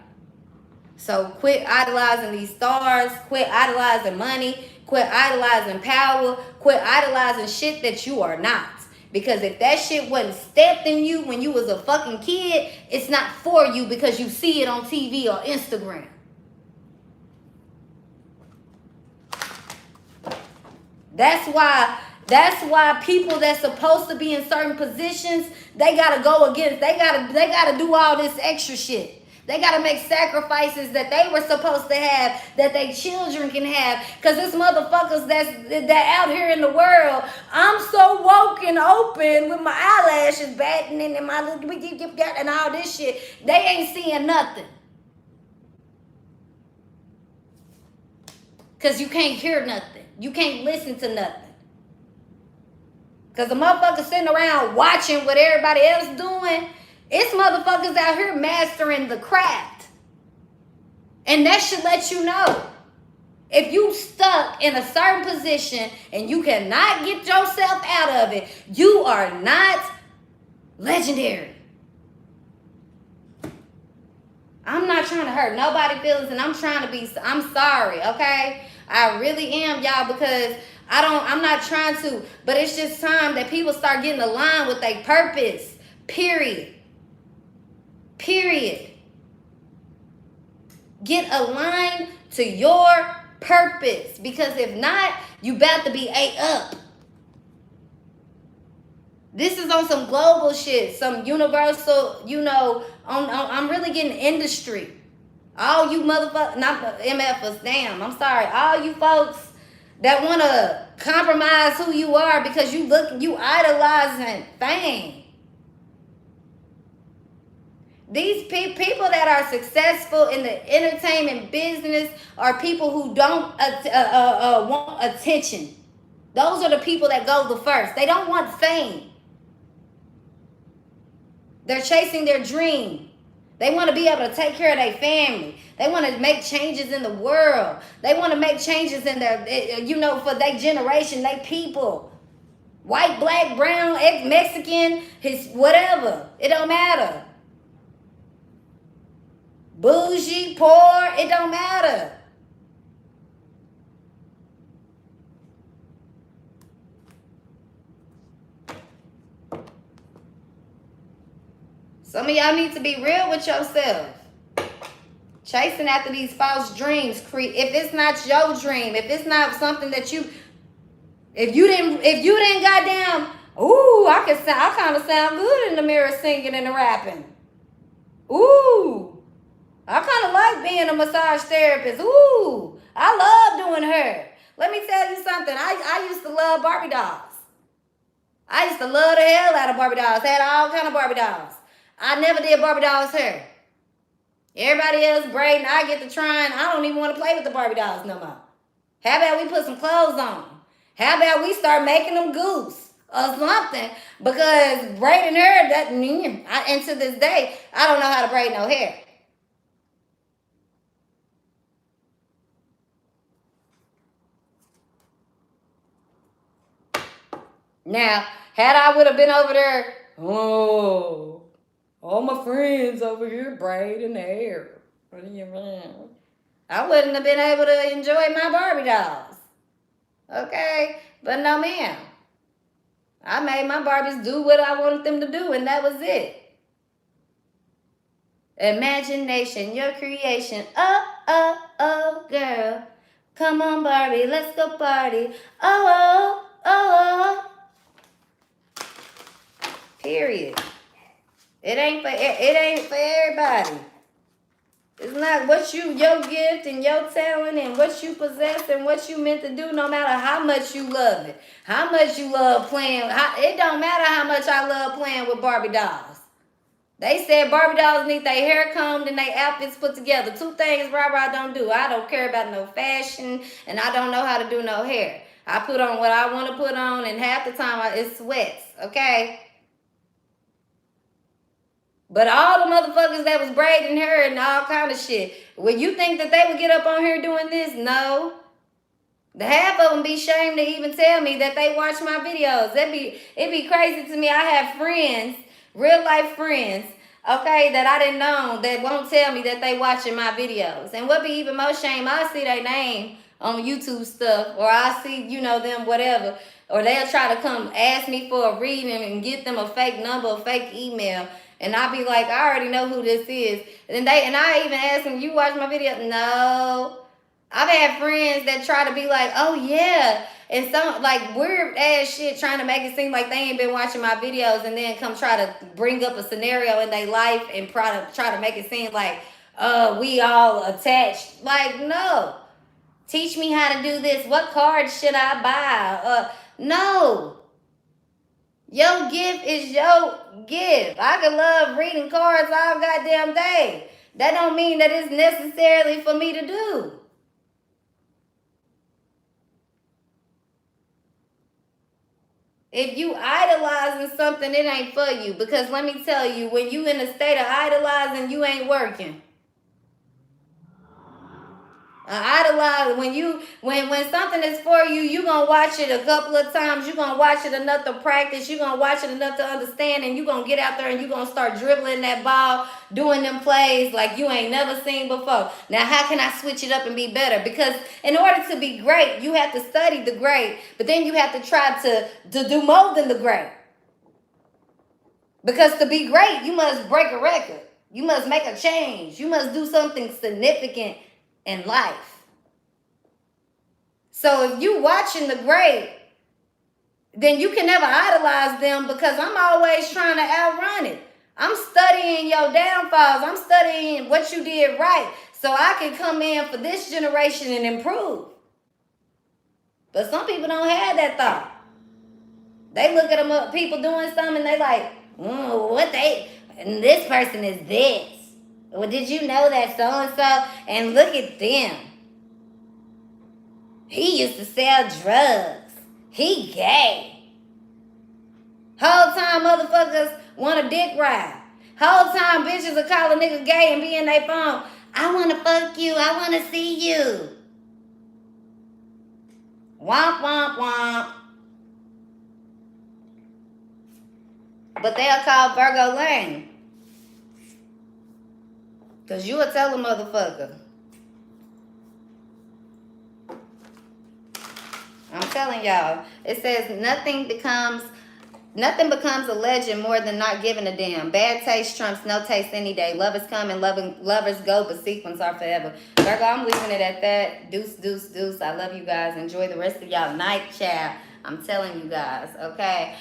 So quit idolizing these stars, quit idolizing money, quit idolizing power, quit idolizing shit that you are not. Because if that shit wasn't stepped in you when you was a fucking kid, it's not for you because you see it on TV or Instagram. That's why people that's supposed to be in certain positions, they gotta go against, they gotta do all this extra shit. They got to make sacrifices that they were supposed to have, that their children can have. Because this motherfuckers that out here in the world, I'm so woke and open with my eyelashes batting and my little and all this shit. They ain't seeing nothing. Because you can't hear nothing. You can't listen to nothing. Because the motherfuckers sitting around watching what everybody else doing, it's motherfuckers out here mastering the craft. And that should let you know. If you stuck in a certain position and you cannot get yourself out of it, you are not legendary. I'm not trying to hurt nobody's feelings, and I'm sorry, okay? I really am, y'all, because I'm not trying to, but it's just time that people start getting aligned with their purpose, period. Period. Get aligned to your purpose, because if not, you about to be ate up. This is on some global shit, some universal, I'm really getting industry. All you motherfuckers, not MFers, damn, I'm sorry. All you folks that want to compromise who you are because you idolizing fame. These people that are successful in the entertainment business are people who don't want attention. Those are the people that go the first. They don't want fame. They're chasing their dream. They want to be able to take care of their family. They want to make changes in the world. They want to make changes in their, for their generation, their people. White, black, brown, Mexican, whatever. It don't matter. Bougie, poor, it don't matter. Some Some of y'all need to be real with yourself. Chasing after these false dreams. If it's not your dream, if it's not something that you, if you didn't goddamn, ooh, I kind of sound good in the mirror singing and rapping. Ooh, I kind of like being a massage therapist. Ooh, I love doing hair. Let me tell you something. I used to love Barbie dolls. I used to love the hell out of Barbie dolls. Had all kind of Barbie dolls. I never did Barbie dolls' hair. Everybody else braiding, I get to trying. I don't even want to play with the Barbie dolls no more. How about we put some clothes on? How about we start making them goose or something? Because braiding hair, and to this day, I don't know how to braid no hair. Now, had I would have been over there, oh, all my friends over here braiding hair. What do you mean? I wouldn't have been able to enjoy my Barbie dolls. Okay? But no, ma'am. I made my Barbies do what I wanted them to do, and that was it. Imagination, your creation. Oh, oh, oh, girl. Come on, Barbie, let's go party. Oh, oh, oh, oh. Period. It ain't for everybody. It's not what your gift and your talent and what you possess and what you meant to do, no matter how much you love it. How much you love playing. It don't matter how much I love playing with Barbie dolls. They said Barbie dolls need their hair combed and their outfits put together. Two things I don't do. I don't care about no fashion, and I don't know how to do no hair. I put on what I want to put on, and half the time it sweats, okay? But all the motherfuckers that was braiding hair and all kind of shit, when you think that they would get up on here doing this, no. The half of them be ashamed to even tell me that they watch my videos. It be crazy to me. I have friends, real life friends, okay, that I didn't know that won't tell me that they watching my videos. And what be even more shame, I see their name on YouTube stuff, or I see, them whatever, or they'll try to come ask me for a reading and get them a fake number, a fake email. And I'll be like, I already know who this is. And I even ask them, you watch my video? No. I've had friends that try to be like, oh yeah. And some like weird ass shit trying to make it seem like they ain't been watching my videos, and then come try to bring up a scenario in their life and try to make it seem like we all attached. Like, no. Teach me how to do this. What cards should I buy? No. Your gift is your gift. I can love reading cards all goddamn day. That don't mean that it's necessarily for me to do. If you idolizing something, it ain't for you. Because let me tell you, when you in a state of idolizing, you ain't working. Idolize when something is for you, you gonna watch it a couple of times. You gonna watch it enough to practice. You gonna watch it enough to understand, and you gonna get out there and you gonna start dribbling that ball, doing them plays like you ain't never seen before. Now, how can I switch it up and be better? Because in order to be great, you have to study the great, but then you have to try to do more than the great. Because to be great, you must break a record. You must make a change. You must do something significant in life. So if you watching the great, then you can never idolize them, because I'm always trying to outrun it. I'm studying your downfalls. I'm studying what you did right, so I can come in for this generation and improve. But some people don't have that thought. They look at them people doing something and they like, and this person is this. Well, did you know that so-and-so? And look at them. He used to sell drugs. He gay. Whole time motherfuckers want a dick ride. Whole time bitches will call a nigga gay and be in their phone. I want to fuck you. I want to see you. Womp, womp, womp. But they'll call Virgo lame. Because you will tell a motherfucker. I'm telling y'all. It says nothing becomes Nothing becomes a legend more than not giving a damn. Bad taste trumps no taste any day. Lovers come and lovers go, but sequence are forever. Virgo, I'm leaving it at that. Deuce, deuce, deuce. I love you guys. Enjoy the rest of y'all night, child. I'm telling you guys, okay?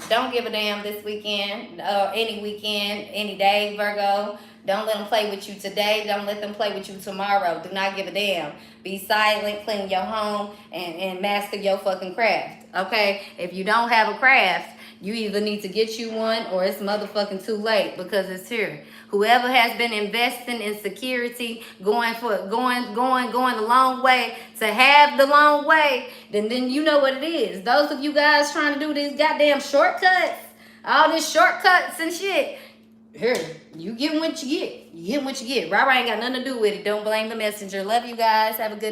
Don't give a damn this weekend, any weekend, any day, Virgo. Don't let them play with you today. Don't let them play with you tomorrow. Do not give a damn. Be silent, clean your home, and master your fucking craft, okay? If you don't have a craft, you either need to get you one or it's motherfucking too late because it's here. Whoever has been investing in security, going a long way to have the long way, then you know what it is. Those of you guys trying to do these goddamn shortcuts, all these shortcuts and shit, here, you get what you get. You get what you get. Rara ain't got nothing to do with it. Don't blame the messenger. Love you guys. Have a good